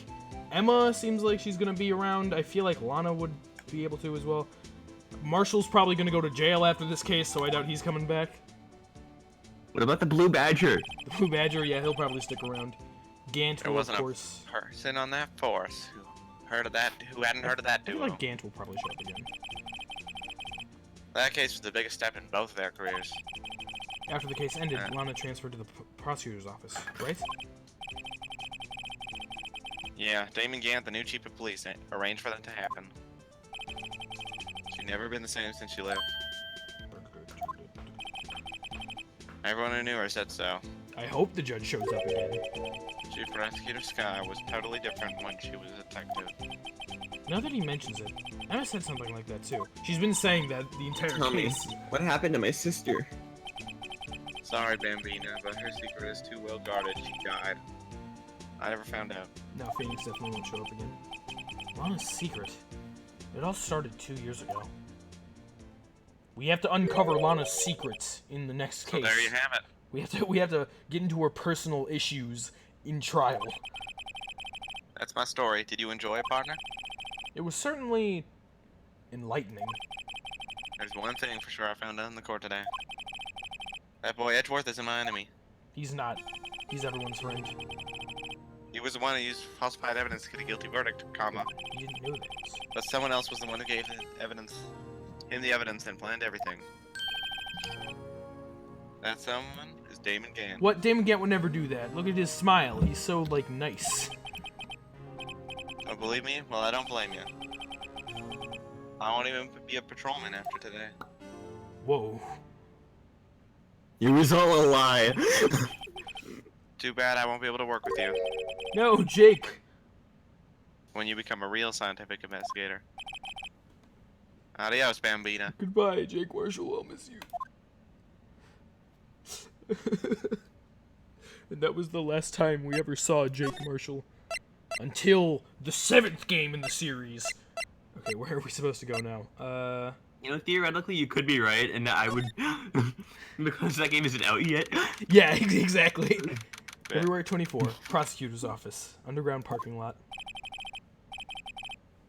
Emma seems like she's gonna be around. I feel like Lana would be able to as well. Marshall's probably gonna go to jail after this case, so I doubt he's coming back. What about the Blue Badger? The Blue Badger, yeah, he'll probably stick around. Gant There will, of wasn't course. a person on that force who heard of that, who hadn't heard of that I feel duo. like Gant will probably show up again. That case was the biggest step in both of their careers. After the case ended, Lana transferred to the prosecutor's office, right? Yeah, Damon Gant, the new chief of police, arranged for that to happen. She's never been the same since she left. Everyone who knew her said so. I hope the judge shows up again. Chief Prosecutor Sky was totally different when she was a detective. Now that he mentions it, Emma said something like that too. She's been saying that the entire Tell me, case. what happened to my sister? Sorry, Bambina, but her secret is too well guarded. She died. I never found out. No, Phoenix definitely won't show up again. Lana's secret. It all started 2 years ago. We have to uncover Lana's secrets in the next So case. there you have it. We have to get into her personal issues in trial. That's my story. Did you enjoy it, partner? It was certainly enlightening. There's one thing for sure I found out in the court today. That boy Edgeworth isn't my enemy. He's not. He's everyone's friend. He was the one who used falsified evidence to get a guilty verdict, comma. You didn't know that. But someone else was the one who gave the evidence, him the evidence and planned everything. That someone is Damon Gant. What? Damon Gant would never do that. Look at his smile. He's so, like, nice. Don't believe me? Well, I don't blame you. I won't even be a patrolman after today. Whoa. It was all a lie. Too bad I won't be able to work with you No, Jake. when you become a real scientific investigator. Adios, Bambina. Goodbye, Jake Marshall. I'll miss you. And that was the last time we ever saw Jake Marshall. Until the 7th game in the series. Okay, where are we supposed to go now? You know, theoretically, you could be right, and I would... because that game isn't out yet. Yeah, exactly. February 24, prosecutor's office, underground parking lot.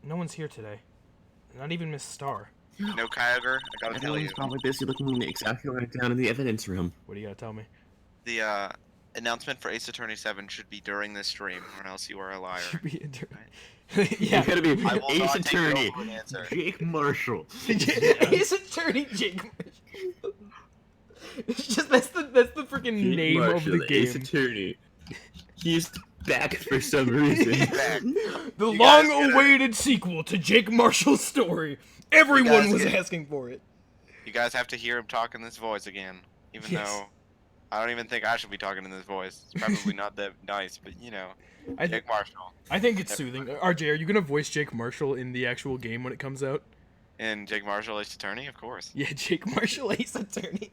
No one's here today. Not even Miss Starr. No, Kyogre, I gotta tell you. Everyone's probably busy looking exactly right down in the evidence room. What do you gotta tell me? The announcement for Ace Attorney 7 should be during this stream, or else you are a liar. Yeah. You gotta be I will Ace not take no Attorney, for an answer. Jake Marshall. Ace Attorney Jake Marshall. It's just that's the freaking Jake name Marshall, of the Ace game. Attorney. He's back for some reason. Back. The You guys get it. long-awaited sequel to Jake Marshall's story. Everyone guys was get it. asking for it. You guys have to hear him talk in this voice again, even Yes. though I don't even think I should be talking in this voice. It's probably not that nice, but you know, Jake Marshall I think it's soothing. RJ, are you gonna voice Jake Marshall in the actual game when it comes out? and Jake Marshall, Ace Attorney, of course. Yeah, Jake Marshall, Ace Attorney.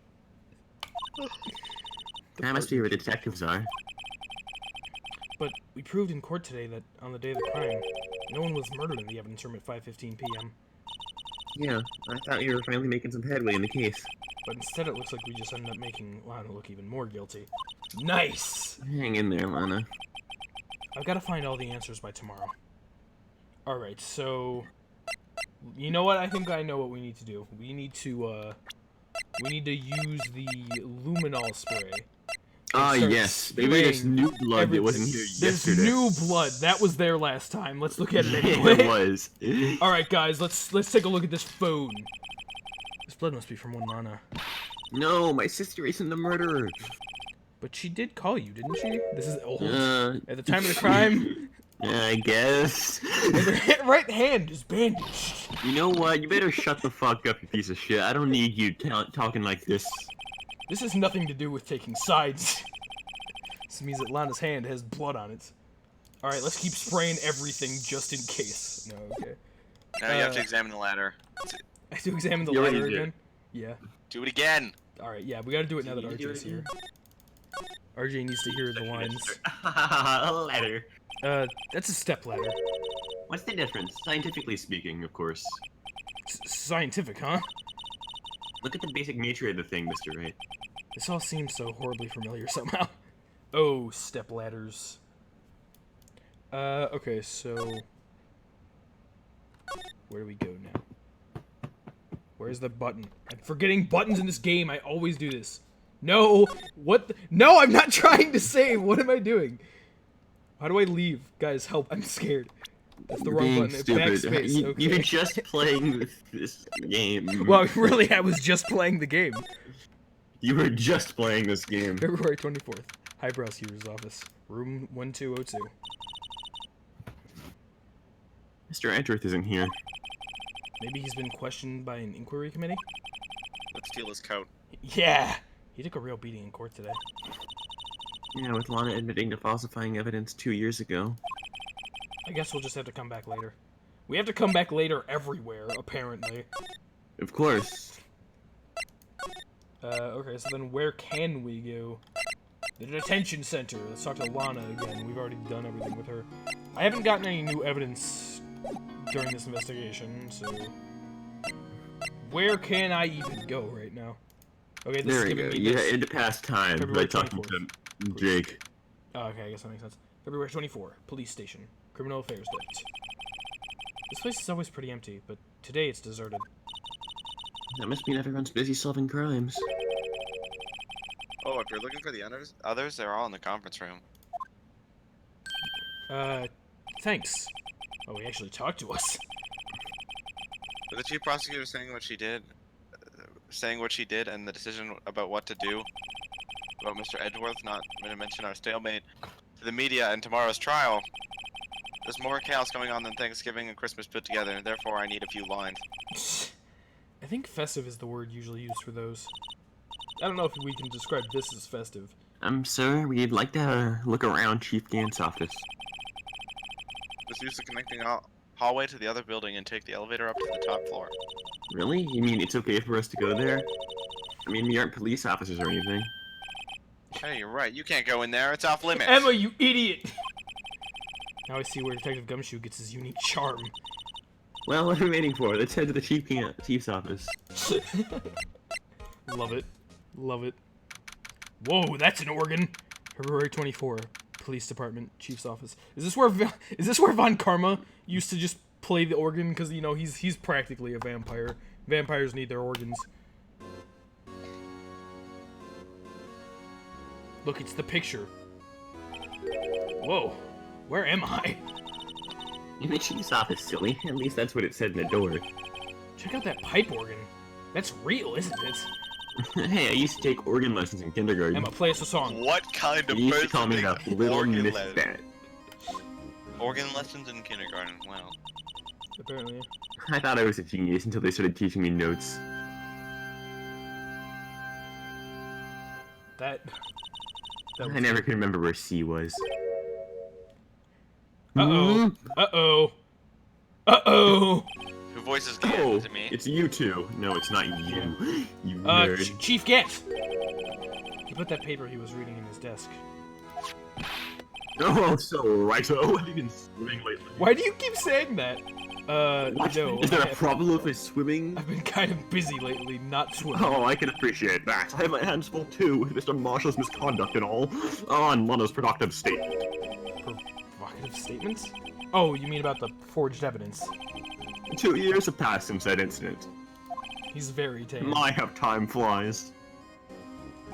That must be where the detectives are. But we proved in court today that on the day of the crime, no one was murdered in the evidence room at 5:15 p.m. Yeah, I thought you were finally making some headway in the case. But instead it looks like we just ended up making Lana look even more guilty. Nice! Hang in there, Lana. I've got to find all the answers by tomorrow. Alright, so... You know what? I think I know what we need to do. We need to use the luminol spray. Ah, start yes. Maybe there's spraying new blood that wasn't here There's yesterday. new blood. That was there last time. Let's look at it Yeah, anyway. it was. Alright, guys, let's take a look at this phone. This blood must be from one Lana. No, my sister isn't the murderer. But she did call you, didn't she? This is old. Uh, At the time of the crime, yeah, I guess. and her right hand is bandaged. You know what? You better shut the fuck up, you piece of shit. I don't need you talking like this. This has nothing to do with taking sides. This means that Lana's hand has blood on it. Alright, let's keep spraying everything just in case. No, okay. Now you have to examine the ladder. I have to examine the You already ladder did. again? Yeah. Do it again! Alright, yeah, we gotta do it now that You need to do RJ's it here. RJ needs to hear the lines. Ladder. That's a step ladder. What's the difference? Scientifically speaking, of course. Scientific, huh? Look at the basic nature of the thing, Mr. Wright. This all seems so horribly familiar somehow. Oh, step ladders. Okay, so... Where do we go now? Where's the button? I'm forgetting buttons in this game, I always do this. No! What the... No, I'm not trying to save! What am I doing? How do I leave? Guys, help, I'm scared. That's the You're wrong being button. stupid. Backspace, okay. You're just playing this game. Well, really, I was just playing the game. You were just playing this game. February 24th. Highbrow Heater's office. Room 1202. Mr. Edgeworth isn't here. Maybe he's been questioned by an inquiry committee? Let's steal his coat. Yeah! He took a real beating in court today. Yeah, with Lana admitting to falsifying evidence 2 years ago. I guess we'll just have to come back later. We have to come back later everywhere, apparently. Of course. Okay, so then where can we go? The detention center. Let's talk to Lana again. We've already done everything with her. I haven't gotten any new evidence during this investigation, so... Where can I even go right now? Okay, this There is we giving go. me You this. had to pass time by February talking 24th. to Jake. Oh, okay, I guess that makes sense. February 24, police station. Criminal affairs dept. This place is always pretty empty, but today it's deserted. That must mean everyone's busy solving crimes. Oh, if you're looking for the others, they're all in the conference room. Thanks. Oh, he actually talked to us. But the chief prosecutor saying what she did, and the decision about what to do about Mr. Edgeworth not going to mention our stalemate to the media and tomorrow's trial. There's more chaos going on than Thanksgiving and Christmas put together, and therefore I need a few lines. I think festive is the word usually used for those. I don't know if we can describe this as festive. Sir, we'd like to look around Chief Gant's office. Just use the connecting hallway to the other building and take the elevator up to the top floor. Really? You mean it's okay for us to go there? I mean, we aren't police officers or anything. Hey, you're right. You can't go in there. It's off limits. Emma, you idiot! Now I see where Detective Gumshoe gets his unique charm. Well, what are we waiting for? Let's head to the Chief's office. Love it. Love it. Whoa, that's an organ! February 24, Police Department, Chief's office. Is this where Von Karma used to just play the organ? Because, you know, he's practically a vampire. Vampires need their organs. Look, it's the picture. Whoa, where am I? In the Chief's office, silly. At least that's what it said in the door. Check out that pipe organ. That's real, isn't it? Hey, I used to take organ lessons in kindergarten. Emma, play us a song. What kind of You used to person call me makes the little organ Miss lessons? Bat. Organ lessons in kindergarten. Wow. Apparently. I thought I was a genius until they started teaching me notes. That I was... never could remember where C was. Uh-oh. Uh-oh. Uh-oh. Who voices Oh, Gant to me? it's you two. No, it's not you. You nerd. Chief Gant! He put that paper he was reading in his desk. Oh, so righto. Have you been swimming lately? Why do you keep saying that? What? No. Is there a problem with my swimming? I've been kind of busy lately, not swimming. Oh, I can appreciate that. I have my hands full too, with Mr. Marshall's misconduct and all. On Lana's productive statement. Provocative statements? Oh, you mean about the forged evidence. 2 years have passed since that incident. He's very tame. My, how time flies.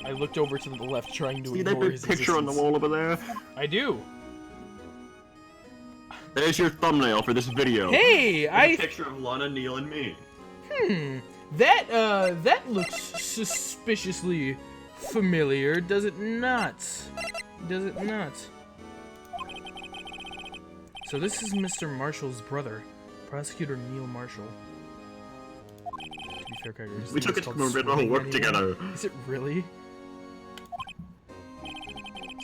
I looked over to the left trying to See that ignore big his picture on the existence. wall over there? I do. There's your thumbnail for this video. Hey, A picture of Lana, Neil, and me. That looks suspiciously familiar, does it not? Does it not? So this is Mr. Marshall's brother, Prosecutor Neil Marshall. To be fair, Kyger, his We name took is it called from a bit of Swimming work anyway. together. Is it really?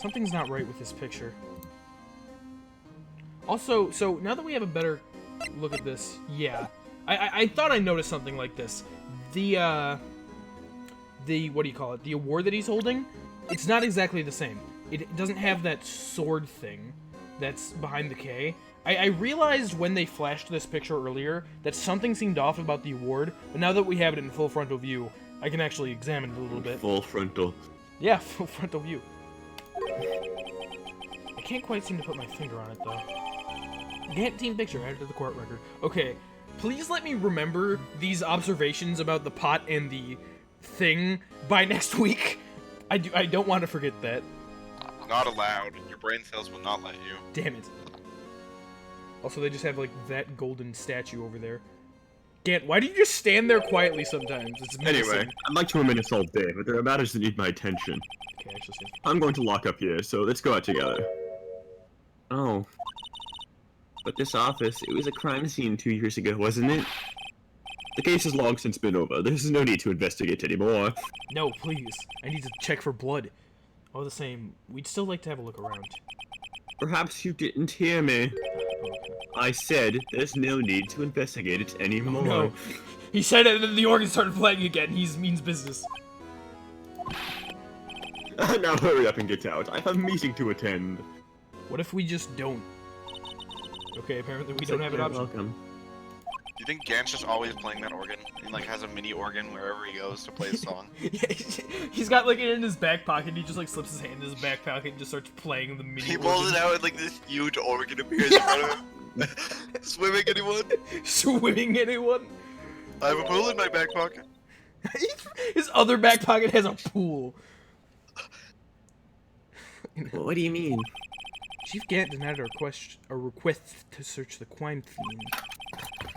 Something's not right with this picture. Also, so now that we have a better look at this, yeah, I thought I noticed something like this. The what do you call it? The award that he's holding, it's not exactly the same. It doesn't have that sword thing that's behind the K. I realized when they flashed this picture earlier that something seemed off about the award, but now that we have it in full frontal view, I can actually examine it a little bit. Full frontal. Yeah, full frontal view. I can't quite seem to put my finger on it, though. Gant team picture added to the court record. Okay, please let me remember these observations about the pot and the thing by next week. I don't want to forget that. Not allowed. Your brain cells will not let you. Damn it. Also, they just have, like, that golden statue over there. Gant, why do you just stand there quietly sometimes? It's menacing. Anyway, I'd like to remain all day, but there are matters that need my attention. Okay, actually, I'm going to lock up here, so let's go out together. Oh. But this office, it was a crime scene 2 years ago, wasn't it? The case has long since been over. There's no need to investigate anymore. No, please. I need to check for blood. All the same, we'd still like to have a look around. Perhaps you didn't hear me. I said there's no need to investigate it anymore. Oh, no. He said it and then the organ started playing again. He means business. Now hurry up and get out. I have a meeting to attend. What if we just don't? Okay, apparently we don't have an option. Welcome. Do you think Gant's just always playing that organ? And like has a mini organ wherever he goes to play a song? Yeah, he's got like it in his back pocket. He just like slips his hand in his back pocket and just starts playing the mini He organ. pulls it out and like this huge organ appears in front of him. Swimming anyone? Swimming anyone? I have a pool in my back pocket. His other back pocket has a pool. What do you mean? Chief Gant denied a request to search the crime scene.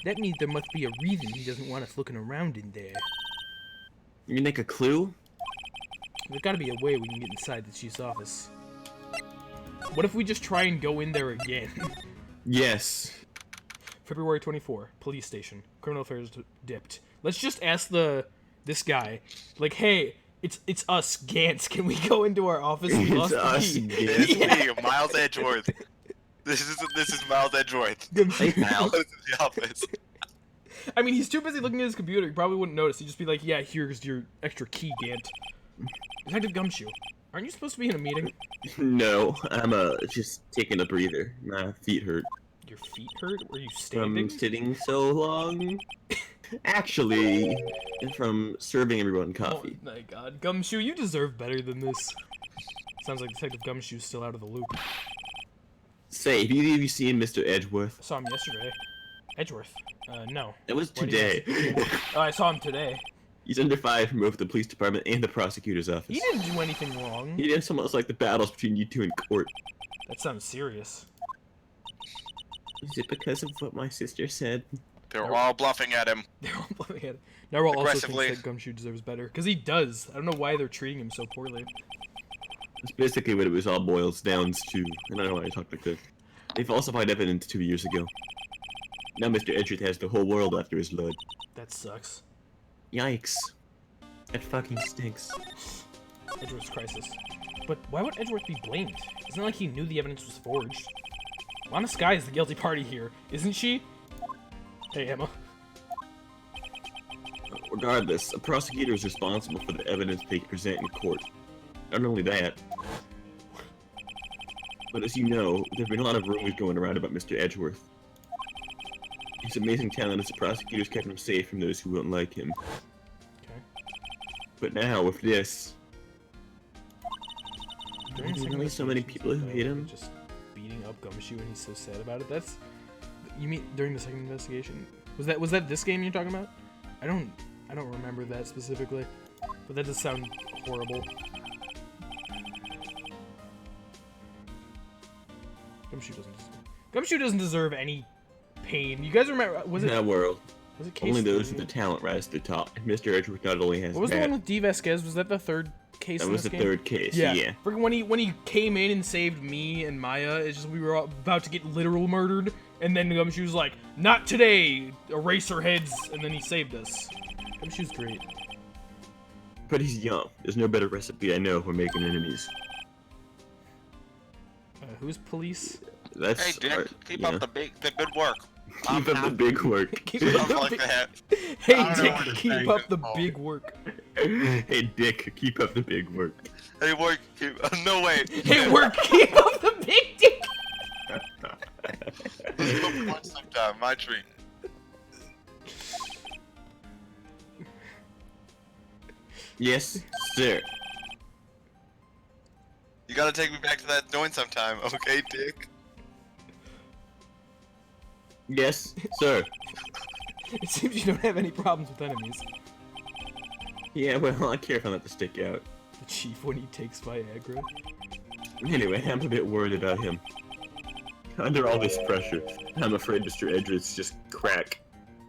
That means there must be a reason he doesn't want us looking around in there. You make a clue? There's gotta be a way we can get inside the chief's office. What if we just try and go in there again? Yes. February 24, police station. Criminal affairs dipped. Let's just ask this guy, like, hey, it's us, Gantz. Can we go into our office? We lost the key. It's Yeah. me, Miles Edgeworth. This is Miles Edgeworth. Hey, pal. This is the office. I mean, he's too busy looking at his computer. He probably wouldn't notice. He'd just be like, yeah, here's your extra key, Gant. Detective Gumshoe, aren't you supposed to be in a meeting? No, I'm just taking a breather. My feet hurt. Your feet hurt? Were you standing? From sitting so long. Actually, from serving everyone coffee. Oh my god. Gumshoe, you deserve better than this. Sounds like Detective Gumshoe's still out of the loop. Say, have either of you seen Mr. Edgeworth? I saw him yesterday. Edgeworth? No. It was Why do you today. Oh, I saw him today. He's under fire from both the police department and the prosecutor's office. He didn't do anything wrong. He did almost like the battles between you two in court. That sounds serious. Is it because of what my sister said? They're all bluffing at him. They're all blaming it. Narwhal also Aggressively. thinks that Gumshoe deserves better. Because he does. I don't know why they're treating him so poorly. That's basically what it was all boils down to. And I don't know why I talk like this. They falsified evidence 2 years ago. Now Mr. Edgeworth has the whole world after his blood. That sucks. Yikes. That fucking stinks. Edgeworth's crisis. But why would Edgeworth be blamed? It's not like he knew the evidence was forged. Lana Skye is the guilty party here, isn't she? Hey, Emma. Regardless, a prosecutor is responsible for the evidence they present in court. Not only that, but as you know, there have been a lot of rumors going around about Mr. Edgeworth. His amazing talent as a prosecutor's kept him safe from those who won't like him. Okay. But now, with this, During There's the really so many people who hate him. Just beating up Gumshoe and he's so sad about it. That's... You mean during the second investigation? Was that this game you're talking about? I don't remember that specifically. But that does sound horrible. Gumshoe doesn't deserve any pain. You guys remember? Was in it? that world, Was it case only those 3? with the talent rise to the top. And Mr. Edgeworth not only has What was the that, one with D. Vasquez? Was that the third case? that in was this the game? third case. Yeah. Yeah. Freaking when he came in and saved me and Maya, it's just we were all about to get literal murdered, and then Gumshoe was like, "Not today, erase our heads," and then he saved us. Gumshoe's great. But he's young. There's no better recipe I know for making enemies. Who's police? That's Hey, Dick, our- keep yeah. up the good work. Keep up the big work. Keep I up don't like the that. Hey, I don't know Dick, what to keep say. up the big work. Hey, Dick, keep up the big work. Hey, work, keep. No wait. Hey, work, keep up the big dick. Let's go point sometime. My treat. Yes, sir. You gotta take me back to that joint sometime, okay, Dick? Yes, sir. It seems you don't have any problems with enemies. Yeah, well, I care if I let the stick out. The chief when he takes Viagra. Anyway, I'm a bit worried about him. Under all this pressure, I'm afraid Mr. Edgeworth's just crack.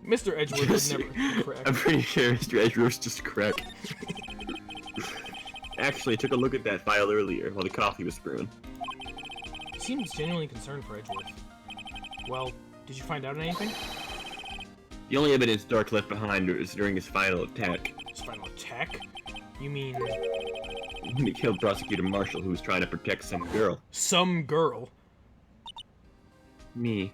Mr. Edgeworth Just- would never crack. I'm pretty sure Mr. Edgeworth's just crack. Actually, I took a look at that file earlier while the coffee was brewing. He seems genuinely concerned for Edgeworth. Well, did you find out anything? The only evidence Dark left behind was during his final attack. His final attack? You mean When he killed Prosecutor Marshall, who was trying to protect some girl. some girl? Me.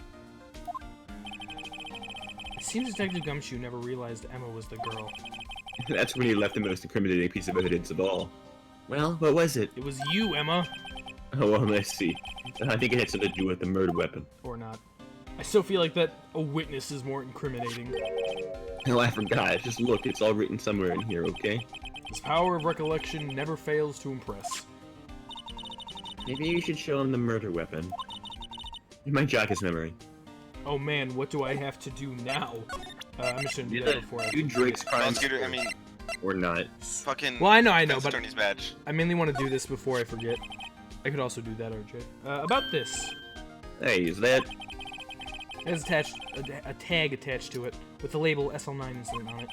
It seems Detective Gumshoe never realized Emma was the girl. That's when he left the most incriminating piece of evidence of all. Well, what was it? It was you, Emma. Oh, well, let's see. I think it had something to do with the murder weapon. Or not. I still feel like that a witness is more incriminating. Oh, I forgot. Just look, it's all written somewhere in here, okay? His power of recollection never fails to impress. Maybe you should show him the murder weapon. It might jog his memory. Oh man, what do I have to do now? I'm just gonna do that before I... Do Drake's crime Prosecutor, I mean, or not. fucking. Well, I know, defense but attorney's badge. I mainly want to do this before I forget. I could also do that, RJ. About this. Hey, is that... It has attached a tag attached to it with the label SL9 incident on it.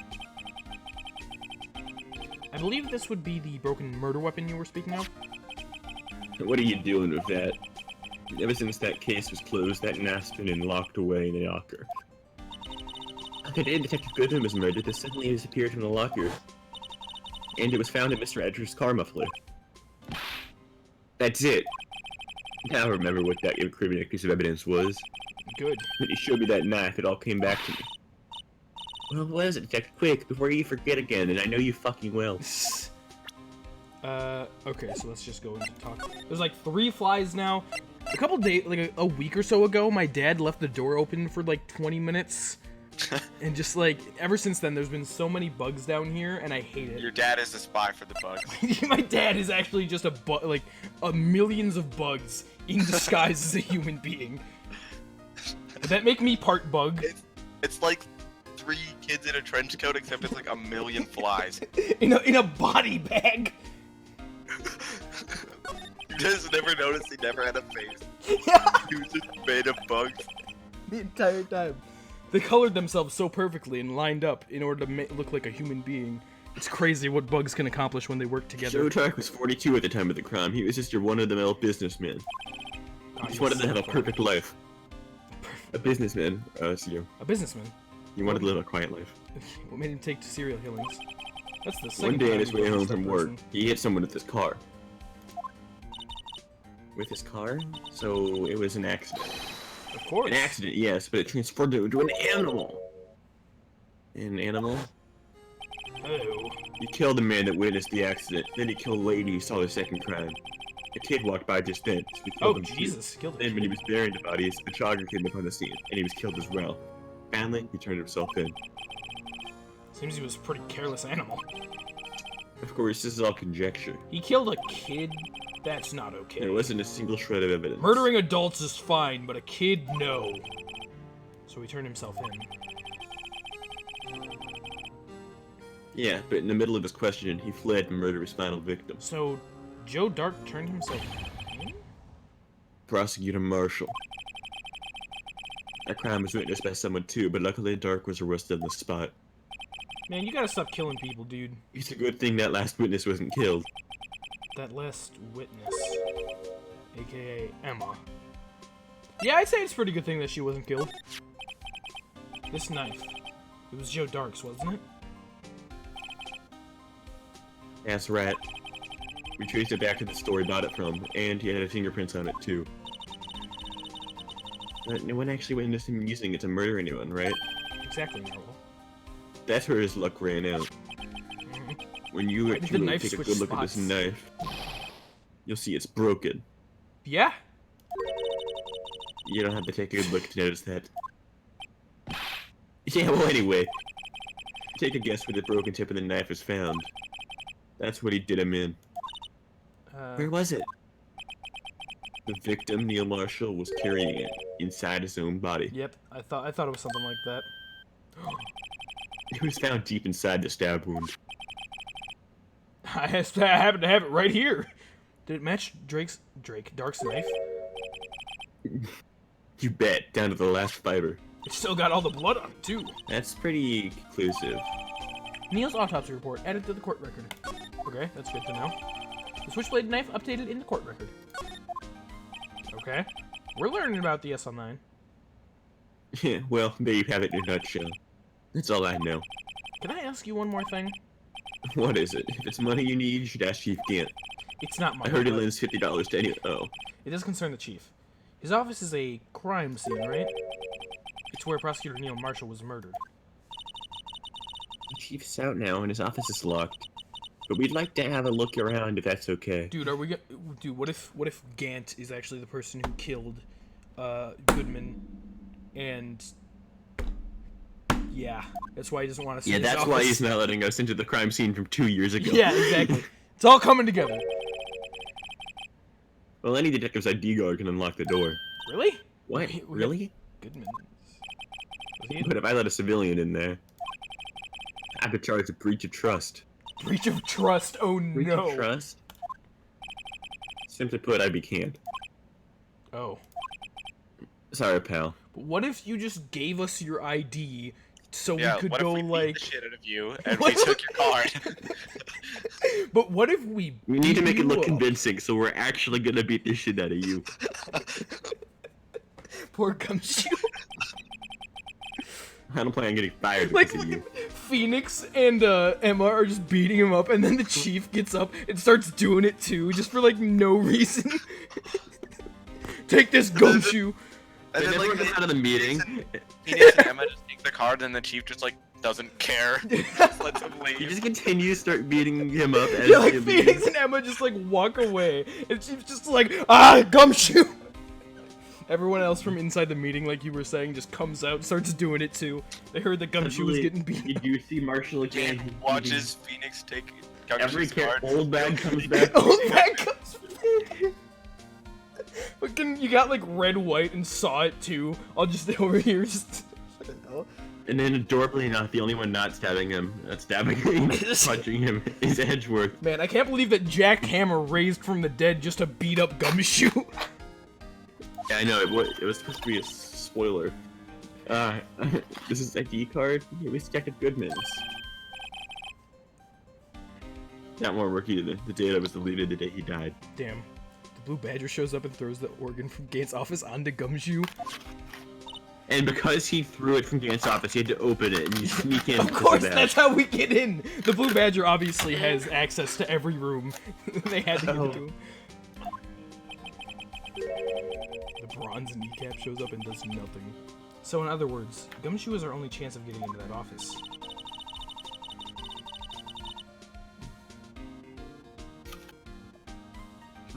I believe this would be the broken murder weapon you were speaking of. What are you doing with that? Ever since that case was closed, that knife's been locked away in the locker. The day Detective Goodman was murdered, this suddenly disappeared from the locker. And it was found in Mr. Edgeworth's car muffler. That's it. Now I remember what that incriminating piece of evidence was. Good. When he showed me that knife, it all came back to me. Well, what is it, Detective? Quick, before you forget again, and I know you fucking will. Okay, so let's just go into talk. There's like 3 flies now. A couple days, like a week or so ago, my dad left the door open for like 20 minutes. And just like, ever since then, there's been so many bugs down here, and I hate it. Your dad is the spy for the bugs. My dad is actually just millions of bugs in disguise as a human being. Would that make me part bug? It's like 3 kids in a trench coat, except it's like a million flies. in a body bag. You just never noticed he never had a face. Yeah. He was just made of bugs. The entire time. They colored themselves so perfectly and lined up in order to look like a human being. It's crazy what bugs can accomplish when they work together. Joe Tark was 42 at the time of the crime. He was just your one-of-the-mill businessman. He just wanted to have a perfect life. A businessman, it's you. A businessman. You wanted to live a quiet life. What made him take to serial killings? That's the second One day time on his we've way home witnessed from that work, person. he hit someone with his car. With his car? So it was an accident. Of course. An accident, yes, but it transformed him into an animal. An animal? Oh. He killed the man that witnessed the accident. Then he killed a lady who saw the second crime. A kid walked by just then, so he killed Oh, him too. Jesus. Killed Then, him. when he was burying the bodies, the jogger came upon the scene, and he was killed as well. Finally, he turned himself in. Seems he was a pretty careless animal. Of course, this is all conjecture. He killed a kid? That's not okay. There wasn't a single shred of evidence. Murdering adults is fine, but a kid, no. So he turned himself in. Yeah, but in the middle of his question, he fled and murdered his final victim. So, Joe Dark turned himself in? Prosecutor Marshall. That crime was witnessed by someone too, but luckily Dark was arrested on the spot. Man, you gotta stop killing people, dude. It's a good thing that last witness wasn't killed. That last witness, aka Emma. Yeah, I'd say it's a pretty good thing that she wasn't killed. This knife, it was Joe Dark's, wasn't it? That's right. We traced it back to the store he bought it from, and he had fingerprints on it too. But no one actually witnessed him using it to murder anyone, right? Exactly, Marvel. That's where his luck ran out. Mhm. When you Why did the knife take a switch good look at this spots? knife, you'll see it's broken. Yeah. You don't have to take a good look to notice that. Yeah, well, anyway. Take a guess where the broken tip of the knife is found. That's what he did him in. Where was it? The victim, Neil Marshall, was carrying it inside his own body. Yep. I thought it was something like that. It was found deep inside the stab wound. I happen to have it right here. Did it match Dark's knife? You bet, down to the last fiber. It still got all the blood on it too. That's pretty conclusive. Neil's autopsy report added to the court record. Okay, that's good to know. The switchblade knife updated in the court record. Okay. We're learning about the SL9. Yeah, well, there you have it in a nutshell. That's all I know. Can I ask you one more thing? What is it? If it's money you need, you should ask Chief Gant. It's not I money. heard he but lends $50 to any. Oh. It does concern the chief. His office is a crime scene, right? It's where Prosecutor Neil Marshall was murdered. The Chief's out now, and his office is locked. But we'd like to have a look around if that's okay. Dude, what if Gant is actually the person who killed Goodman, and yeah, that's why he doesn't want to see his that's office. why he's not letting us into the crime scene from 2 years ago. Yeah, exactly. It's all coming together. Well, any detective's ID guard can unlock the door. Really? What? We Really? Goodman. Was he But if I let a civilian in there, I could charge a breach of trust. breach of trust? Oh Breach no. of trust? Simply put, I'd be canned. Oh. Sorry, pal. But what if you just gave us your ID so Yeah, we could what go if we beat like? the shit out of you and we took your card? But what if we? We need to beat make it you look up? convincing, so we're actually gonna beat the shit out of you. Poor Gumshoe. I don't plan on getting fired Like because of you. Phoenix and Emma are just beating him up, and then the chief gets up and starts doing it too, just for like no reason. Take this, Gumshoe. And Then then everyone like gets out of the meeting. Phoenix and Emma just take the card, and the chief just like doesn't care. Just lets him You leave. just continue to start beating him up as Yeah, like you Phoenix and Emma just like walk away, and she's just like, ah, Gumshoe. Everyone else from inside the meeting, like you were saying, just comes out, starts doing it too. They heard that Gumshoe was getting beat. You do see Marshall Dan again. watches Phoenix take Every Gumshoe's card. old bag comes back. Old man comes back. Fucking, you got like Red, White, and Saw It too. I'll just over here, just. And then adorably not the only one not stabbing him, punching him is Edgeworth. Man, I can't believe that Jack Hammer raised from the dead just to beat up Gumshoe. Yeah, I know, it was supposed to be a spoiler. This is ID card? It was Detective Goodman's. Got more rookie the data was deleted the day he died. Damn. The Blue Badger shows up and throws the organ from Gant's office onto Gumshoe. And because he threw it from Gant's office, he had to open it and you sneak in. Of course, that's how we get in. The Blue Badger obviously has access to every room. They had to give it to him. The bronze kneecap shows up and does nothing. So in other words, Gumshoe is our only chance of getting into that office.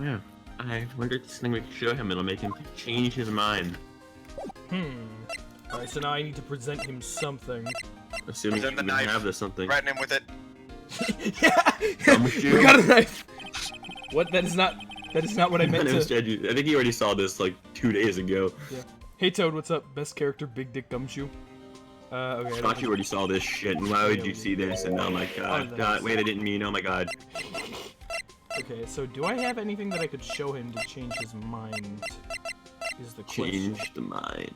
Yeah, I wonder if this thing we can show him, it'll make him change his mind. Alright, so now I need to present him something. Assuming Present the we knife. have this something. Threaten him with it. Yeah! Gumshoe. We got a knife! What? That is not what I meant My name is to... Jed. I think you already saw this like 2 days ago. Yeah. Hey Toad, what's up? Best character, Big Dick Gumshoe. Okay. I Thought don't- you already saw this shit, and why would you see this? And oh my god, wait, I didn't mean, oh my god. Okay, so do I have anything that I could show him to change his mind? Is the question. Change the mind.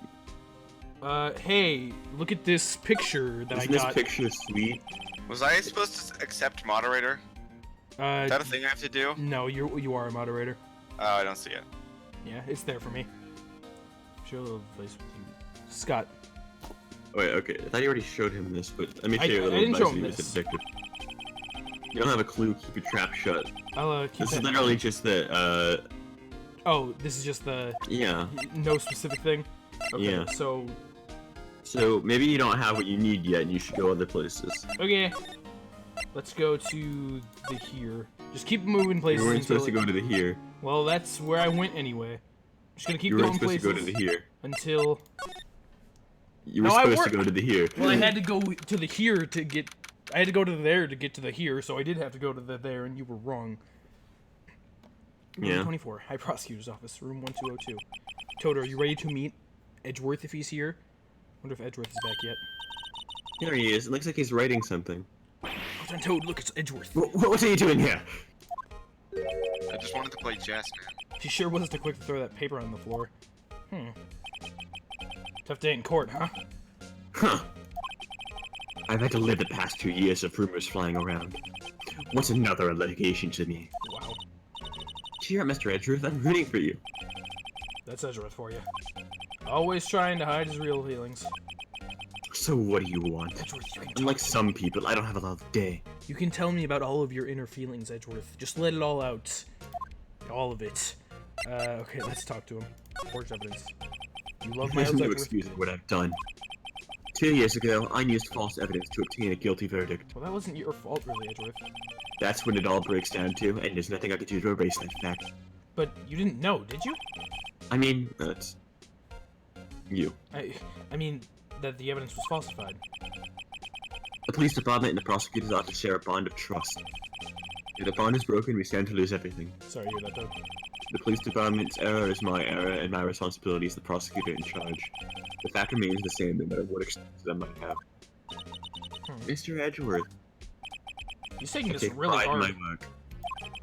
Hey, look at this picture that Isn't I this got. picture sweet? Was I supposed to accept moderator? Is that a thing I have to do? No, you are a moderator. Oh, I don't see it. Yeah, it's there for me. Show a little place with you. Scott. Oh, wait, okay. I thought you already showed him this, but let me show I you a little didn't show advice him he was a this. detective. You don't have a clue, keep your trap shut. I'll keep This is that. literally just the, Oh, this is just the yeah. no specific thing. Okay, Yeah. So, maybe you don't have what you need yet, and you should go other places. okay. Let's go to the here. Just keep moving places. You weren't until supposed to go to the here. Well, that's where I went anyway. Just gonna keep You going weren't supposed places to go to the here. until. You were No, I supposed to wor- go to the here. Well, I had to go to the here to get. I had to go to the there to get to the here, so I did have to go to the there, and you were wrong. Room Yeah. 24, High Prosecutor's Office, room 1202. Toto, are you ready to meet Edgeworth if he's here? Wonder if Edgeworth is back yet. There he is. It looks like he's writing something. Hold on, Toad, look, it's Edgeworth. What are you doing here? I just wanted to play chess, man. He sure was too quick to throw that paper on the floor. Tough day in court, huh? Huh. I've had to live the past 2 years of rumors flying around. What's another litigation to me? Wow, Cheer up, Mr. Edgeworth. I'm rooting for you. that's Edgeworth for you. Always trying to hide his real feelings. So what do you want? Edgeworth, you can Unlike some people, I don't have a lot of day. You can tell me about all of your inner feelings, Edgeworth. Just let it all out. All of it. Okay, let's talk to him. Forged evidence. You love Miles There's no Edgeworth? excuse for what I've done. 2 years ago, I used false evidence to obtain a guilty verdict. Well, that wasn't your fault, really, Edgeworth. That's when it all breaks down to, and there's nothing I could do to erase that fact. But you didn't know, did you? I mean, that's... you. I mean, that the evidence was falsified. The police department and the prosecutor's office share a bond of trust. If the bond is broken, we stand to lose everything. Sorry to hear that, Doug. The police department's error is my error, and my responsibility is the prosecutor in charge. The fact remains the same, no matter what excuses I might have. Mr. Edgeworth, You're taking I this take really pride in hard. my work.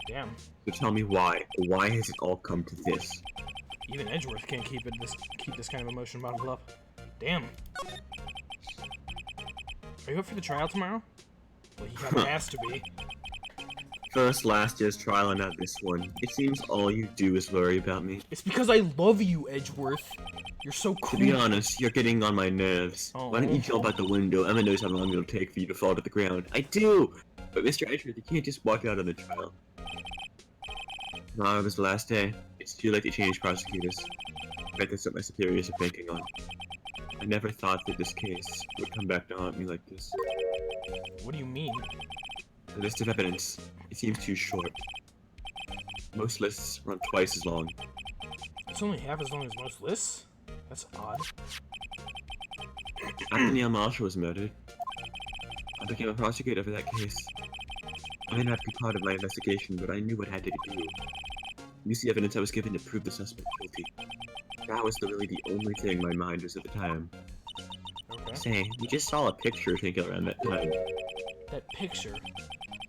Damn. So tell me why. Why has it all come to this? Even Edgeworth can't keep this kind of emotion bottled up. Damn. Are you up for the trial tomorrow? Well, he kinda has to be. First last year's trial and not this one. It seems all you do is worry about me. It's because I love you, Edgeworth. You're so To cool. be honest, you're getting on my nerves. Oh. Why don't you jump out the window? Emma knows how long it'll take for you to fall to the ground. I do! But Mr. Edgeworth, you can't just walk out on the trial. Tomorrow was the last day. It's too late to change prosecutors. I bet that's what my superiors are banking on. I never thought that this case would come back to haunt me like this. What do you mean? The list of evidence. It seems too short. Most lists run twice as long. It's only half as long as most lists? That's odd. After Neil Marshall was murdered, I became a prosecutor for that case. I may not be part of my investigation, but I knew what had to be done. Use the evidence I was given to prove the suspect guilty. That was really the only thing my mind was at the time. Okay. Say, we just saw a picture taken around that time. That picture.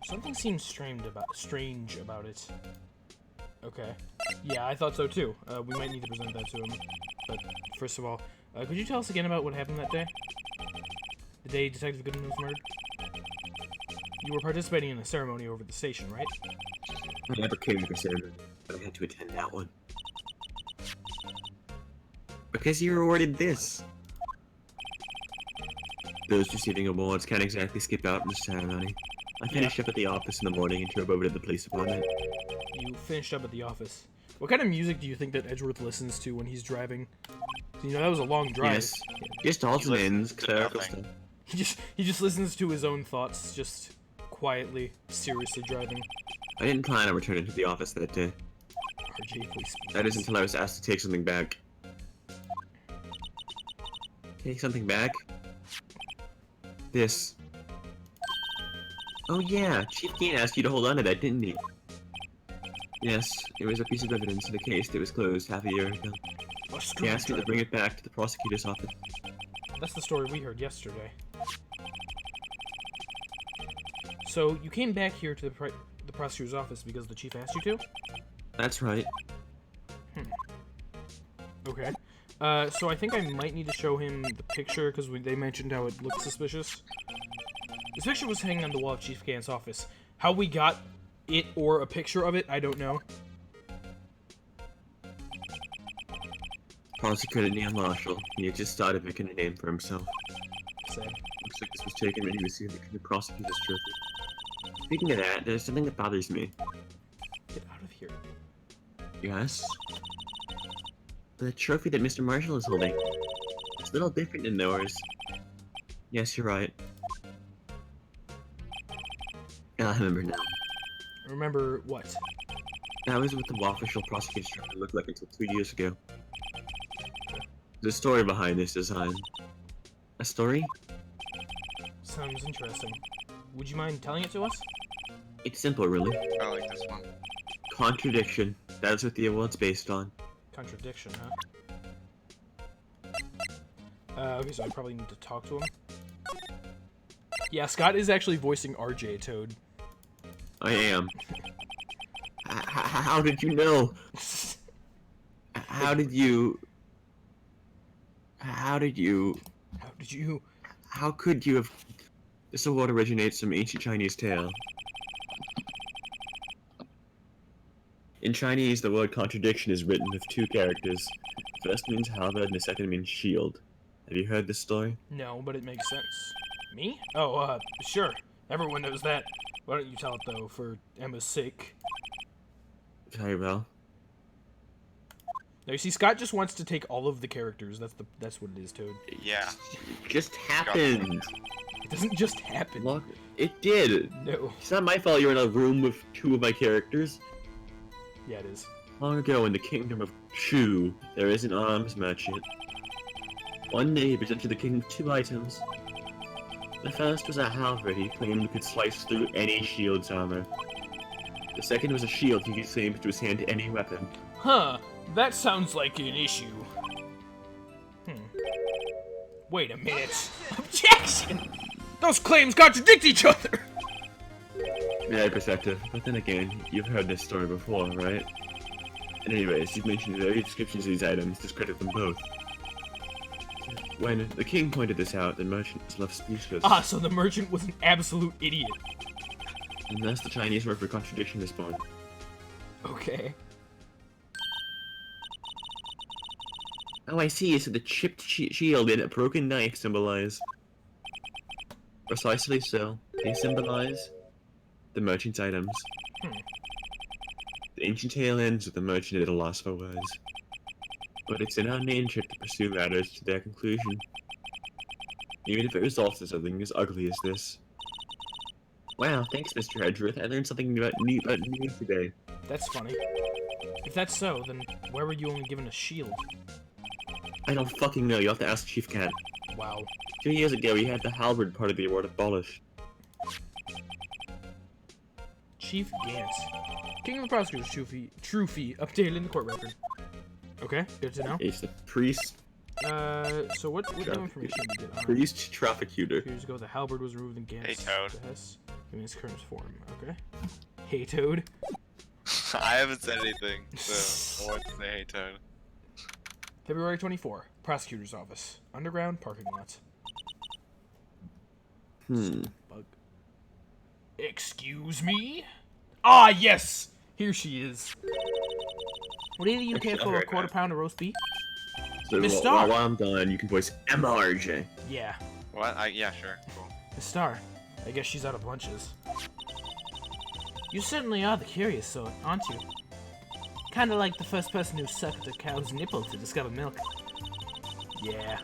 Something seems strange about it. Okay. Yeah, I thought so too. We might need to present that to him. But first of all, could you tell us again about what happened that day? The day Detective Goodman was murdered? You were participating in a ceremony over at the station, right? I never came to the ceremony, but I had to attend that one. Because you awarded this. Those receiving awards can't exactly skip out in the ceremony. I finished up at the office in the morning and drove over to the police department. You finished up at the office. What kind of music do you think that Edgeworth listens to when he's driving? You know, that was a long drive. Yes, just alternates, clerical nothing. stuff. He just listens to his own thoughts, just quietly, seriously driving. I didn't plan on returning to the office that day. RJ, please. That is until I was asked to take something back. Take something back? This. Oh yeah, Chief Kane asked you to hold on to that, didn't he? Yes, it was a piece of evidence in a case that was closed half a year ago. Oh, He screw asked me to bring it back to the prosecutor's office. That's the story we heard yesterday. So, you came back here to the prosecutor's office because the chief asked you to? That's right. Okay. So I think I might need to show him the picture, because they mentioned how it looked suspicious. This picture was hanging on the wall of Chief Gant's office. How we got it or a picture of it, I don't know. Prosecutor Neil Marshall. He had just started making a name for himself. Sad. Looks like this was taken when he received the prosecutor's trophy. Speaking of that, there's something that bothers me. Get out of here. Yes? The trophy that Mr. Marshall is holding. little different than ours. Yes, you're right. Yeah, I remember now. Remember what? That was what the official prosecutor's trying to look like until 2 years ago. The story behind this design. A story? Sounds interesting. Would you mind telling it to us? It's simple, really. I like this one. Contradiction. That's what the award's based on. Contradiction, huh? Okay, so I probably need to talk to him. Yeah, Scott is actually voicing RJ Toad. I am. How did you know? How did you... How did you... How could you have... This award originates from ancient Chinese tale. In Chinese, the word contradiction is written with 2 characters. The first means halberd and the second means shield. Have you heard this story? No, but it makes sense. Me? Oh, sure. Everyone knows that. Why don't you tell it, though, for Emma's sake? Very well. Now, you see, Scott just wants to take all of the characters. That's what it is, Toad. Yeah. It just happened. It doesn't just happen. Look, it did. No. It's not my fault you're in a room with 2 of my characters. Yeah, it is. Long ago in the kingdom of Shu, there is an arms merchant. One day he presented the king with 2 items. The first was a halberd he claimed could slice through any shield's armor. The second was a shield he could claim to withstand any weapon. Huh. That sounds like an issue. Wait a minute. Objection! Those claims contradict each other! Yeah, perspective. But then again, you've heard this story before, right? And anyways, you've mentioned the very descriptions of these items discredit them both. When the king pointed this out, the merchant was left speechless. Ah, so the merchant was an absolute idiot. And thus the Chinese word for contradiction is born. Okay. Oh, I see. So the chipped shield and a broken knife symbolize. Precisely so. They symbolize the merchant's items. The ancient tale ends with the merchant at a loss for words. But it's in our nature to pursue matters to their conclusion. Even if it results in something as ugly as this. Wow, thanks, Mr. Hedgeworth. I learned something about new today. That's funny. If that's so, then why were you only given a shield? I don't fucking know. You'll have to ask Chief Cat. Wow. 2 years ago, we had the halberd part of the award abolished. Chief Gantz. King of the Prosecutor's Trophy updated in the court record. Okay, good to know. It's the priest. So what new information did we get on it? Priest trafficutor. 2 years ago, the halberd was removed in Gantz. Hey, Toad. In its current form. Okay. Hey, Toad. I haven't said anything, so I want to say hey, Toad. February 24. Prosecutor's office. Underground parking lots. Bug. Excuse me? Ah, yes! Here she is. What do you care for a quarter pound of roast beef? So Miss Star. while I'm done, you can voice MRJ. Yeah. What? Yeah, sure. Cool. Miss Star. I guess she's out of lunches. You certainly are the curious sort, aren't you? Kinda like the first person who sucked a cow's nipple to discover milk. Yeah.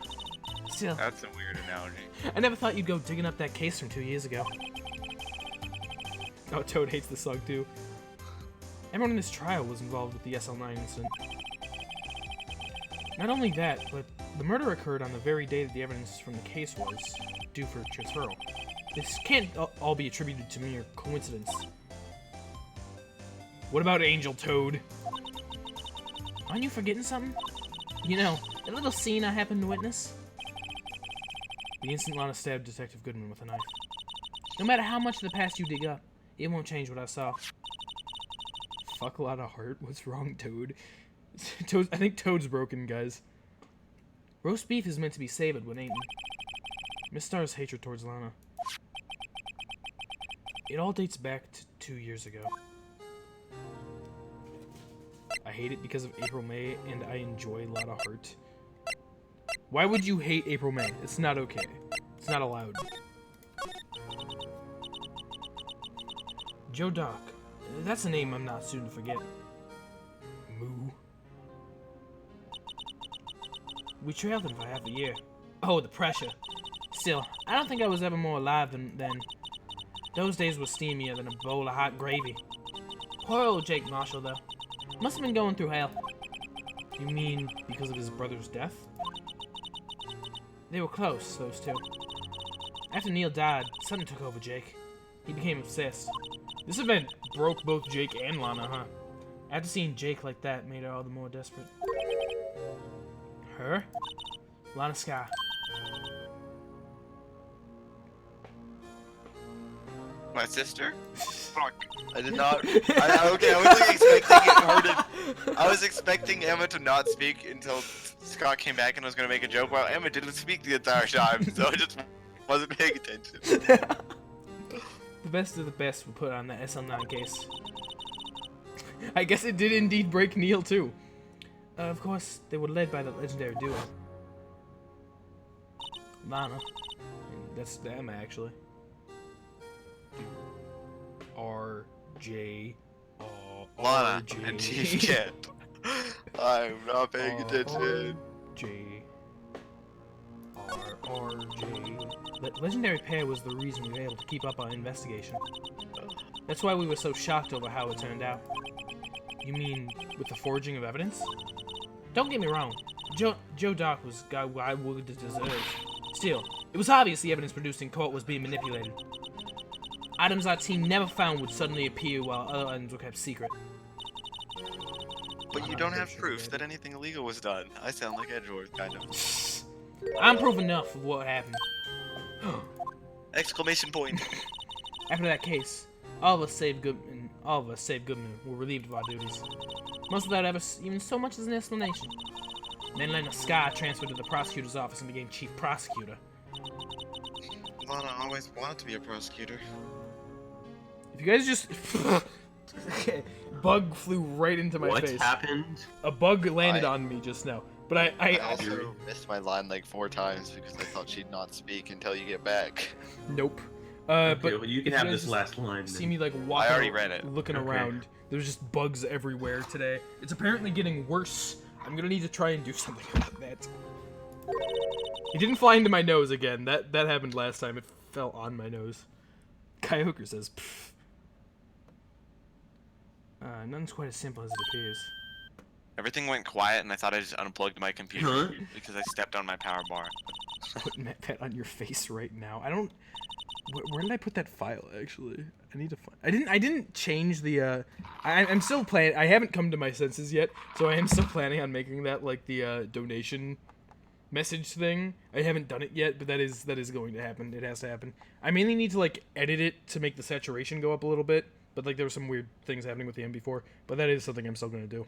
Still, That's a weird analogy. I never thought you'd go digging up that case from 2 years ago. Oh, Toad hates this song too. Everyone in this trial was involved with the SL9 incident. Not only that, but the murder occurred on the very day that the evidence from the case was due for transferal. This can't all be attributed to mere coincidence. What about Angel, Toad? Aren't you forgetting something? You know, a little scene I happened to witness. The instant Lana stabbed Detective Goodman with a knife. No matter how much of the past you dig up, it won't change what I saw. Fuck a lot of heart. What's wrong, Toad? I think Toad's broken, guys. Roast beef is meant to be savored when eaten. Miss Star's hatred towards Lana. It all dates back to 2 years ago. I hate it because of April May, and I enjoy Lotta Heart. Why would you hate April May? It's not okay. It's not allowed. Joe Doc. That's a name I'm not soon to forget. Moo. We trailed him for half a year. Oh, the pressure. Still, I don't think I was ever more alive than then. Those days were steamier than a bowl of hot gravy. Poor old Jake Marshall, though. Must have been going through hell. You mean because of his brother's death? They were close, those two. After Neil died, something took over Jake. He became obsessed. This event broke both Jake and Lana, huh? After seeing Jake like that, made her all the more desperate. Her? Lana Scott. My sister? Fuck. I did not. Okay, I wasn't expecting it. I was expecting Emma to not speak until Scott came back and was gonna make a joke while Emma didn't speak the entire time, so I just wasn't paying attention. The best of the best were put on the SL9 case. I guess it did indeed break Neil too. Of course, they were led by the legendary duo. Lana. That's Emma, actually. RJ. Lana RJ. and she's dead. I'm not paying attention. RJ. RJ. The legendary pair was the reason we were able to keep up our investigation. That's why we were so shocked over how it turned out. You mean with the forging of evidence? Don't get me wrong. Joe Doc was God I would deserve. Still, it was obvious the evidence produced in court was being manipulated. Items our team never found would suddenly appear while other items were kept secret. But you don't have proof that anything illegal was done. I sound like Edgeworth, kind of. I'm proof enough of what happened. Exclamation point. After that case, all of us save Goodman were relieved of our duties. Most without ever even so much as an explanation. Then Lena Scott transferred to the prosecutor's office and became chief prosecutor. Lana always wanted to be a prosecutor. If you guys just... Okay, bug flew right into my face. What's happened? A bug landed on me just now. But I also missed my line like 4 times because I thought she'd not speak until you get back. Nope. Okay, but well, you can if have guys this last line. see then. me like walking, I already read it. looking Okay. around. There's just bugs everywhere today. It's apparently getting worse. I'm gonna need to try and do something about that. It didn't fly into my nose again. That happened last time. It fell on my nose. Kyoger says, pfft. Nothing's quite as simple as it appears. Everything went quiet and I thought I just unplugged my computer Huh? because I stepped on my power bar. Putting that on your face right now. I don't. Where did I put that file? Actually, I need to find. I didn't change the. I'm still planning. I haven't come to my senses yet, so I am still planning on making that like the donation message thing. I haven't done it yet, but that is going to happen. It has to happen. I mainly need to like edit it to make the saturation go up a little bit, but like there were some weird things happening with the MP4. But that is something I'm still going to do.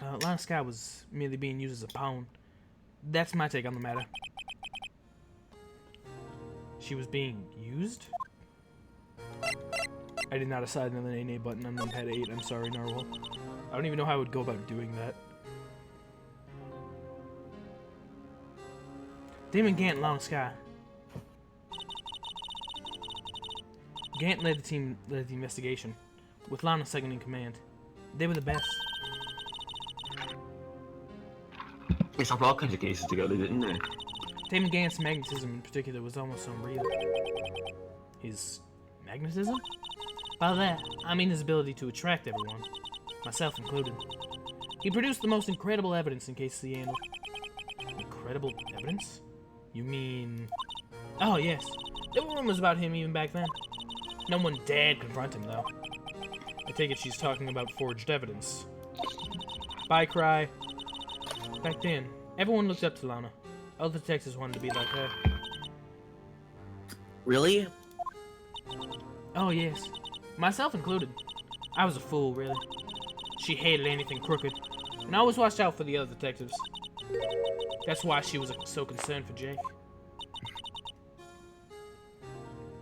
Lana Scott was merely being used as a pawn. That's my take on the matter. She was being used? I did not assign another NA button on numpad 8. I'm sorry, Narwhal. I don't even know how I would go about doing that. Damon Gant and Lana Scott. Gant led the investigation, with Lana second in command. They were the best. They solved all kinds of cases together, didn't they? Damon Gant's magnetism in particular was almost unreal. His magnetism? By that, I mean his ability to attract everyone, myself included. He produced the most incredible evidence in cases he handled. Incredible evidence? You mean... Oh, yes. There were rumors about him even back then. No one dared confront him, though. I take it she's talking about forged evidence. Bye, Cry. Back then, everyone looked up to Lana. Other detectives wanted to be like her. Really? Oh, yes. Myself included. I was a fool, really. She hated anything crooked, and I always watched out for the other detectives. That's why she was so concerned for Jake.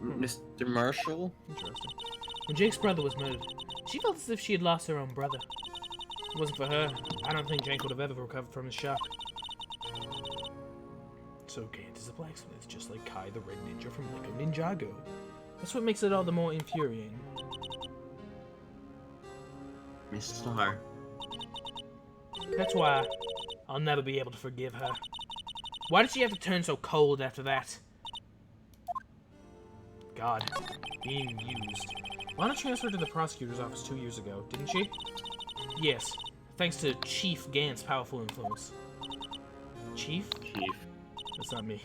Mr. Marshall? Interesting. When Jake's brother was murdered, she felt as if she had lost her own brother. If it wasn't for her, I don't think Jake would have ever recovered from his shock. So Gant is a blacksmith, just like Kai the Red Ninja from Lego Ninjago. That's what makes it all the more infuriating. Miss Star. That's why I'll never be able to forgive her. Why did she have to turn so cold after that? God, being used. Lana transferred to the prosecutor's office 2 years ago, didn't she? Yes, thanks to Chief Gant's powerful influence. Chief? Chief. That's not me.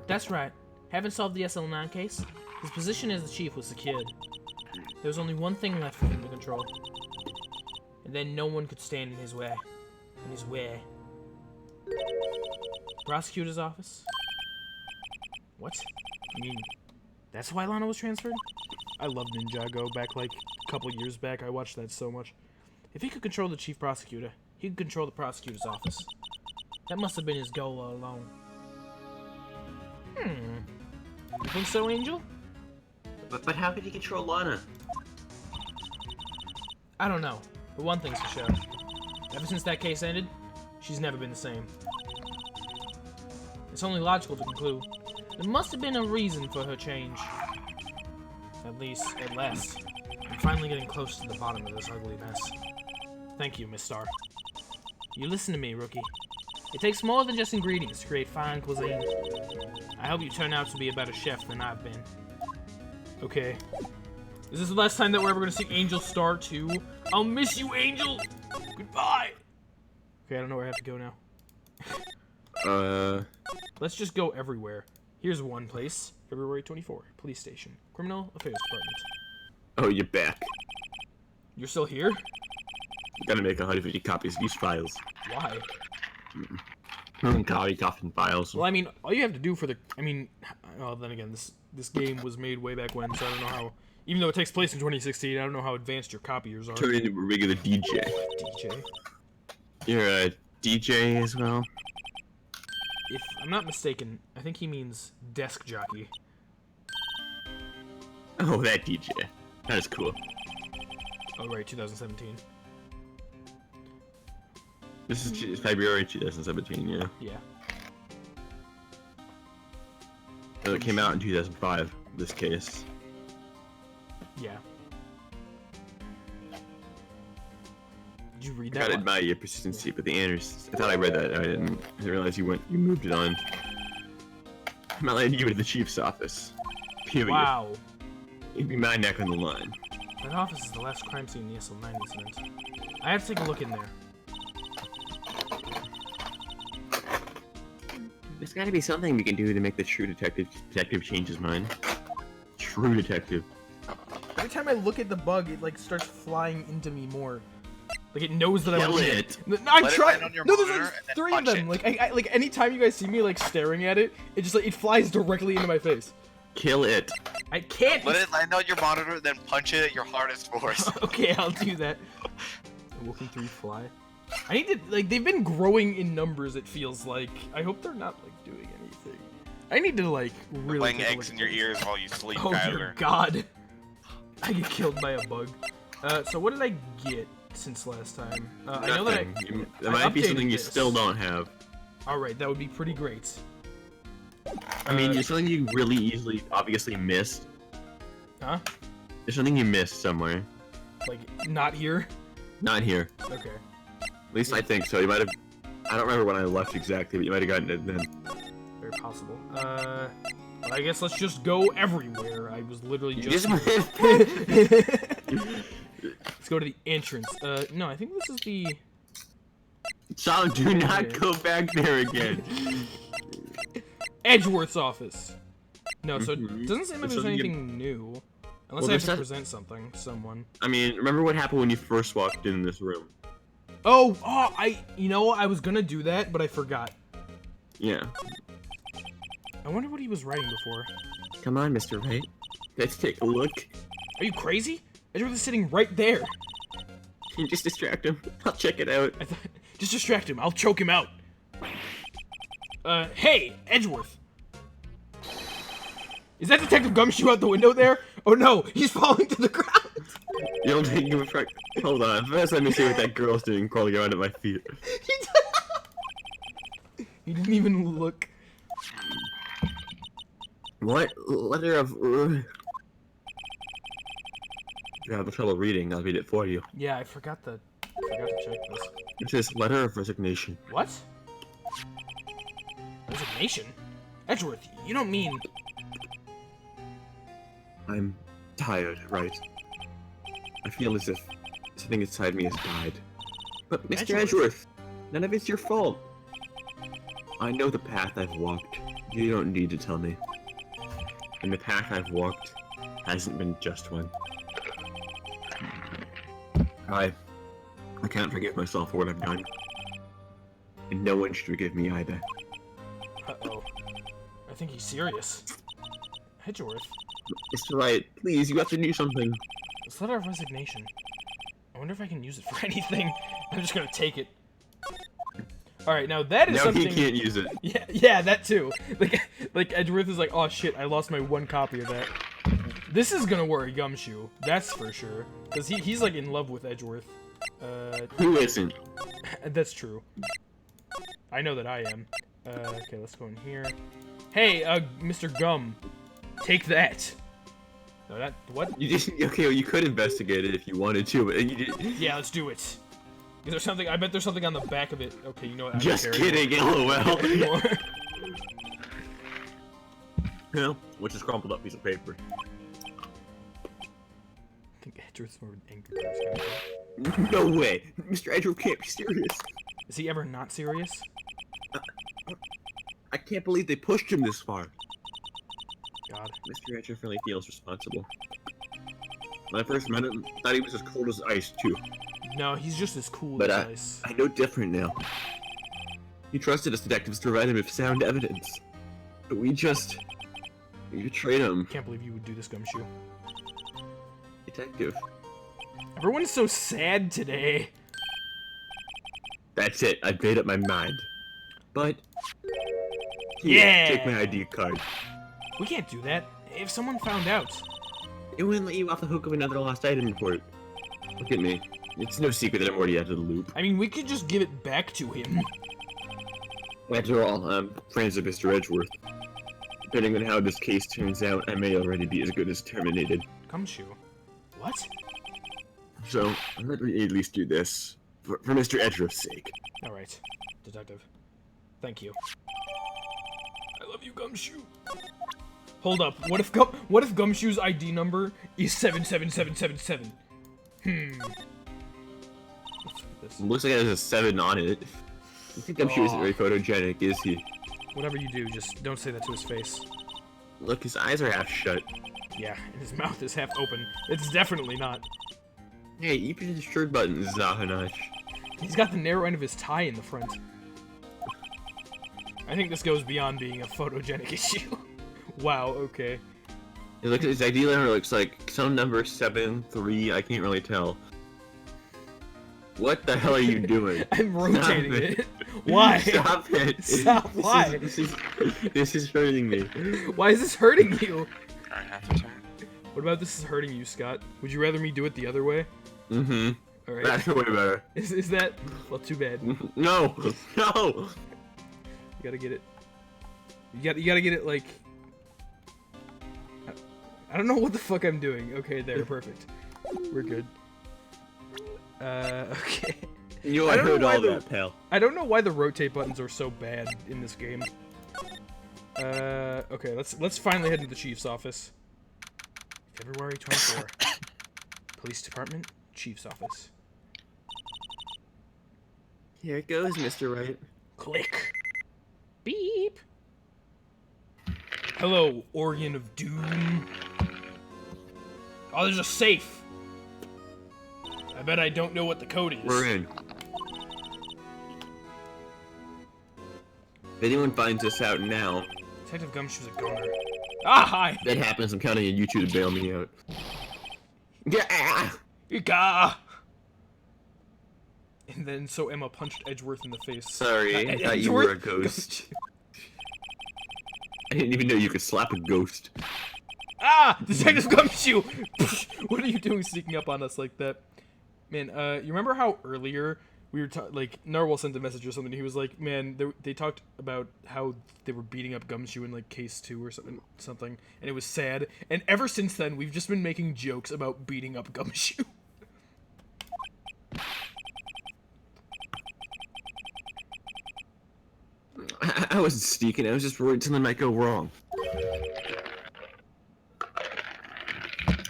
That's right. Haven't solved the SL9 case? His position as the chief was secured. There was only one thing left for him to control. And then no one could stand in his way. In his way. Prosecutor's office? What? I mean, that's why Lana was transferred? I loved Ninjago back like a couple years back. I watched that so much. If he could control the chief prosecutor, he could control the prosecutor's office. That must have been his goal all along. You think so, Angel? But how could he control Lana? I don't know, but one thing's for sure. Ever since that case ended, she's never been the same. It's only logical to conclude there must have been a reason for her change. At last. I'm finally getting close to the bottom of this ugly mess. Thank you, Miss Star. You listen to me, Rookie. It takes more than just ingredients to create fine cuisine. I hope you turn out to be a better chef than I've been. Okay. Is this the last time that we're ever going to see Angel Star 2? I'll miss you, Angel! Goodbye! Okay, I don't know where I have to go now. Let's just go everywhere. Here's one place. February 24, Police Station. Criminal Affairs Department. Oh, you're back. You're still here? You gotta make 150 copies of these files. Why? Coffin files. Well, I mean, all you have to do for the... well, then again, this game was made way back when, so I don't know how... Even though it takes place in 2016, I don't know how advanced your copiers are. Turn into a regular DJ. DJ? You're a DJ as well? If I'm not mistaken, I think he means desk jockey. Oh, that DJ. That is cool. Oh, right, 2017. This is February 2017, yeah. Yeah. So it came out in 2005, this case. Yeah. Did you read I that gotta one? admire your persistency, but the answers... I thought I read that, I didn't realize you moved it on. I'm not letting you into the chief's office. Period. Wow. You'd be my neck on the line. That office is the last crime scene in the SL9 incident. I have to take a look in there. There's gotta be something we can do to make the true detective change his mind. True detective. Every time I look at the bug, it like starts flying into me more. Like it knows that I'm Kill looking at it. No, I'm Let it trying. land on your No, there's monitor like and then 3 of punch them. it. Like like anytime you guys see me like staring at it, it just like it flies directly into my face. Kill it. I can't. Let it land on your monitor, then punch it at your hardest force. Okay, I'll do that. Awokenkyoger fly. I need to like they've been growing in numbers. It feels like. I hope they're not like doing anything. I need to like really. Laying take a eggs look in your at ears while you sleep, Oh Kyler. dear God! I get killed by a bug. So what did I get since last time? I know that There I might be something updated you this. still don't have. All right, that would be pretty great. I mean, there's something you really easily, obviously missed. Huh? There's something you missed somewhere. Like not here? Not here. Okay. At least I think so. You might have. I don't remember when I left exactly, but you might have gotten it then. Very possible. Well, I guess let's just go everywhere. I was literally You just. just Let's go to the entrance. No, I think this is the. So do not Okay. go back there again. Edgeworth's office. No, so it Mhm. doesn't seem like There's there's something anything new. Unless Well, I have there's to that- present something, someone. I mean, remember what happened when you first walked in this room? Oh, you know, I was gonna do that, but I forgot. Yeah. I wonder what he was writing before. Come on, Mr. Wright. Let's take a look. Are you crazy? Edgeworth is sitting right there. Can you just distract him? I'll check it out. I thought, just distract him. I'll choke him out. Hey, Edgeworth. Is that Detective Gumshoe out the window there? Oh no, he's falling to the ground. You don't take him a frick. Hold on. First, let me see what that girl's doing crawling around at my feet. He didn't even look. What letter of... You have trouble reading. I'll read it for you. Yeah, I forgot to check this. It says letter of resignation. What? Resignation? Edgeworth, you don't mean... I'm tired, right? I feel as if something inside me has died. But Mr. Edgeworth, none of it's your fault. I know the path I've walked. You don't need to tell me. And the path I've walked hasn't been just one. I can't forgive myself for what I've done. And no one should forgive me either. Uh-oh. I think he's serious. Edgeworth, Mr. Wright, please, you have to do something. this letter of resignation. I wonder if I can use it for anything. I'm just gonna take it. Alright, now that is No, something... he can't use it. Yeah, that too. Like Edgeworth is like, oh shit, I lost my one copy of that. This is gonna worry Gumshoe, that's for sure. Because he's like in love with Edgeworth. Who isn't? That's true. I know that I am. Okay, let's go in here. Hey, Mr. Gum. Take that. No, that... What? You just... Okay, well, you could investigate it if you wanted to, but you did... Yeah, let's do it. Is there something? I bet there's something on the back of it. Okay, you know what? I don't Just care kidding, anymore. lol. Well, which is crumpled up piece of paper. I think Edgeworth's more of an angry person. No way! Mr. Edgeworth can't be serious. Is he ever not serious? I can't believe they pushed him this far. God. Mr. Edgeworth really feels responsible. When I first met him, I thought he was as cold as ice, too. No, he's just as cool But as ice. I know different now. He trusted us detectives to provide him with sound evidence. But we betrayed him. Can't believe you would do this, Gumshoe. Detective. Everyone's so sad today. That's it, I made up my mind. But... Yeah! Take my ID card. We can't do that. If someone found out. It wouldn't let you off the hook of another lost item report. Look at me. It's no secret that I'm already out of the loop. I mean, we could just give it back to him. After all, I'm friends with Mr. Edgeworth. Depending on how this case turns out, I may already be as good as terminated. Gumshoe. What? So, let me at least do this. For Mr. Edgeworth's sake. Alright, detective. Thank you. I love you, Gumshoe. Hold up. What if Gumshoe's ID number is 77777? Let's look at this. Looks like it has a 7 on it. I think I'm sure isn't very photogenic, is he? Whatever you do, just don't say that to his face. Look, his eyes are half shut. Yeah, and his mouth is half open. It's definitely not. Hey, even his shirt button is off a notch. He's got the narrow end of his tie in the front. I think this goes beyond being a photogenic issue. Wow, okay. Look at his ID number, looks like some number 73, I can't really tell. What the hell are you doing? I'm rotating it. Why? Stop it! Stop, why? This is hurting me. Why is this hurting you? Alright, half the turn. What about this is hurting you, Scott? Would you rather me do it the other way? Mm-hmm. Alright. That's way better. Is that... Well, too bad. You No! No! gotta get it... You gotta get it, like... I don't know what the fuck I'm doing. Okay, there, perfect. We're good. Okay. You I don't heard know why all that, pal. I don't know why the rotate buttons are so bad in this game. Okay, let's finally head into the chief's office. February 24. Police Department, Chief's Office. Here it goes, Mr. Wright. Click. Beep. Hello, Organ of Doom. Oh, there's a safe. I bet I don't know what the code is. We're in. If anyone finds us out now, Detective Gumshoe's a goner. Ah, hi. that happens, I'm counting on you two to bail me out. Yeah! Ika. And then so Emma punched Edgeworth in the face. Sorry, I thought you were a ghost. I didn't even know you could slap a ghost. Ah! Detective Gumshoe! What are you doing sneaking up on us like that? Man, you remember how earlier we were like, Narwhal sent a message or something, he was like, man, they talked about how they were beating up Gumshoe in like case 2 or something, and it was sad, and ever since then, we've just been making jokes about beating up Gumshoe. I wasn't sneaking. I was just worried something might go wrong.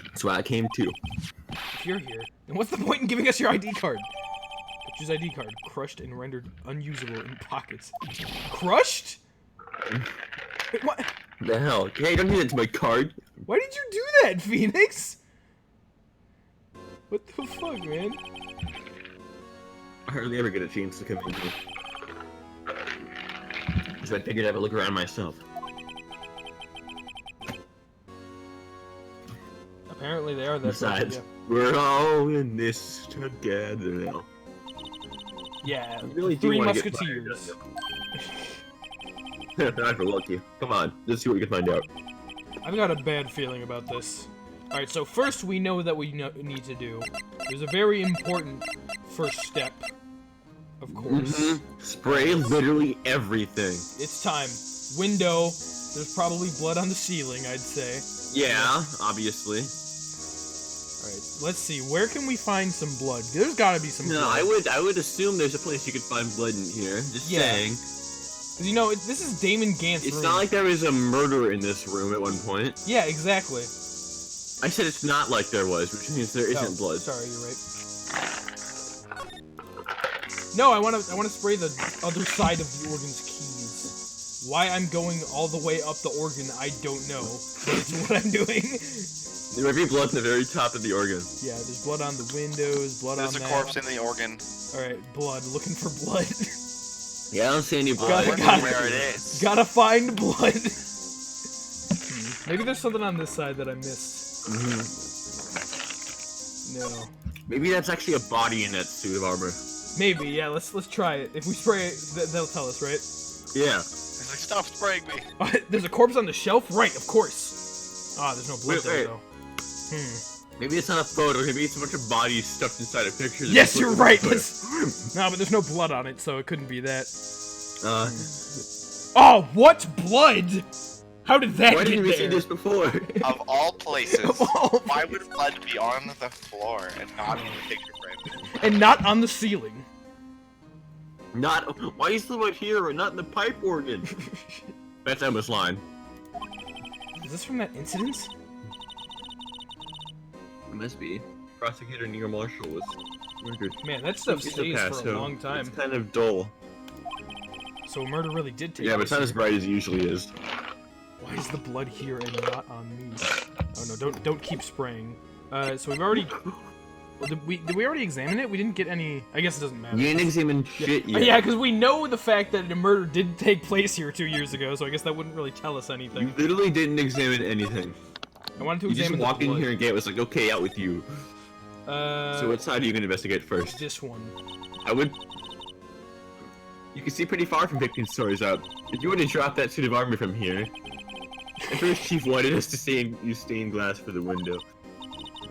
That's why I came too. If you're here, then what's the point in giving us your ID card? Choose ID card. Crushed and rendered unusable in pockets. Crushed? Wait, what? The hell? Hey, don't do that to my card. Why did you do that, Phoenix? What the fuck, man? I hardly ever get a chance to come in here. So I figured I'd look around myself. Apparently they are that. Besides, we're all in this together now. Yeah, I really do Three wanna get Musketeers. I for lucky. Come on, let's see what we can find out. I've got a bad feeling about this. Alright, so first we know that we need to do. There's a very important first step. Of course. Spray literally everything. It's time. Window. There's probably blood on the ceiling, I'd say. Yeah, obviously. Alright, let's see. Where can we find some blood? There's gotta be some No, blood. I would assume there's a place you could find blood in here. Just Yeah. saying. Because, you know, this is Damon Gant's It's room. not like there was a murder in this room at one point. Yeah, exactly. I said it's not like there was, which means there isn't blood. Sorry, you're right. No, I want to spray the other side of the organ's keys. Why I'm going all the way up the organ, I don't know. But it's what I'm doing. There might be blood at the very top of the organ. Yeah, there's blood on the windows, blood There's on a that. corpse in the organ. Alright, blood. Looking for blood. Yeah, I don't see any blood. Gotta- Wonder gotta- where it is. Gotta find blood. Maybe there's something on this side that I missed. No. Maybe that's actually a body in that suit of armor. Maybe, yeah, let's try it. If we spray it, they'll tell us, right? Yeah. He's like, stop spraying me. There's a corpse on the shelf? Right, of course. Ah, there's no blood Wait, there, wait. though. Maybe it's not a photo. Maybe it's a bunch of bodies stuffed inside a picture. Yes, you're right. No, but there's no blood on it, so it couldn't be that. Oh, what blood? How did that Why get didn't we see there? this before? Of all places, Of all why would blood be on the floor and not in the picture frame? And not on the ceiling. Not. Why is the blood here and not in the pipe organ? That's Emma's line. Is this from that incident? It must be. Prosecutor Neil Marshall was murdered. Man, that stuff It's stays past, for a so long time. It's kind of dull. So a murder really did take Yeah, but place it's not as here. bright as it usually is. Why is the blood here and not on me? Oh no, don't keep spraying. So we've already... Well, did we already examine it? We didn't get any... I guess it doesn't matter. You didn't examine shit yet. Yeah, because we know the fact that a murder did take place here 2 years ago, so I guess that wouldn't really tell us You anything. literally didn't examine anything. I wanted to You just examine walked the in blood. here and Gate was like, okay, out with you. So what side are you going to investigate first? This one. I would... You can see pretty far from picking stories up. If you would have dropped that suit of armor from here... At first, Chief wanted us to use stained glass for the window.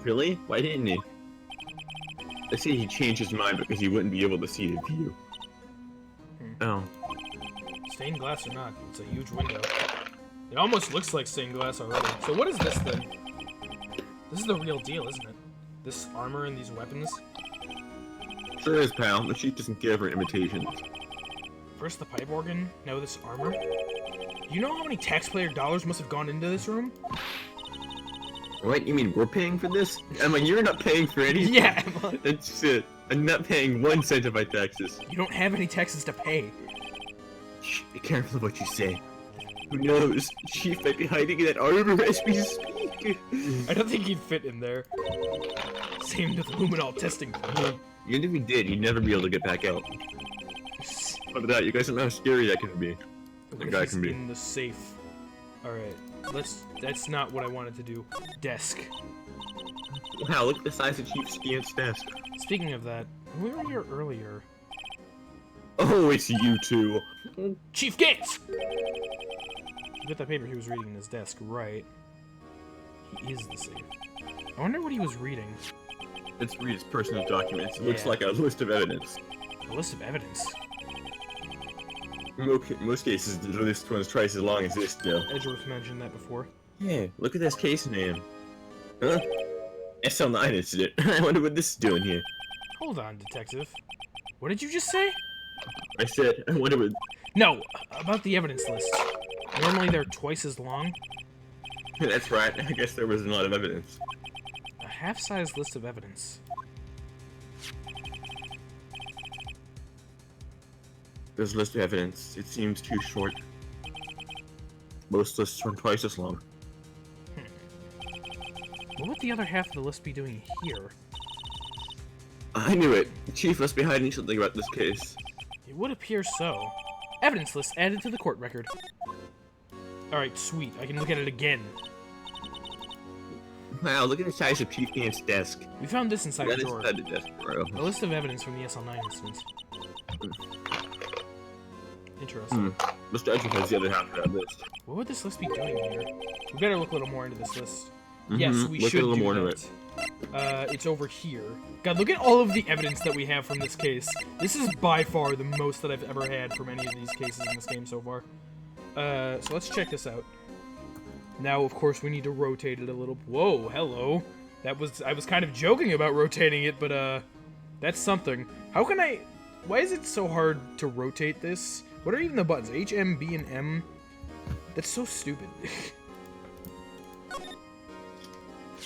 Really? Why didn't he? I say he changed his mind because he wouldn't be able to see the view. Oh. Stained glass or not, it's a huge window. It almost looks like stained glass already. So what is this then? This is the real deal, isn't it? This armor and these weapons? Sure is, pal. The Chief doesn't care for imitations. First the pipe organ, now this armor. You know how many taxpayer dollars must have gone into this room? What? You mean we're paying for this? Emma, you're not paying for anything. Yeah, That's it. I'm not paying 1 cent of my taxes. you don't have any taxes to pay. Shh, be careful of what you say. Who knows? Chief might be hiding in that armor as we speak. I don't think he'd fit in there. Same with the luminol testing. Even if he did, he'd never be able to get back out. What about that? You guys don't know how scary that can be. What guy if he's can be. in the safe? Alright, that's not what I wanted to do. Desk. Wow, look at the size of Chief Scant's desk. Speaking of that, we were here earlier. Oh, it's you two. Chief Gates! You got that paper he was reading in his desk, right? He is the safe. I wonder what he was reading. Let's read his personal documents. It looks Yeah. like a list of evidence. A list of evidence. In most cases, the list one's twice as long as this, though. Edgeworth mentioned that before. Yeah, look at this case name. Huh? SL9 incident. I wonder what this is doing here. Hold on, detective. What did you just say? I said, I wonder what... No, about the evidence list. Normally they're twice as long. That's right, I guess there was a lot of evidence. A half-size list of evidence. This list of evidence, it seems too short. Most lists run twice as long. What would the other half of the list be doing here? I knew it. The chief must be hiding something about this case. It would appear so. Evidence list added to the court record. Alright, sweet. I can look at it again. Wow, look at the size of Chief Gant's desk. We found this inside a That is drawer. inside the desk drawer. A list of evidence from the SL9 instance. Interesting. Mr. Edgeworth has the other half of that list. What would this list be doing here? We better look a little more into this list. Yes, we Look should a little do more into that. It's over here. God, look at all of the evidence that we have from this case. This is by far the most that I've ever had from any of these cases in this game so far. So let's check this out. Now, of course, we need to rotate it a little. Whoa, hello. I was kind of joking about rotating it, but, that's something. How can I... Why is it so hard to rotate this? What are even the buttons? H, M, B, and M? That's so stupid.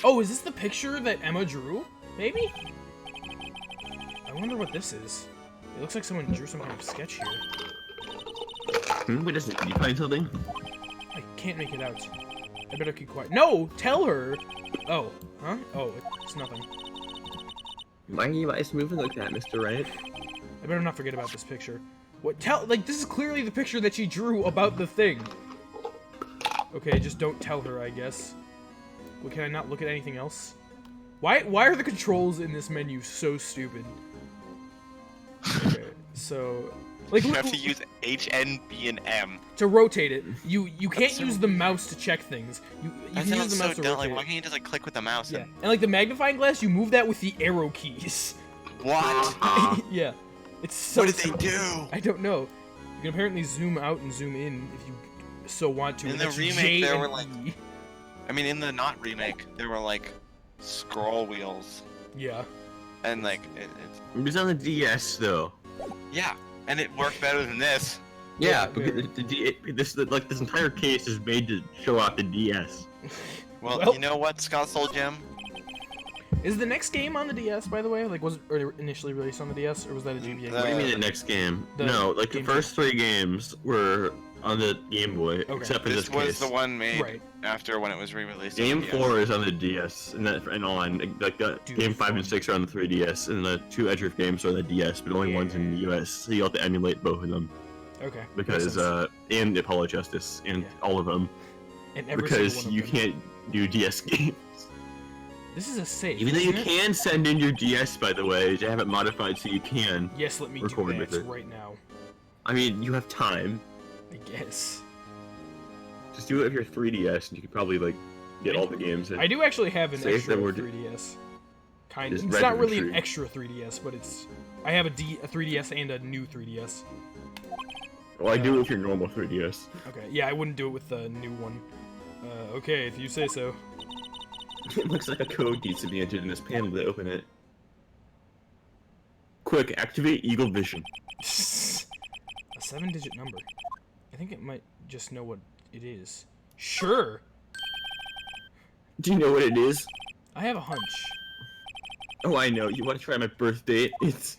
Oh, is this the picture that Emma drew? Maybe? I wonder what this is. It looks like someone drew some kind of sketch here. What is it? Did you find something? I can't make it out. I better keep quiet. No! Tell her! Oh. Huh? Oh, it's nothing. Why are you guys moving like that, Mr. Wright? I better not forget about this picture. What? This is clearly the picture that she drew about the thing. Okay, just don't tell her, I guess. Well, can I not look at anything else? Why are the controls in this menu so stupid? Okay, so... Like, You have to use H, N, B, and M. to rotate it, you can't so use the mouse to check things. You That can use sounds the so mouse to dumb. rotate Like, why it. can't you just like click with the mouse? Yeah, And... and like the magnifying glass, you move that with the arrow keys. What? Yeah, it's so... What did they do? I don't know. You can apparently zoom out and zoom in if you so want to. In and the that's remake, J there and were, like- E. I mean, in the not remake, there were like scroll wheels, Yeah. and like it's It was on the DS, though. yeah, and it worked better than this. Yeah, because this entire case is made to show off the DS. Well, you know what, Scott Soul Gem? Is the next game on the DS, by the way? Like, was it initially released on the DS, or was that a GBA? What do you mean the next game? the No, like the Game first 3 games were on the Game Boy, Okay. except in This this was case. the one made Right. after when it was re-released. Game on the 4 is on the DS, and on. Like Dude, Game 5 fun. and 6 are on the 3DS, and the 2 Edgeworth games are on the DS, but only one's in the US, so you have to emulate both of them. Okay. makes Because, sense. and the Apollo Justice, and Yeah. all of them. And every Because single one you of them. can't do DS games. This is a save. Even though you isn't it? can send in your DS, by the way, to have it modified so you can. Yes, let me record do with that it. right now. I mean, you have time. I guess. Just do it with your 3DS, and you could probably, like, get all the games in. I do actually have an Say if extra there were 3DS. Kind of. It's It's not really an rudimentary. extra 3DS, but it's... I have a 3DS and a new 3DS. Well, I do it with your normal 3DS. Okay, yeah, I wouldn't do it with the new one. Okay, if you say so. It looks like a code needs to be entered in this panel to open it. Quick, activate Eagle Vision. A 7-digit number. I think it might just know what it is. Sure! Do you know what it is? I have a hunch. Oh, I know. You want to try my birth date? It's...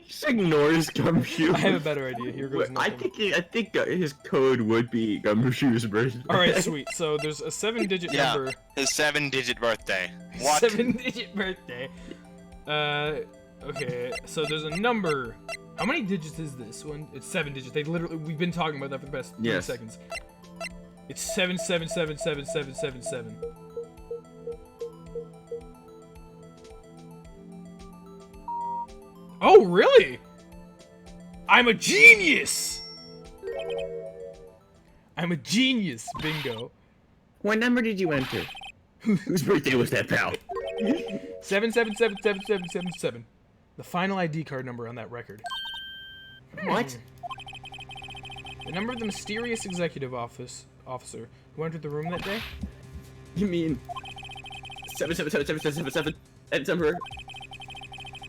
Just ignores Gumshoe. I have a better idea. Here goes I nothing. think his code would be Gumshoe's birthday. Alright, sweet. So there's a 7-digit Yeah. number. His 7-digit birthday. What? 7-digit birthday. Okay, so there's a number. How many digits is this one? It's 7 digits. We've been talking about that for the past 3 Yes. seconds. It's 77777777. Oh, really? I'm a genius! I'm a genius, bingo. What number did you enter? Whose birthday was that, pal? 77777777. The final ID card number on that record. What? The number of the mysterious executive officer who entered the room that day? You mean 777777? That number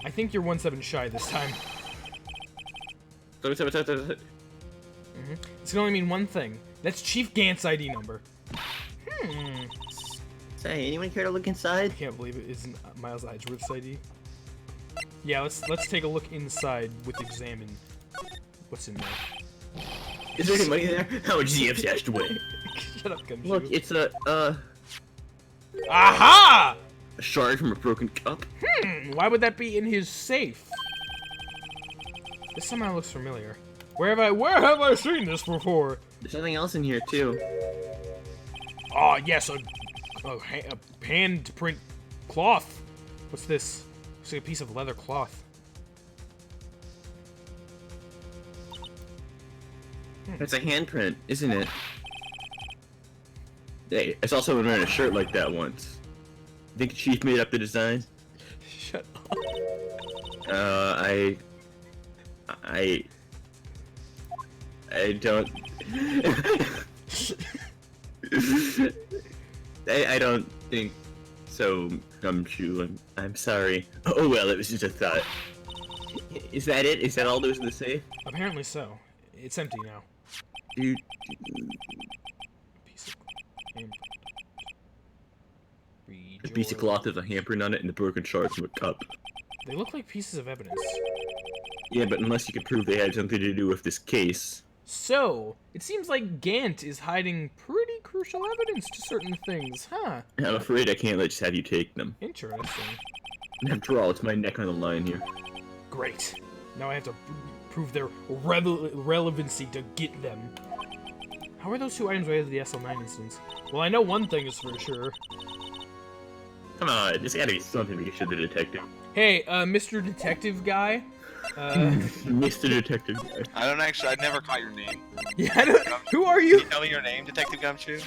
I think you're 1-7 shy this time. It's gonna only mean one thing. That's Chief Gant's ID number. Say, anyone care to look inside? I can't believe it isn't Miles Edgeworth's ID. Yeah, let's take a look inside with examine. What's in there? Is there any money there? How much do you have stashed away? Shut up, Gumshoe. Look, it's a Aha! shard from a broken cup. Why would that be in his safe? This somehow looks familiar. Where have I seen this before? There's something else in here too. Oh yes, a handprint cloth. What's this? Looks like a piece of leather cloth. It's a handprint, isn't it? Hey, I saw someone wearing a shirt like that once. Think the chief made up the design? Shut up. I don't. I don't think so, Gumshoe. I'm sorry. Oh well, it was just a thought. Is that it? Is that all there was in the safe? Apparently so. It's empty now. Dude. Piece of handprint. A piece of cloth with a handprint on it and the broken shards from a cup. They look like pieces of evidence. Yeah, but unless you can prove they had something to do with this case. So, it seems like Gant is hiding pretty crucial evidence to certain things, huh? I'm afraid I can't just have you take them. Interesting. After all, it's my neck on the line here. Great. Now I have to prove their relevancy to get them. How are those two items related to the SL9 instance? Well, I know one thing is for sure. Come on, there's gotta be something to get you the detective. Hey, Mr. Detective Guy. Mr. Detective Guy. I'd never caught your name. Yeah, I don't, who are you? Can you tell me your name, Detective Gumshoe?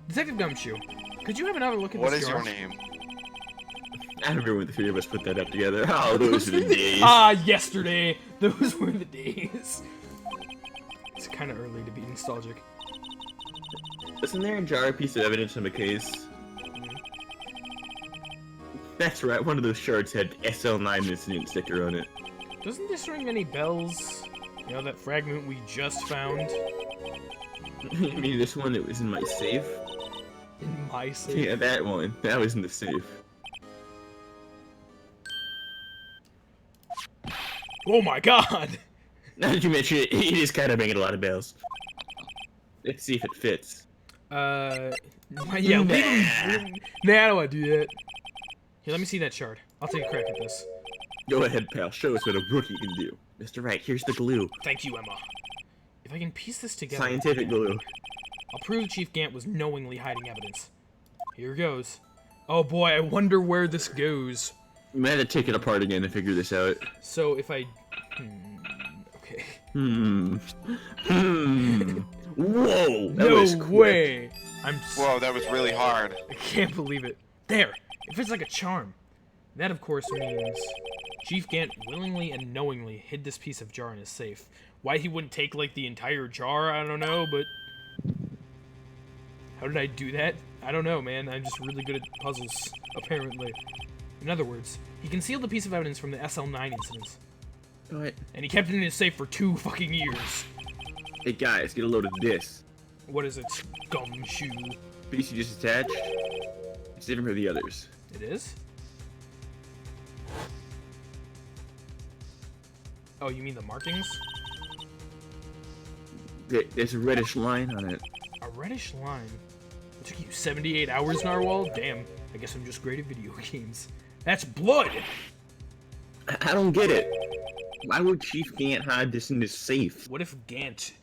Detective Gumshoe. Could you have another look at What this is jar? your name? I remember when the three of us put that up together. Oh, those are the days. Ah, yesterday. Those were the days. It's kind of early to be nostalgic. Wasn't there a jar piece of evidence from a case? That's right, one of those shards had SL9 incident sticker on it. Doesn't this ring any bells? You know, that fragment we just found? You mean this one that was in my safe? In my safe? Yeah, that one. That was in the safe. Oh my god! Now that you mention it, it is kind of making a lot of bells. Let's see if it fits. Yeah, Nah. leave him. Nah, I don't want to do that. Here, let me see that shard. I'll take a crack at this. Go ahead, pal. Show us what a rookie can do. Mr. Wright, here's the glue. Thank you, Emma. If I can piece this together, Scientific glue. I'll prove Chief Gant was knowingly hiding evidence. Here goes. Oh boy, I wonder where this goes. We might have to take it apart again to figure this out. So if I... okay. Whoa! That No was quick. way! Whoa, that was really hard. I can't believe it. There! It fits like a charm. That, of course, means Chief Gant willingly and knowingly hid this piece of jar in his safe. Why he wouldn't take, like, the entire jar, I don't know, but... How did I do that? I don't know, man. I'm just really good at puzzles, apparently. In other words, he concealed the piece of evidence from the SL9 incidents. What? And he kept it in his safe for 2 fucking years. Hey guys, get a load of this. What is it? Gumshoe. Piece you just attached. It's different from the others. It is? Oh, you mean the markings? There's a reddish line on it. A reddish line? It took you 78 hours, Narwhal? Damn, I guess I'm just great at video games. That's blood! I don't get it. Why would Chief Gant hide this in his safe? What if Gant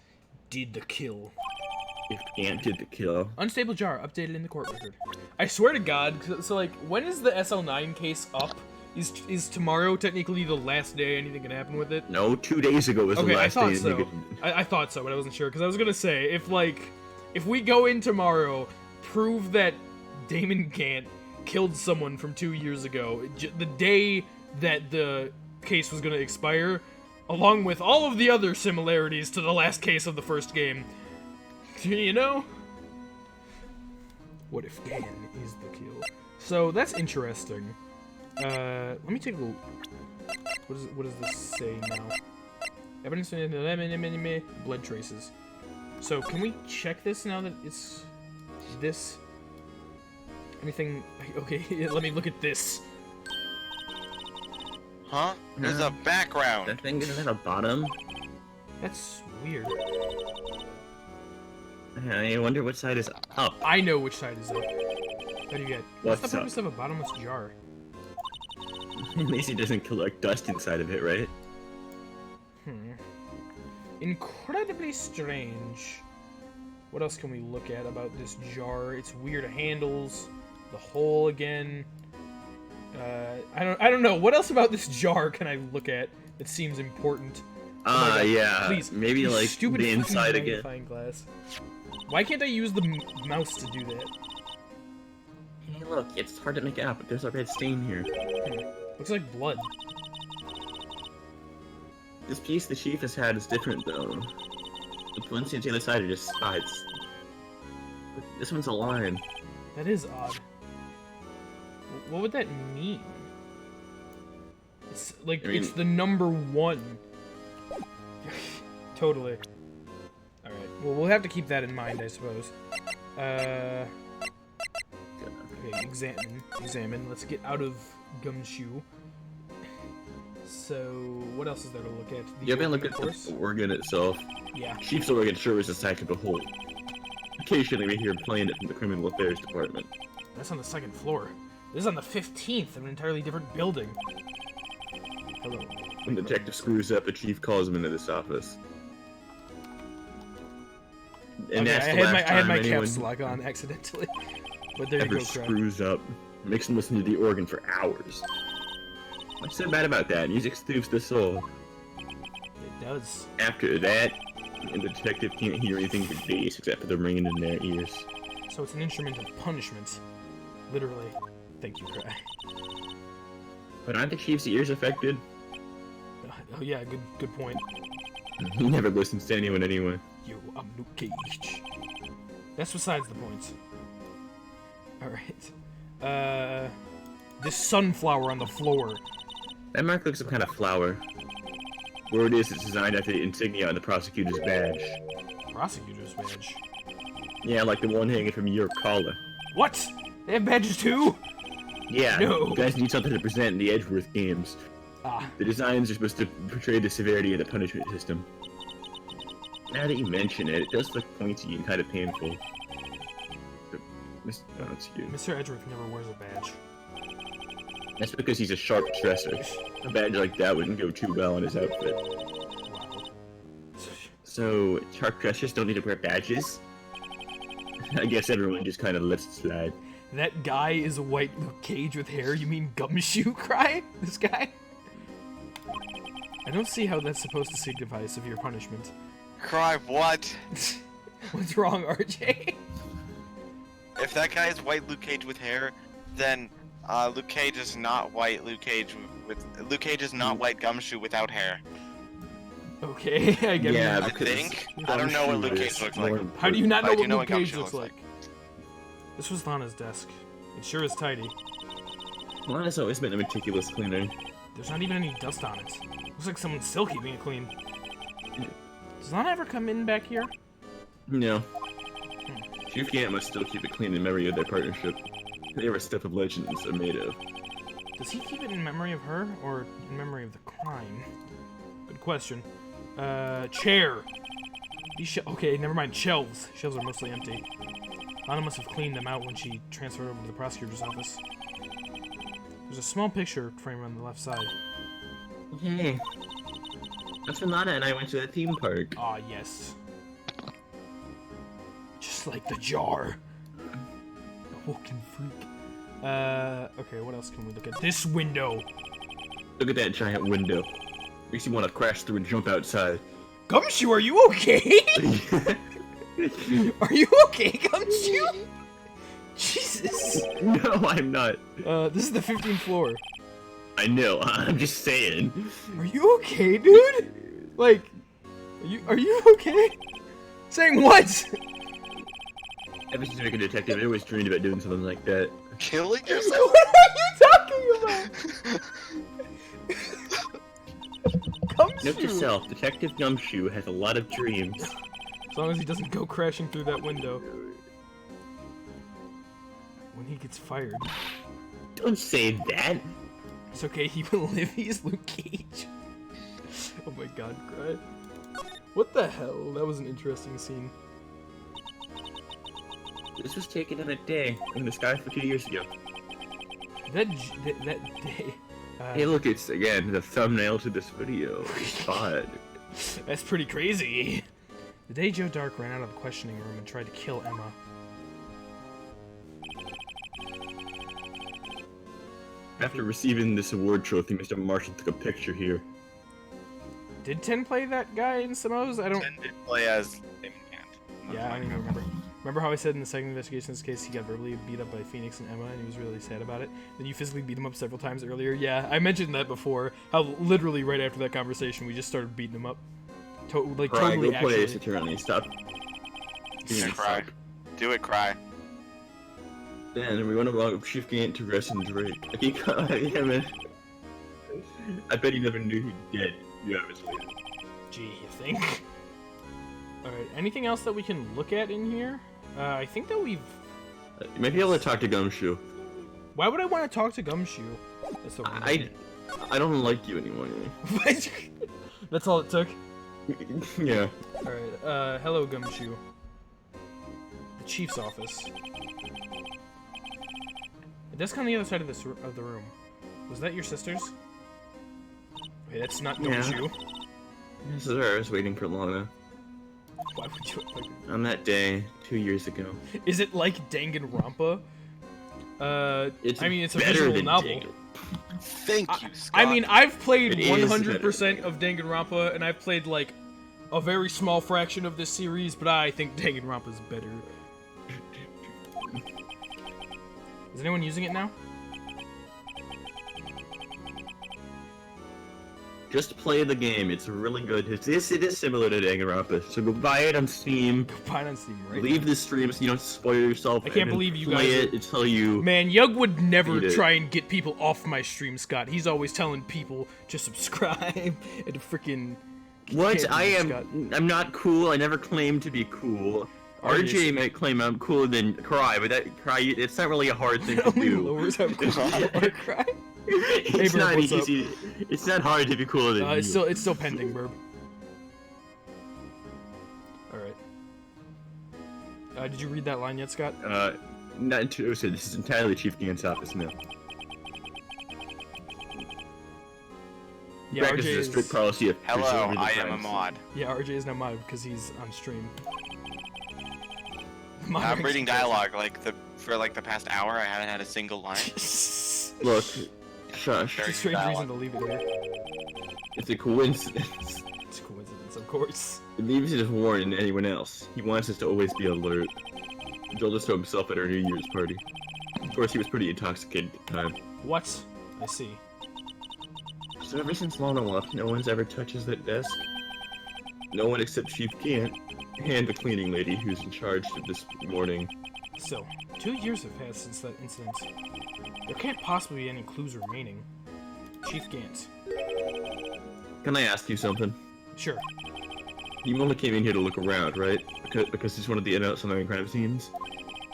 did the kill? If Gant did the kill. Unstable jar, updated in the court record. I swear to God, so like, when is the SL9 case up? Is tomorrow technically the last day anything can happen with it? No, 2 days ago was the Okay, I last thought day. so. I thought so, but I wasn't sure, because I was gonna say, if we go in tomorrow, prove that Damon Gant killed someone from 2 years ago, the day that the case was gonna expire, along with all of the other similarities to the last case of the first game, you know? What if Gan is the kill? So, that's interesting. Let me take a look. What does this say now? Evidence of blood traces. So can we check this now that it's this? Anything? Okay, let me look at this. Huh? There's a background. That thing doesn't have a bottom. That's weird. I wonder which side is up. I know which side is up. What do you get? What's the purpose of a bottomless jar? At least it doesn't collect dust inside of it, right? Incredibly strange. What else can we look at about this jar? It's weird handles. The hole again. I don't know. What else about this jar can I look at that seems important? Yeah. Please, maybe like stupid the inside magnifying again. glass. Why can't I use the mouse to do that? Hey, look, it's hard to make out, but there's a red stain here. Looks like blood. This piece the chief has had is different, though. The ones on the other side are just spots. This one's a line. That is odd. What would that mean? It's like, it's the number 1. Totally. Alright, well, we'll have to keep that in mind, I suppose. Okay, examine. Let's get out of Gumshoe. So, what else is there to look at? You haven't looked at the organ itself. Yeah. Chief's organ sure is a sack of a hole. Occasionally we hear playing it from the Criminal Affairs Department. That's on the 2nd floor. This is on the 15th of an entirely different building. Hello. When the detective screws up, the chief calls him into this office. And Okay, that's the last I had my time caps anyone lock on accidentally. But there you ever go, Craig. screws up. Makes him listen to the organ for hours. What's so bad about that? Music soothes the soul. It does. After that, the detective can't hear anything for days except for the ringing in their ears. So it's an instrument of punishment. Literally. Thank you, Craig. But aren't the chief's ears affected? Oh yeah, good point. He never listens to anyone anyway. Yo, I'm Luke Cage. That's besides the point. Alright. This sunflower on the floor. That mark looks some kind of flower. Word is it's designed after the insignia on the prosecutor's badge. Prosecutor's badge? Yeah, like the one hanging from your collar. What? They have badges too? Yeah, No. you guys need something to present in the Edgeworth games. Ah. The designs are supposed to portray the severity of the punishment system. Now that you mention it, it does look pointy and kind of painful. Oh, it's you. Mr. Edgeworth never wears a badge. That's because he's a sharp dresser. A badge like that wouldn't go too well on his outfit. Wow. So, sharp dressers don't need to wear badges? I guess everyone just kind of lets it slide. That guy is a white Luke Cage with hair? You mean Gumshoe Cry? This guy? I don't see how that's supposed to signify severe punishment. Cry what? What's wrong, RJ? If that guy is white Luke Cage with hair, then Luke Cage is not white Luke Cage with Luke Cage is not white Gumshoe without hair. Okay, I get Yeah, it. I think. I don't know what Luke Cage looks like. How do you not know I do what know Luke what Cage Gumshoe looks looks like? This was Lana's desk. It sure is tidy. Lana's always been a meticulous cleaner. There's not even any dust on it. Looks like someone's still keeping it clean. Does Lana ever come in back here? No. Chief Gant must still keep it clean in memory of their partnership. They were stuff of legends are made of. Does he keep it in memory of her, or in memory of the crime? Good question. Chair! Okay, never mind, shelves. Shelves are mostly empty. Lana must have cleaned them out when she transferred over to the prosecutor's office. There's a small picture frame on the left side. Hey. That's when Lana and I went to that theme park. Ah, yes. Just like the jar. Awoken freak. Okay, what else can we look at? This window! Look at that giant window. Makes you want to crash through and jump outside. Gumshoe, are you okay? Are you okay, Gumshoe? Jesus. No, I'm not. This is the 15th floor. I know, I'm just saying. Are you okay, dude? Like, are you okay? Saying what? Ever since I became a detective, I always dreamed about doing something like that. killing yourself? What are you talking about? Note to Gumshoe! self, Detective Gumshoe has a lot of dreams. As long as he doesn't go crashing through that window. When he gets fired. Don't say that. It's okay, he will live, he's Luke Cage. Oh my god, cry. What the hell? That was an interesting scene. This was taken in a day in the sky for 2 years ago. That day. Hey, look, it's again the thumbnail to this video. Scot. That's pretty crazy. The day Joe Dark ran out of the questioning room and tried to kill Emma. After receiving this award trophy, Mr. Marshall took a picture here. Did 10 play that guy in Samoa's? I don't. 10 did play as Damon Kant. Yeah, I don't even remember. Remember how I said in the second investigations case he got verbally beat up by Phoenix and Emma and he was really sad about it? Then you physically beat him up several times earlier? Yeah, I mentioned that before. How literally right after that conversation we just started beating him up. Cry, Totally go play Ace actually. Attorney. Stop. Yeah, cry. Do it, cry. Then we went along with Chief Gant to rest and Drake. Yeah, man. I bet he never knew he'd dead. Yeah, it was later. Gee, you think? Alright, anything else that we can look at in here? I think that we've... You might be able to talk to Gumshoe. Why would I want to talk to Gumshoe? That's so I don't like you anymore. That's all it took? Yeah. Alright, hello Gumshoe. The chief's office. A desk on the other side of the room. Was that your sister's? Wait, that's not Gumshoe. This is where I was waiting for Lana. Why would you like it? On that day, 2 years ago. Is it like Danganronpa? It's I mean, it's a better visual than novel. Thank you, Scott. I mean, I've played It is 100% of Danganronpa, and I've played, like, a very small fraction of this series, but I think Danganronpa's better. Is anyone using it now? Just play the game. It's really good. It is similar to Danganronpa. So go buy it on Steam. Buy it on Steam right Leave now. the stream so you don't spoil yourself. I can't and then believe you play guys it until you. Man, Yug would never Beat it. try and get people off my stream, Scott. He's always telling people to subscribe and to freaking... What? Can't do I it, am. Scott. I'm not cool. I never claimed to be cool. Artist. RJ might claim I'm cooler than Cry, but that Cry, it's not really a hard thing to Only do. lowers how cool you are, Cry. It's Burb, not what's up? easy. It's not hard to be cooler than you. It's still pending, Burb. Alright. Did you read that line yet, Scott? Not until so this is entirely Chief Gant's office now. Yeah, Practice RJ is a strict policy of Hello, preserving the I am a crimes. mod. Yeah, RJ is now mod because he's on stream. I'm reading dialogue for the past hour. I haven't had a single line. Look, shush. It's a strange reason to leave it here. It's a coincidence. It's a coincidence, of course. It leaves it as warning to anyone else. He wants us to always be alert. He told us to himself at our New Year's party. Of course, he was pretty intoxicated at the time. What? I see. So ever since Lana left, no one's ever touches that desk. No one except Chief Gant and the cleaning lady who's in charge of this morning. Still, 2 years have passed since that incident. There can't possibly be any clues remaining. Chief Gant. Can I ask you something? Sure. You only came in here to look around, right? Because it's one of the unknown crime scenes?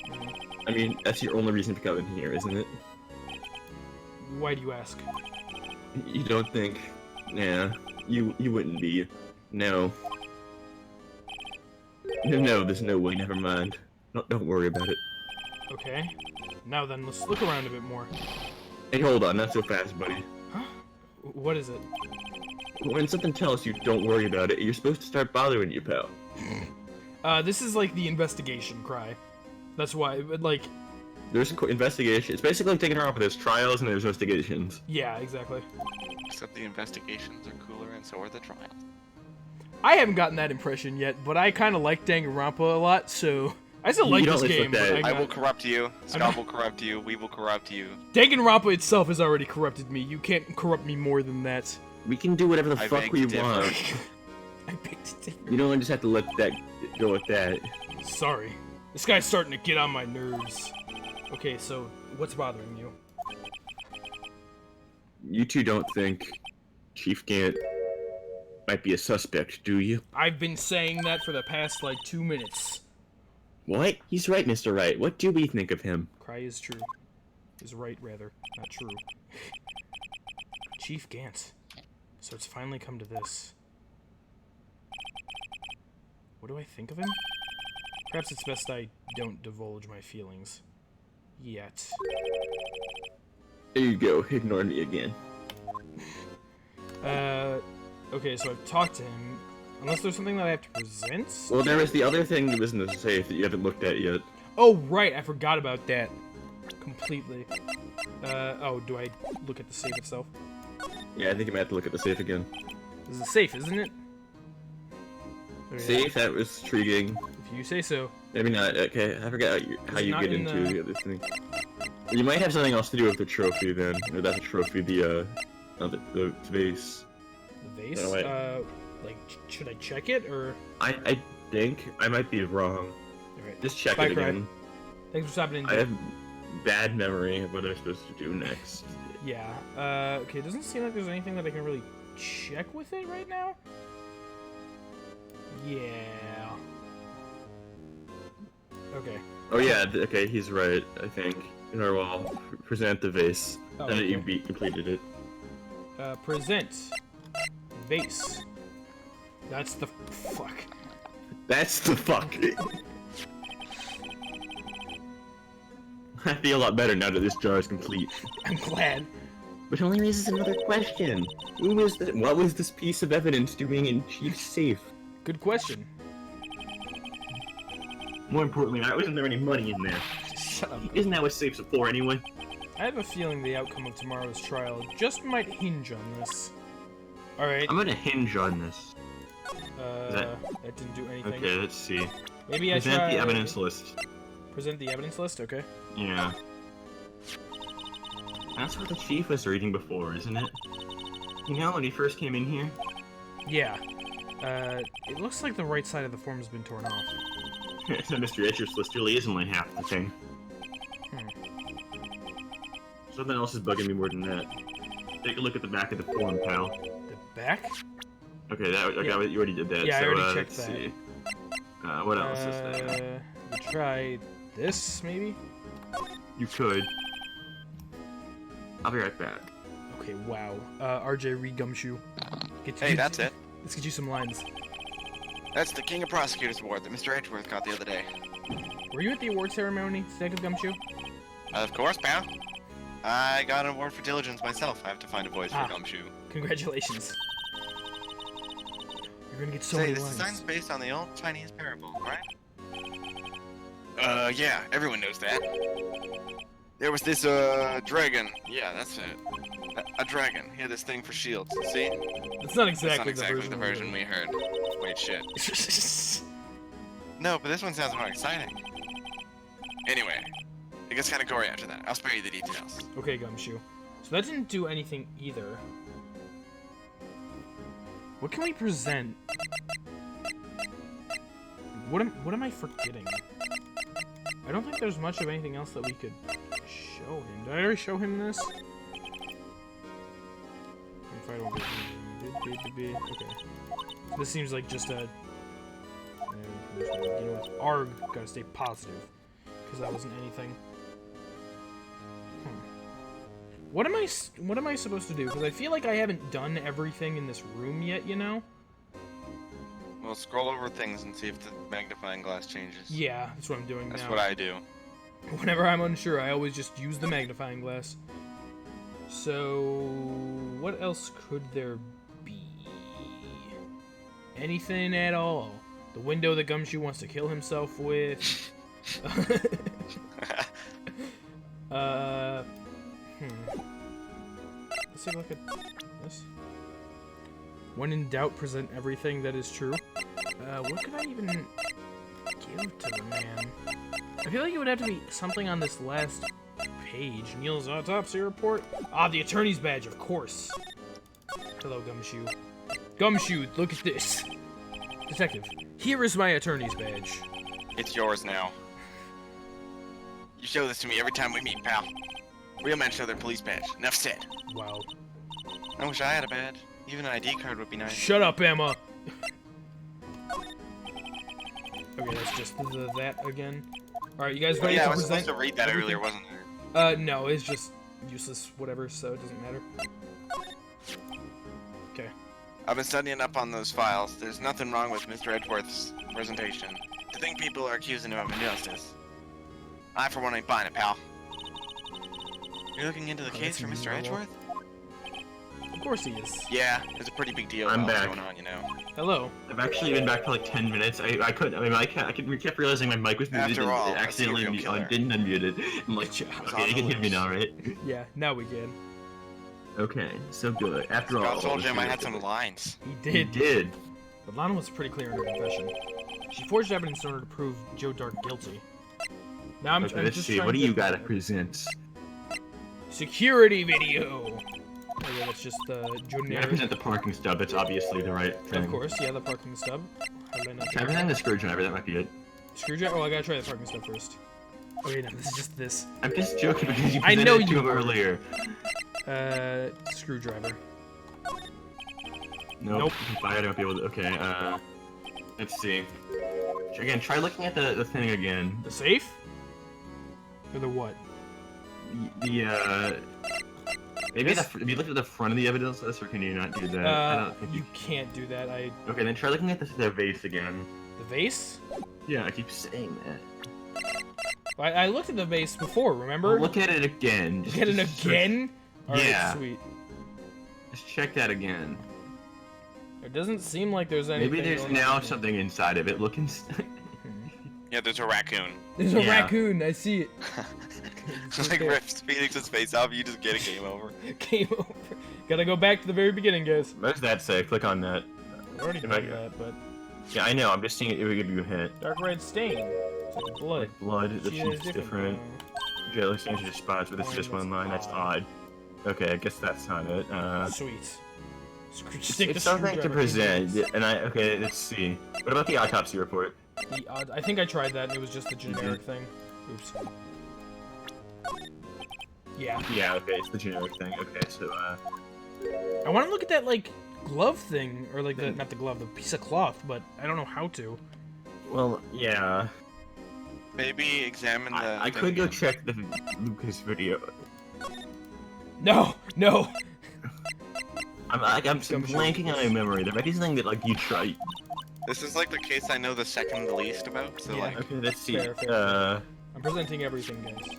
Mhm. I mean, that's your only reason to come in here, isn't it? Why do you ask? You don't think... Nah, you wouldn't be. No. No, there's no way, never mind. Don't worry about it. Okay. Now then, let's look around a bit more. Hey, hold on, not so fast, buddy. Huh? What is it? When something tells you don't worry about it, you're supposed to start bothering you, pal. This is like the investigation cry. That's why, but like... There's investigation. It's basically like taking her off with there's trials and there's investigations. Yeah, exactly. Except the investigations are cooler and so are the trials. I haven't gotten that impression yet, but I kind of like Danganronpa a lot, so... I still like You this don't game, like but that. I will corrupt you. Scott not- will corrupt you. We will corrupt you. Danganronpa itself has already corrupted me. You can't corrupt me more than that. We can do whatever the I fuck beg we to differ. want. I picked it. You don't just have to let that go with that. Sorry. This guy's starting to get on my nerves. Okay, so What's bothering you? You two don't think Chief Gant might be a suspect, do you? I've been saying that for the past, like, 2 minutes. What? He's right, Mr. Wright. What do we think of him? Cry is true. Is right, rather. Not true. Chief Gant. So it's finally come to this. What do I think of him? Perhaps it's best I don't divulge my feelings. Yet. There you go. Ignore me again. Okay, so I've talked to him. Unless there's something that I have to present? Well, there was the other thing that was in the safe that you haven't looked at yet. Oh, right, I forgot about that. Completely. Oh, do I look at the safe itself? Yeah, I think you might have to look at the safe again. This is a safe, isn't it? Okay. Safe? That was intriguing. If you say so. Maybe not. Okay, I forgot how you not get in into the- the other thing. You might have something else to do with the trophy then. Or that's a trophy, the vase. The vase? No, wait. Like, should I check it, or? I think I might be wrong. Alright. Just check Bye, it Cry. again. Thanks for stopping in. I have bad memory of what I'm supposed to do next. Yeah. Okay, it doesn't seem like there's anything that I can really check with it right now. Yeah. Okay. Oh yeah, okay, he's right, I think. Narwhal, present the vase. Oh, Now that you okay. completed it. Present. Vase. That's the fuck. That's the fuck! I feel a lot better now that this jar is complete. I'm glad. But it only raises another question. What was this piece of evidence doing in Chief's safe? Good question. More importantly, wasn't there any money in there? Shut up. Isn't that what safes are for anyway? I have a feeling the outcome of tomorrow's trial just might hinge on this. Alright. I'm gonna hinge on this. That didn't do anything. Okay, let's see. Maybe I Present try... the evidence list. Present the evidence list? Okay. Yeah. That's what the chief was reading before, isn't it? You know, when he first came in here? Yeah. It looks like the right side of the form has been torn off. So Mr. Etcher's list really is only half the thing. Something else is bugging me more than that. Take a look at the back of the form, pal. The back? Okay, Yeah. you already did that. Yeah, I so, already checked let's that. see. What else is there? We try this, maybe? You could. I'll be right back. Okay, wow. RJ, read Gumshoe. Hey, that's it. Let's get you some lines. That's the King of Prosecutors Award that Mr. Edgeworth got the other day. Were you at the award ceremony, Detective Gumshoe? Of course, pal. I got an award for diligence myself. I have to find a voice for Gumshoe. Congratulations. You're gonna get so Say, many this lines. design's based on the old Chinese parable, right? Yeah, everyone knows that. There was this, dragon. Yeah, that's it. A dragon. He had this thing for shields. See? It's not That's not exactly, exactly the version we heard. Wait, shit. No, but this one sounds more exciting. Anyway, it gets kind of gory after that. I'll spare you the details. Okay, Gumshoe. So that didn't do anything either. What can we present? What am I forgetting? I don't think there's much of anything else that we could show him. Did I already show him this? If I don't get okay. This seems like just a ARG, gotta stay positive, because that wasn't anything. What am I supposed to do? Because I feel like I haven't done everything in this room yet, you know? Well, scroll over things and see if the magnifying glass changes. Yeah, that's what I'm doing That's now. what I do. Whenever I'm unsure, I always just use the magnifying glass. So, what else could there be? Anything at all? The window that Gumshoe wants to kill himself with? Let's take a look at this. When in doubt, present everything that is true. What could I even give to the man? I feel like it would have to be something on this last page. Neil's autopsy report? Ah, the attorney's badge, of course. Hello, Gumshoe. Gumshoe, look at this. Detective, here is my attorney's badge. It's yours now. You show this to me every time we meet, pal. Real men show their police badge. Enough said. Wow. I wish I had a badge. Even an ID card would be nice. Shut up, Emma. Okay, that's just that again. All right, you guys ready Yeah, I to was present? supposed to read that everything? earlier, wasn't there? No, it's just useless, whatever. So it doesn't matter. Okay. I've been studying up on those files. There's nothing wrong with Mr. Edgeworth's presentation. To think people are accusing him of injustice. I, for one, ain't buying it, pal. You're looking into the case for Mr. Edgeworth? Of course he is. Yeah, it's a pretty big deal. I'm about what's back. going on, you know. Hello. I've actually been back for like 10 minutes. I couldn't. I mean, I kept realizing my mic was muted. After all, and a accidentally serial killer. didn't unmute it. I'm like, Good job. okay, you can hear me now, right? Yeah, now we can. Okay, so good. After all, Scott told the him I serial had some killer. lines. He He did. did. But Lana was pretty clear in her confession. She forged evidence in order to prove Joe Dark guilty. Now I'm, Okay, I'm let's just see. trying What do to you get gotta present? security video. Okay, that's just You gotta generic. present the parking stub. That's obviously the right thing. Of course, yeah, the parking stub. How did I not Can I present the screwdriver? That might be it. Screwdriver? Oh, I gotta try the parking stub first. Okay, no, this is just this. I'm just joking because you I presented know it to you him were. earlier. Screwdriver. Nope. I don't be able to. Okay. Let's see. Again, try looking at the thing again. The safe? Or the what? Maybe This- have you looked at the front of the evidence list, or can you not do that? I don't think You can't do that. Okay, then try looking at the vase again. The vase? Yeah, I keep saying that. I looked at the vase before, remember? Look at it again. Look at it Just search- again? Alright, Yeah. sweet. Just check that again. It doesn't seem like there's anything Maybe there's going now on. something inside of it. Look Yeah, there's a raccoon. There's a Yeah. raccoon, I see it. Like rips Phoenix's face off, you just get a game over. Game over. Gotta go back to the very beginning, guys. What does that say? Click on that. I already If done I- that, but... Yeah, I know. I'm just seeing it would give you a hint. Dark red stain. It's like blood. Blood. The She sheet's different. Jelly stains are just spots, but this is just one line. That's odd. Okay, I guess that's not it. Sweet. Stick the It's something to screwdriver present, in and okay, let's see. What about the autopsy report? the odd. I think I tried that and it was just the generic thing. Oops. Yeah. Yeah, okay, it's the generic thing. Okay, so, I want to look at that, like, glove thing. Or, like, the, not the glove, the piece of cloth, but I don't know how to. well, yeah. Maybe examine the. I could go check the Lucas video. No! No! I'm blanking on my memory. There might be something that, like, you try. This is like the case I know the second least about, so Yeah. like. Okay, let's see. Fair, fair. I'm presenting everything, guys.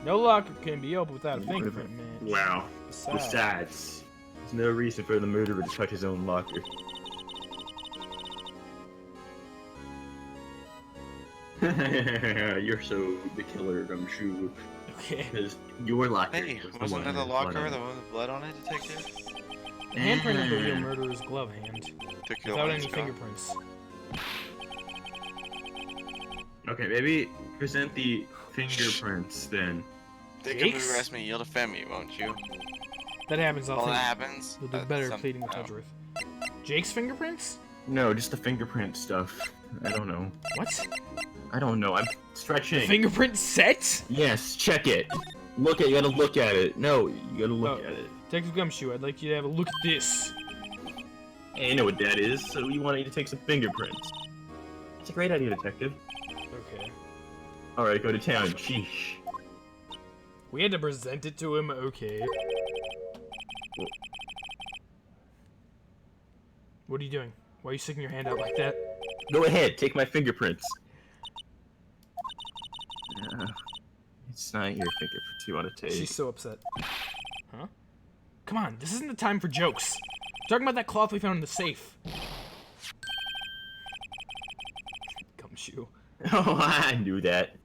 No lock can be opened without a fingerprint, man. Wow. Sad. Besides, there's no reason for the murderer to touch his own locker. You're so the killer, gumshoe. Okay. Because your locker. Hey, was the wasn't one that the with blood locker, on it. the one with blood on it, detective? The handprint of the real murderer's glove hand. To kill Without him, any Scott. fingerprints. Okay, maybe present the fingerprints then. Think if you Jake's? arrest me, you'll defend me, won't you? That happens, I'll All think that happens. you'll do that's better some- pleading with no. Edgeworth. Jake's fingerprints? No, just the fingerprint stuff. I don't know. What? I don't know. I'm stretching. Fingerprint set? Yes, check it. You gotta look at it. No, you gotta look Oh. at it. Detective Gumshoe, I'd like you to have a look at this. Hey, I know what that is, so we want you to take some fingerprints. It's a great idea, detective. Okay. Alright, go to town. Sheesh. We had to present it to him, okay. What are you doing? Why are you sticking your hand out like that? Go ahead, take my fingerprints. It's not your fingerprints you want to take. She's so upset. Huh? Come on, this isn't the time for jokes. I'm talking about that cloth we found in the safe. Gumshoe. Oh, I knew that.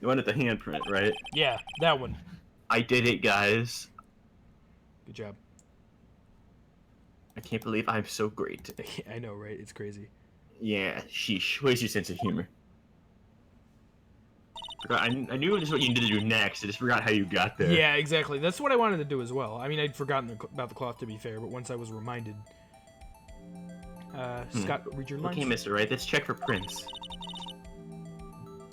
You wanted the handprint, right? Yeah, that one. I did it, guys. Good job. I can't believe I'm so great. I know, right? It's crazy. Yeah, sheesh. Where's your sense of humor? I knew this is what you needed to do next. I just forgot how you got there. Yeah, exactly. That's what I wanted to do as well. I mean, I'd forgotten about the cloth, to be fair, but once I was reminded. Scott, read your lines. Okay, mister, right? Let's check for prints.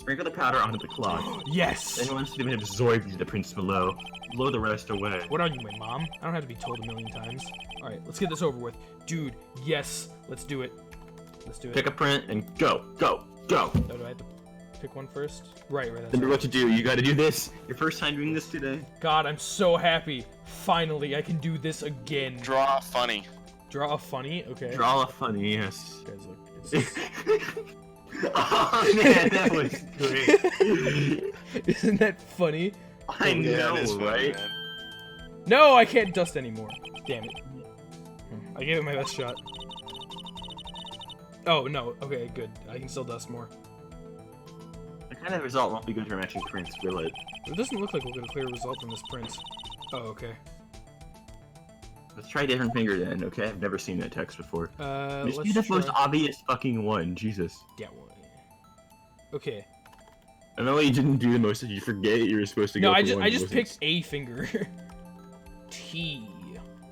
Sprinkle the powder onto the cloth. Yes! Then once it's been absorbed into the prints below, blow the rest away. What are you, my mom? I don't have to be told a million times. Alright, let's get this over with. Dude, yes, let's do it. Let's do it. Pick a print and go, go, go. Oh, do I have to pick one first? Right, that's Remember right. what to do. You gotta do this. Your first time doing this today. God, I'm so happy. Finally, I can do this again. Draw funny. Draw a funny? Okay. Draw a funny, yes. Guys, look. It's... Oh man, that was great. Isn't that funny? I Yeah, know, it is funny, right? man. No, I can't dust anymore. Damn it. I gave it my best shot. Oh, no. Okay, good. I can still dust more. The kind of result won't be good for matching prints, will it? It doesn't look like we'll get a clear result from this print. Oh, okay. Let's try a different finger then, okay? I've never seen that text before. Just Let's be the try... most obvious fucking one, Jesus. Yeah, well... Okay. I know you didn't do the most, you forget you were supposed to go No, for I just one I that just wasn't- picked a finger. T.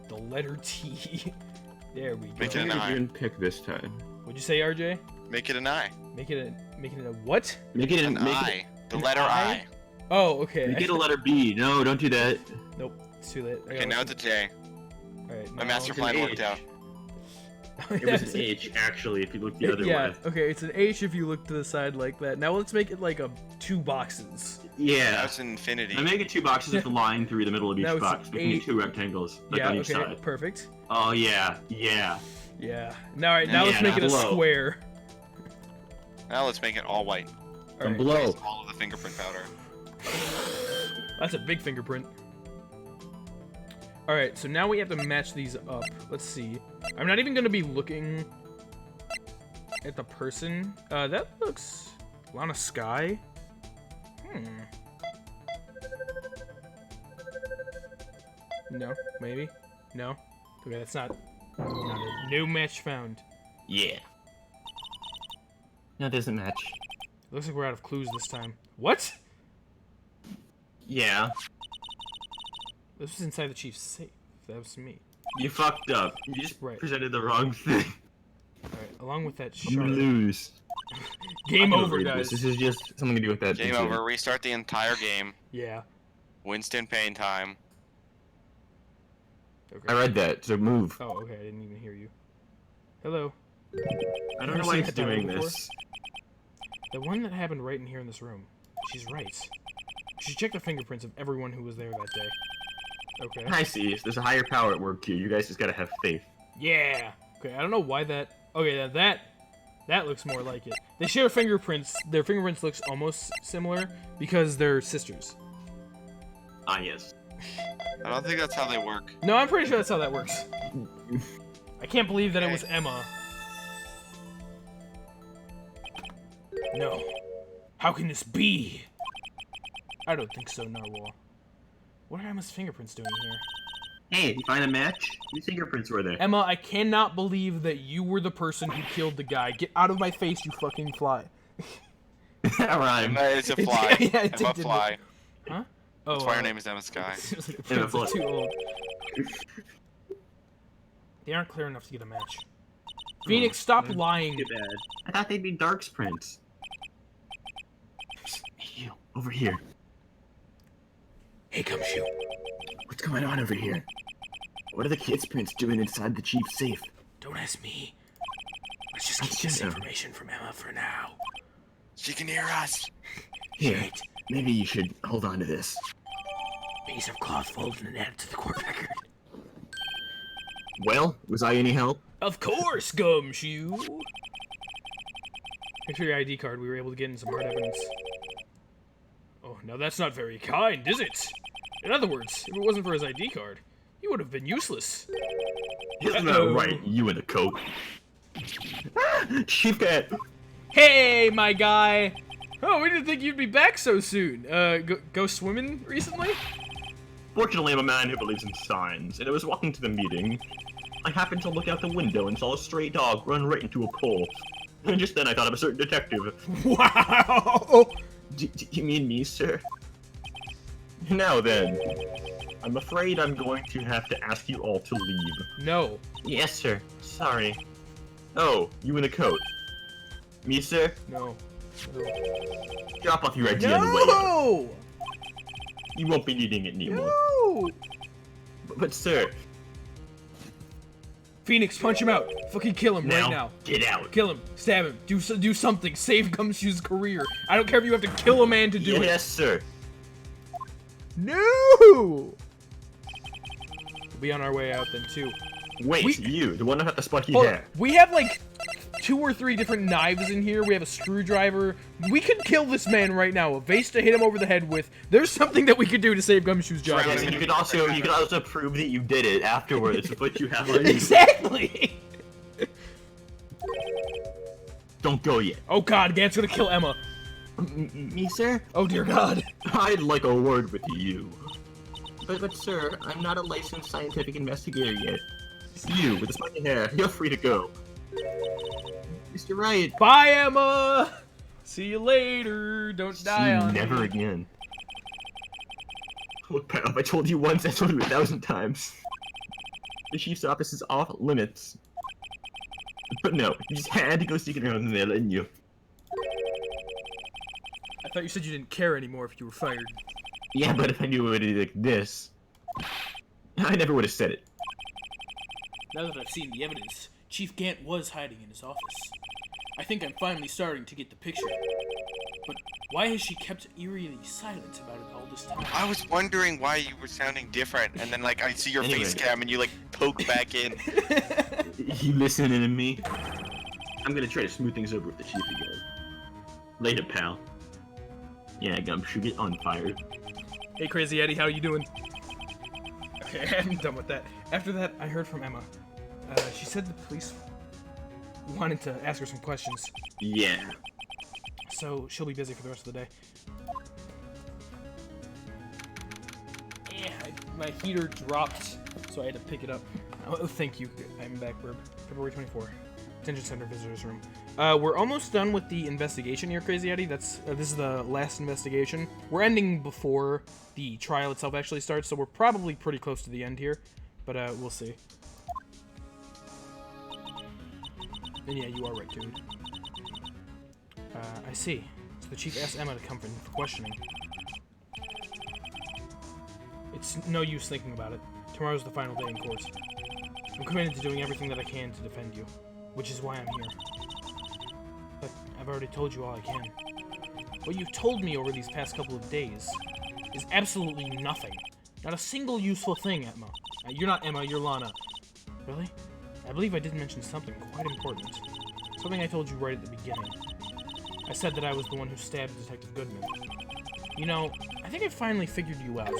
The letter T. There we go. Make What it an did eye. you even pick this time? What'd you say, RJ? Make it an eye. Make it a what? Make it An make eye. The an letter eye? I. Oh, okay. Make it a letter B. No, don't do that. Nope, it's too late. Okay, now it's a J. Alright, My now- master it's an plan H. worked out. It was an H, actually, if you look the other yeah, way. okay, it's an H if you look to the side like that. Now let's make it like a 2 boxes. Yeah. That's infinity. I make it 2 boxes with a line through the middle of each Now it's box. We can do eight. 2 rectangles, like yeah, on each okay, side. perfect. Oh yeah, yeah. Yeah. Now, alright, now Yeah, let's make it a below. square. Now let's make it all white. From Alright, below. Use all of the fingerprint powder. that's a big fingerprint. Alright, so now we have to match these up. Let's see. I'm not even gonna be looking at the person. That looks... Lana Sky? No, maybe? No? Okay, that's not it. No match found. Yeah. No, it doesn't match. Looks like we're out of clues this time. What? Yeah. This was inside the chief's safe. That was me. You fucked up. You just Right. presented the wrong thing. Alright, along with that I'm gonna shark. lose. Game I'm gonna over, read guys. This is just something to do with that. Game incident. over. Restart the entire game. Yeah. Winston Payne time. Okay. I read that, so move. Oh, okay. I didn't even hear you. Hello. I don't Never know why seen it's that dialogue doing before. this. The one that happened right in here in this room. She's right. We should check the fingerprints of everyone who was there that day. Okay. I see. There's a higher power at work here. You guys just gotta have faith. Yeah. Okay, I don't know why that... Okay, that looks more like it. They share fingerprints. Their fingerprints looks almost similar because they're sisters. Ah, yes. I don't think that's how they work. No, I'm pretty sure that's how that works. I can't believe that it was Emma. No. How can this be? I don't think so, Narwhal. What are Emma's fingerprints doing here? Hey, you find a match? Whose fingerprints were there? Emma, I cannot believe that you were the person who killed the guy. Get out of my face, you fucking fly. That rhymed. Emma is a fly. Yeah, it Emma did. Fly. Huh? Oh, That's why her name is Emma Sky. Seriously, the Emma prints are Fly. too old. They aren't clear enough to get a match. Phoenix, stop lying. Too bad. I thought they'd be Dark's prints. Hey, you, over here. Hey, come shoot. What's going on over here? What are the kids' prints doing inside the chief's safe? Don't ask me. Let's just Let's keep this just- information from Emma for now. She can hear us. Here, Shit. maybe you should hold on to this. Piece of cloth folded and added to the court record. Well, was I any help? Of course, Gumshoe. Thanks for your ID card. We were able to get in some hard evidence. Oh, now that's not very kind, is it? In other words, if it wasn't for his ID card, he would have been useless. Isn't Uh-oh. that right, you in a coat? Chief Cat! Hey, my guy. Oh, we didn't think you'd be back so soon. Go swimming recently? Fortunately, I'm a man who believes in signs, and I was walking to the meeting. I happened to look out the window and saw a stray dog run right into a pole. And just then I thought of a certain detective. Wow. Do you mean me, sir? Now then, I'm afraid I'm going to have to ask you all to leave. No. Yes, sir. Sorry. Oh, you in a coat. Me, sir? No. Drop off your ID on the way out. No! You won't be needing it anymore. No! But sir, Phoenix, punch him out. Fucking kill him right now. Get out. Kill him. Stab him. Do something. Save Gumshoe's career. I don't care if you have to kill a man to do it. Yes, sir. No! We'll be on our way out then, too. Wait, you, the one without the spunky Hold hair. on. We have, like, 2 or 3 different knives in here. We have a screwdriver. We could kill this man right now. A vase to hit him over the head with. There's something that we could do to save Gumshoe's job. Yes, and you could also prove that you did it afterwards with what you have on you. Exactly! Don't go yet. Oh god, Gant's gonna kill Emma. Me, sir? Oh dear god. I'd like a word with you. But sir, I'm not a licensed scientific investigator yet. You, with the spiky hair, you're free to go. Mr. Wright. Bye, Emma! See you later. Don't die on me. Never again. Look, pal, if I told you once, I told you 1,000 times. The chief's office is off limits. But no, you just had to go sneaking around in there, didn't you? I thought you said you didn't care anymore if you were fired. Yeah, but if I knew it would be like this, I never would have said it. Now that I've seen the evidence, Chief Gant was hiding in his office. I think I'm finally starting to get the picture. But why has she kept eerily silent about it all this time? I was wondering why you were sounding different, and then like I see your Anyway. face cam and you like poke back in. You listening to me? I'm gonna try to smooth things over with the chief again. Later, pal. Yeah, Gumshoe, get unfired. Hey, Crazy Eddie, how you doing? Okay, I'm done with that. After that, I heard from Emma. She said the police wanted to ask her some questions, Yeah. so she'll be busy for the rest of the day. Yeah, my heater dropped, so I had to pick it up. Oh, thank you. I'm back, Burb. February 24. Detention Center Visitors Room. We're almost done with the investigation here, Crazy Eddie. This is the last investigation. We're ending before the trial itself actually starts, so we're probably pretty close to the end here, but we'll see. And yeah, you are right, dude. I see. So the chief asked Emma to come for questioning. It's no use thinking about it. Tomorrow's the final day in court. I'm committed to doing everything that I can to defend you, which is why I'm here. But I've already told you all I can. What you've told me over these past couple of days is absolutely nothing. Not a single useful thing, Emma. You're not Emma, you're Lana. Really? I believe I did mention something quite important. Something I told you right at the beginning. I said that I was the one who stabbed Detective Goodman. You know, I think I finally figured you out.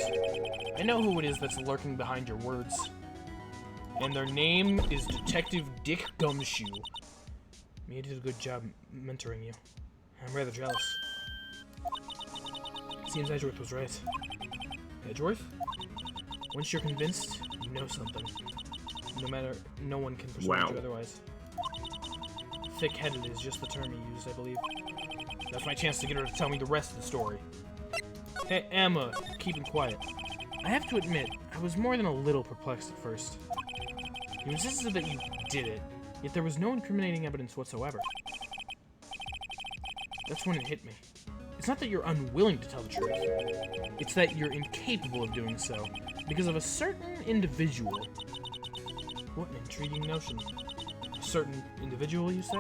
I know who it is that's lurking behind your words. And their name is Detective Dick Gumshoe. Mia did a good job mentoring you. I'm rather jealous. Seems Edgeworth was right. Edgeworth? Once you're convinced, you know something. No one can persuade you otherwise. Thick-headed is just the term he used, I believe. That's my chance to get her to tell me the rest of the story. Hey, Emma, keep him quiet. I have to admit, I was more than a little perplexed at first. You insisted that you did it, yet there was no incriminating evidence whatsoever. That's when it hit me. It's not that you're unwilling to tell the truth. It's that you're incapable of doing so, because of a certain individual. What an intriguing notion. A certain individual, you say?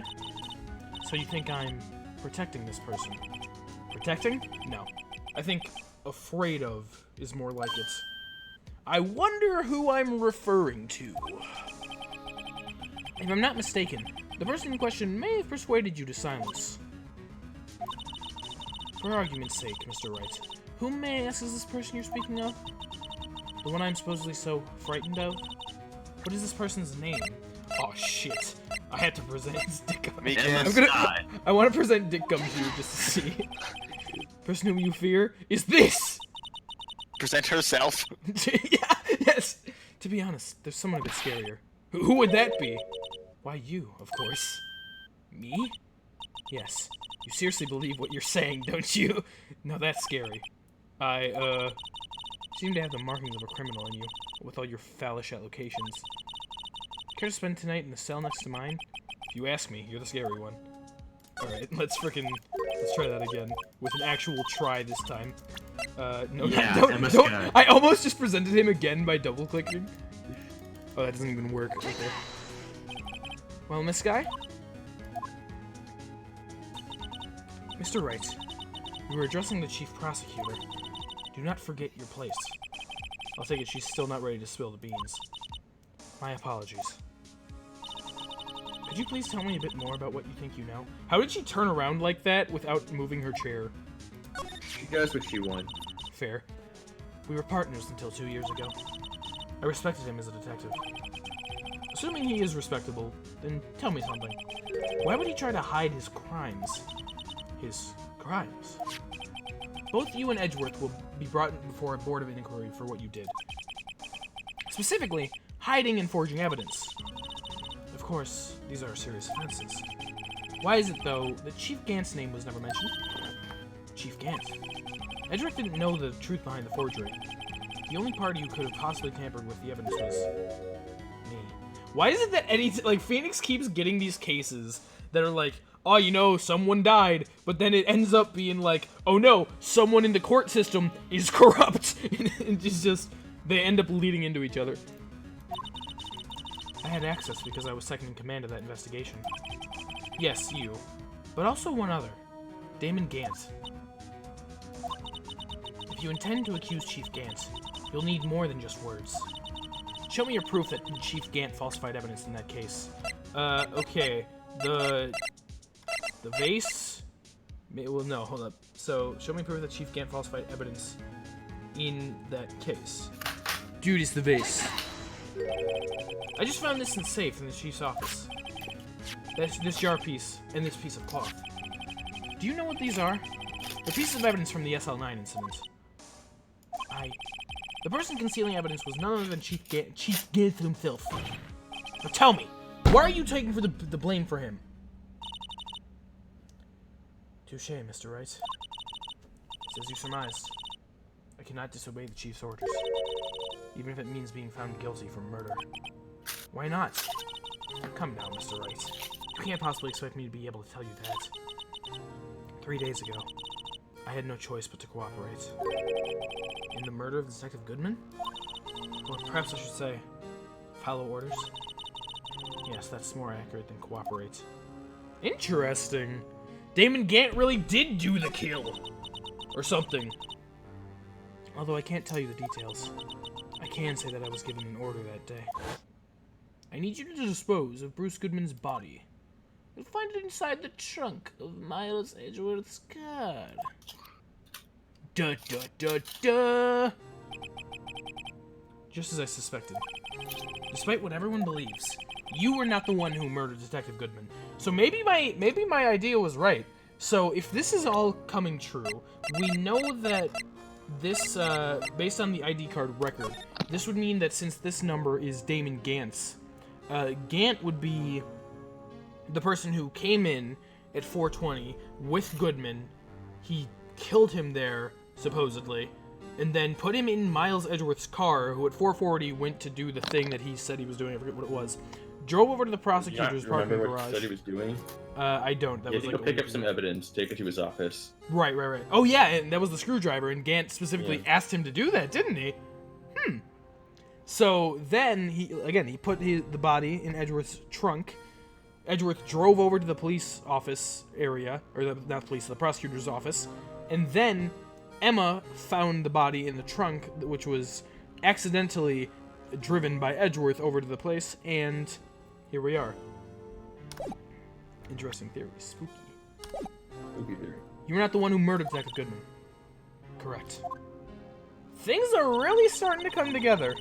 So you think I'm protecting this person? Protecting? No. I think afraid of is more like it. I wonder who I'm referring to. If I'm not mistaken, the person in question may have persuaded you to silence. For argument's sake, Mr. Wright, whom may I ask is this person you're speaking of? The one I'm supposedly so frightened of? What is this person's name? Oh shit. I had to present Dick Gumshoe. I want to present Dick Gumshoe just to see. Person whom you fear is this! Present herself. Yeah, yes. To be honest, there's someone a bit scarier. Who would that be? Why, you, of course. Me? Yes. You seriously believe what you're saying, don't you? No, that's scary. I, seem to have the markings of a criminal in you, with all your phallish allocations. Care to spend tonight in the cell next to mine? If you ask me, you're the scary one. Alright, let's frickin' Let's try that again with an actual try this time. No, Yeah, don't. Emma Scott. I almost just presented him again by double-clicking. Oh, that doesn't even work. Okay. Well, Miss Guy? Mr. Wright, you were addressing the chief prosecutor. Do not forget your place. I'll take it she's still not ready to spill the beans. My apologies. Could you please tell me a bit more about what you think you know? How did she turn around like that without moving her chair? She does what she wants. Fair. We were partners until 2 years ago. I respected him as a detective. Assuming he is respectable, then tell me something. Why would he try to hide his crimes? His crimes? Both you and Edgeworth will be brought before a board of inquiry for what you did. Specifically, hiding and forging evidence. Of course, these are serious offenses. Why is it, though, that Chief Gant's name was never mentioned? Chief Gant. Edgeworth didn't know the truth behind the forgery. The only party who could have possibly tampered with the evidence was me. Why is it that like Phoenix keeps getting these cases that are like, oh, you know, someone died, but then it ends up being like, oh no, someone in the court system is corrupt, and it's just they end up leading into each other. I had access because I was second in command of that investigation. Yes, you, but also one other, Damon Gant. If you intend to accuse Chief Gant, you'll need more than just words. Show me your proof that Chief Gant falsified evidence in that case. Okay. The vase? Well, no, hold up. So, show me proof that Chief Gant falsified evidence in that case. Dude, it's the vase. I just found this in the safe in the chief's office. This jar piece and this piece of cloth. Do you know what these are? They're pieces of evidence from the SL9 incident. The person concealing evidence was none other than Chief Gant himself. Now tell me, why are you taking the blame for him? Touche, Mr. Wright. It's as you surmised. I cannot disobey the Chief's orders, even if it means being found guilty for murder. Why not? Come now, Mr. Wright. You can't possibly expect me to be able to tell you that. 3 days ago, I had no choice but to cooperate. In the murder of Detective Goodman? Or perhaps I should say, follow orders? Yes, that's more accurate than cooperate. Interesting. Damon Gant really did do the kill. Or something. Although I can't tell you the details. I can say that I was given an order that day. I need you to dispose of Bruce Goodman's body. You'll find it inside the trunk of Miles Edgeworth's car. Duh, duh, duh, duh. Just as I suspected. Despite what everyone believes, you were not the one who murdered Detective Goodman. So maybe my idea was right. So if this is all coming true, we know that this, based on the ID card record, this would mean that since this number is Damon Gant's, Gant would be the person who came in at 420 with Goodman. He killed him there, supposedly, and then put him in Miles Edgeworth's car, who at 440 went to do the thing that he said he was doing. I forget what it was. Drove over to the prosecutor's parking Remember what garage. he said he was doing? I don't. That was like go pick up some evidence, take it to his office. Right. Oh yeah, and that was the screwdriver, and Gant specifically asked him to do that, didn't he? So then he put the body in Edgeworth's trunk. Edgeworth drove over to the police office area, or not the police, the prosecutor's office, and then Emma found the body in the trunk, which was accidentally driven by Edgeworth over to the place, and here we are. Interesting theory. Spooky. Spooky theory. You were not the one who murdered Detective Goodman. Correct. Things are really starting to come together.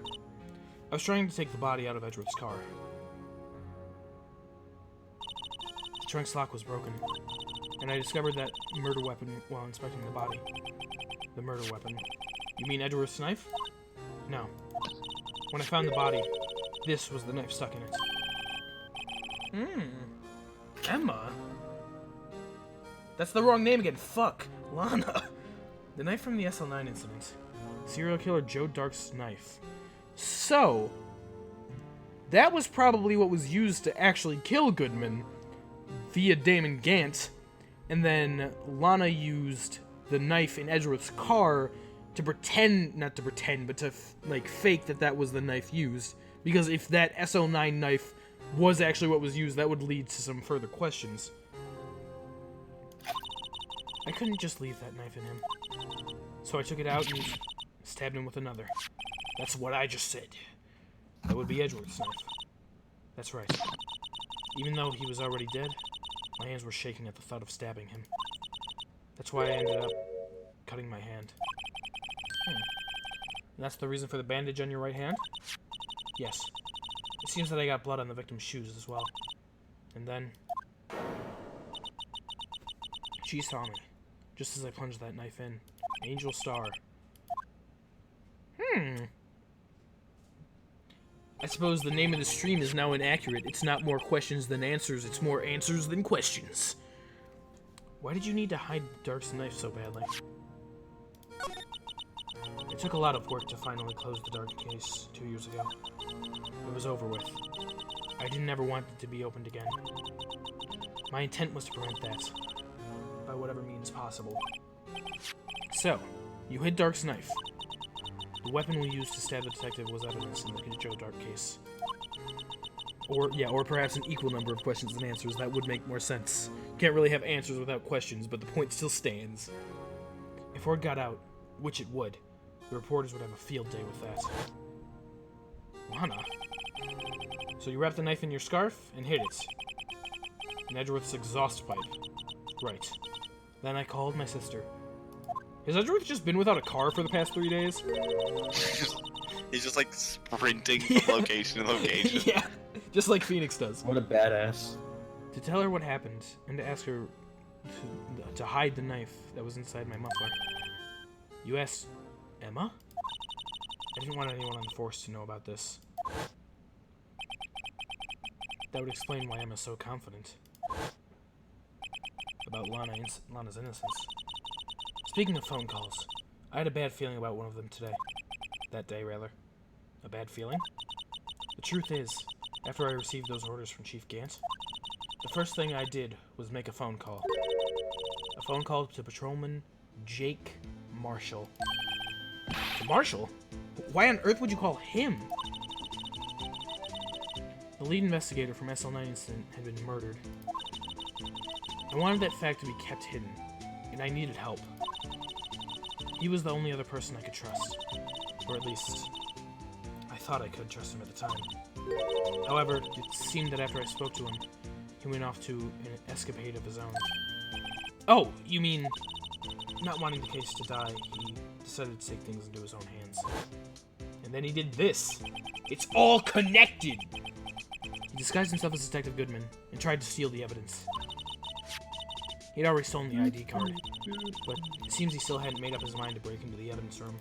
I was trying to take the body out of Edgeworth's car. The trunk's lock was broken, and I discovered that murder weapon while inspecting the body. The murder weapon. You mean Edgeworth's knife? No. When I found the body, this was the knife stuck in it. Emma? That's the wrong name again. Fuck. Lana. The knife from the SL9 incident. Serial killer Joe Dark's knife. So, that was probably what was used to actually kill Goodman via Damon Gant. and then Lana used the knife in Edgeworth's car to pretend, not to pretend, but to like fake that was the knife used. Because if that SO9 knife was actually what was used, that would lead to some further questions. I couldn't just leave that knife in him. So I took it out and stabbed him with another. That's what I just said. That would be Edgeworth's knife. That's right. Even though he was already dead, my hands were shaking at the thought of stabbing him. That's why I ended up cutting my hand. And that's the reason for the bandage on your right hand? Yes. It seems that I got blood on the victim's shoes as well. And then... she saw me, just as I plunged that knife in. Angel Star. I suppose the name of the stream is now inaccurate. It's not more questions than answers, it's more answers than questions. Why did you need to hide Dark's knife so badly? It took a lot of work to finally close the Dark case 2 years ago. It was over with. I didn't ever want it to be opened again. My intent was to prevent that, by whatever means possible. So, you hid Dark's knife. The weapon we used to stab the detective was evidence in the Joe Dark case. Or perhaps an equal number of questions than answers. That would make more sense. You can't really have answers without questions, but the point still stands. If word got out, which it would, the reporters would have a field day with that. Lana. So you wrapped the knife in your scarf and hid it. In Edgeworth's exhaust pipe. Right. Then I called my sister. Has Edgeworth just been without a car for the past 3 days? He's just like sprinting from location to location. Yeah, just like Phoenix does. What a badass. To tell her what happened, and to ask her to hide the knife that was inside my muffler. You asked Emma? I didn't want anyone on the force to know about this. That would explain why Emma's so confident about Lana's innocence. Speaking of phone calls, I had a bad feeling about one of them today. That day, rather. A bad feeling? The truth is, after I received those orders from Chief Gant, the first thing I did was make a phone call. A phone call to Patrolman Jake Marshall. Marshall? Why on earth would you call him? The lead investigator from SL9 incident had been murdered. I wanted that fact to be kept hidden, and I needed help. He was the only other person I could trust. Or at least, I thought I could trust him at the time. However, it seemed that after I spoke to him, he went off to an escapade of his own. Oh, you mean, not wanting the case to die, he decided to take things into his own hands. And then he did this. It's all connected! He disguised himself as Detective Goodman and tried to steal the evidence. He'd already stolen the ID card, but it seems he still hadn't made up his mind to break into the evidence room.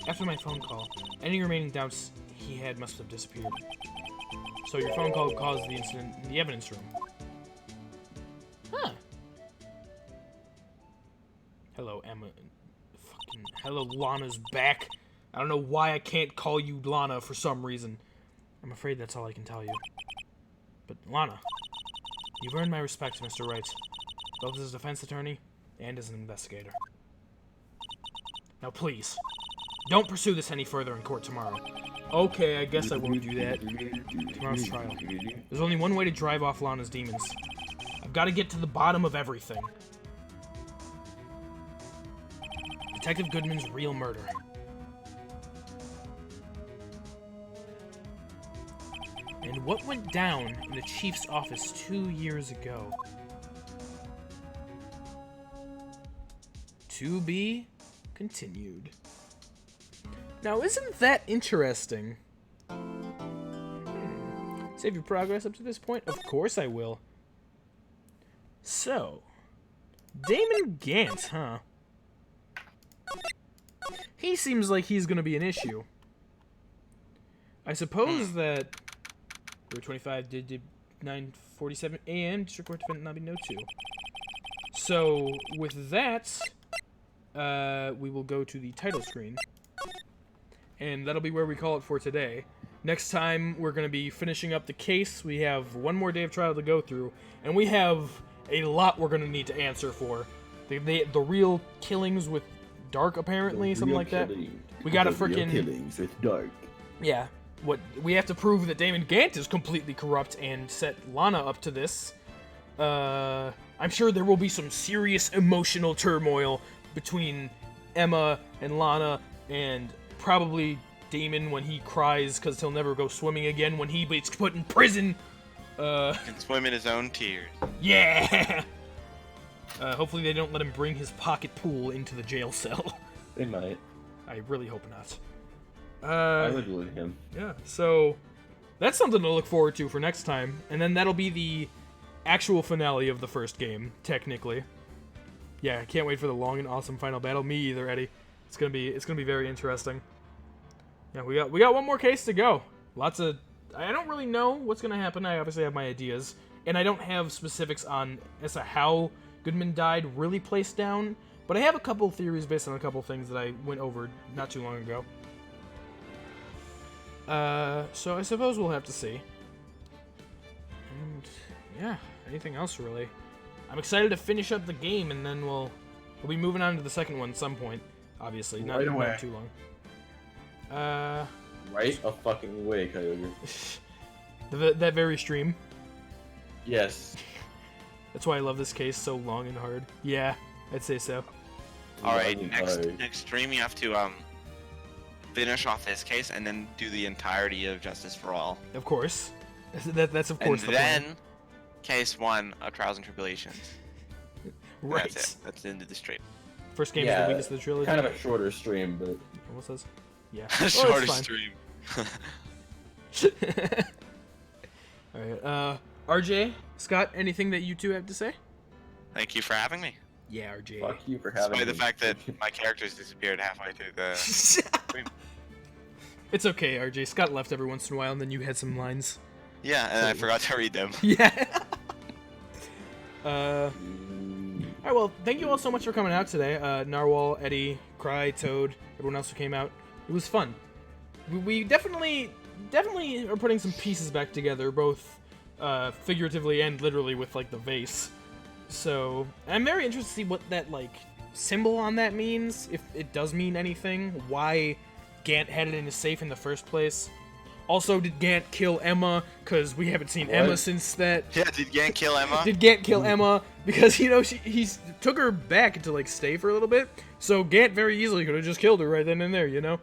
After my phone call, any remaining doubts he had must have disappeared. So your phone call caused the incident in the evidence room. Huh. Hello, Emma. Hello, Lana's back. I don't know why I can't call you Lana for some reason. I'm afraid that's all I can tell you. But, Lana, you've earned my respect, Mr. Wright, both as a defense attorney and as an investigator. Now, please, don't pursue this any further in court tomorrow. Okay, I guess I won't do that. Tomorrow's trial. There's only one way to drive off Lana's demons. I've got to get to the bottom of everything. Detective Goodman's real murder. And what went down in the chief's office 2 years ago? To be continued. Now, isn't that interesting? Save your progress up to this point? Of course I will. So, Damon Gant, huh? He seems like he's gonna be an issue. I suppose that... 25 did 9:47 a.m. District Court defendant not be no 2. So with that, we will go to the title screen, and that'll be where we call it for today. Next time, we're going to be finishing up the case. We have one more day of trial to go through, and we have a lot we're going to need to answer for. The real killings with Dark, apparently, something like that. We got to freaking killings with Dark. Yeah. What we have to prove that Damon Gant is completely corrupt and set Lana up to this. I'm sure there will be some serious emotional turmoil between Emma and Lana, and probably Damon when he cries because he'll never go swimming again when he gets put in prison. Can swim in his own tears. Yeah. Hopefully they don't let him bring his pocket pool into the jail cell. They might. I really hope not. I would believe him. Yeah, so that's something to look forward to for next time, and then that'll be the actual finale of the first game, technically. Yeah, I can't wait for the long and awesome final battle. Me either, Eddie. It's gonna be very interesting. Yeah, we got one more case to go. Lots of I don't really know what's gonna happen. I obviously have my ideas, and I don't have specifics on as to how Goodman died really placed down, but I have a couple theories based on a couple things that I went over not too long ago. So I suppose we'll have to see. And yeah, anything else really? I'm excited to finish up the game, and then we'll be moving on to the second one at some point. Obviously, not too long. Right a fucking way, Kyogre. That very stream. Yes. That's why I love this case so long and hard. Yeah, I'd say so. Alright, next stream you have to finish off this case and then do the entirety of Justice for All. Of course. That's of course and the then plan. case 1 of Trials and Tribulations. Right. That's it. That's the end of the stream. First game is the weakest of the trilogy. Kind of a shorter stream, but What says? Yeah. Shorter stream. Alright, RJ, Scott, anything that you two have to say? Thank you for having me. Yeah, RJ. fuck you for having Despite the me. fact that my characters disappeared halfway through the stream. It's okay, RJ. Scott left every once in a while, and then you had some lines. Yeah, and I forgot to read them. Yeah. Alright, well, thank you all so much for coming out today. Narwhal, Eddie, Cry, Toad, everyone else who came out. It was fun. We definitely are putting some pieces back together, both figuratively and literally with, like, the vase. So, I'm very interested to see what that, like, symbol on that means, if it does mean anything, why Gant had it in his safe in the first place. Also, did Gant kill Emma? Because we haven't seen Emma since that. Yeah, did Gant kill Emma? Did Gant kill Emma? Because, you know, he took her back to, like, stay for a little bit. So Gant very easily could have just killed her right then and there, you know?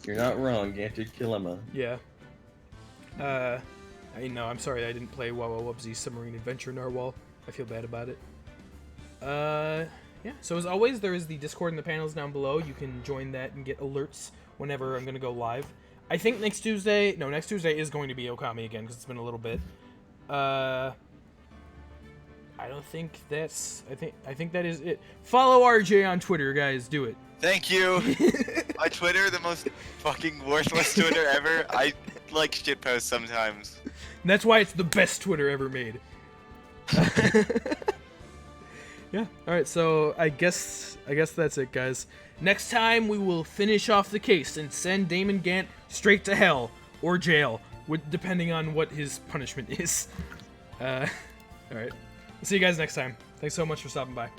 You're not wrong, Gant did kill Emma. Yeah. I'm sorry I didn't play Wawa Wubsy Submarine Adventure Narwhal. I feel bad about it. Yeah, so as always, there is the Discord in the panels down below. You can join that and get alerts whenever I'm going to go live. I think next Tuesday is going to be Okami again, because it's been a little bit. I don't think that's, I think that is it. Follow RJ on Twitter, guys, do it. Thank you. My Twitter, the most fucking worthless Twitter ever. I like shitposts sometimes. And that's why it's the best Twitter ever made. Yeah, alright, so I guess that's it, guys. Next time, we will finish off the case and send Damon Gant straight to hell or jail, depending on what his punishment is. Alright. See you guys next time. Thanks so much for stopping by.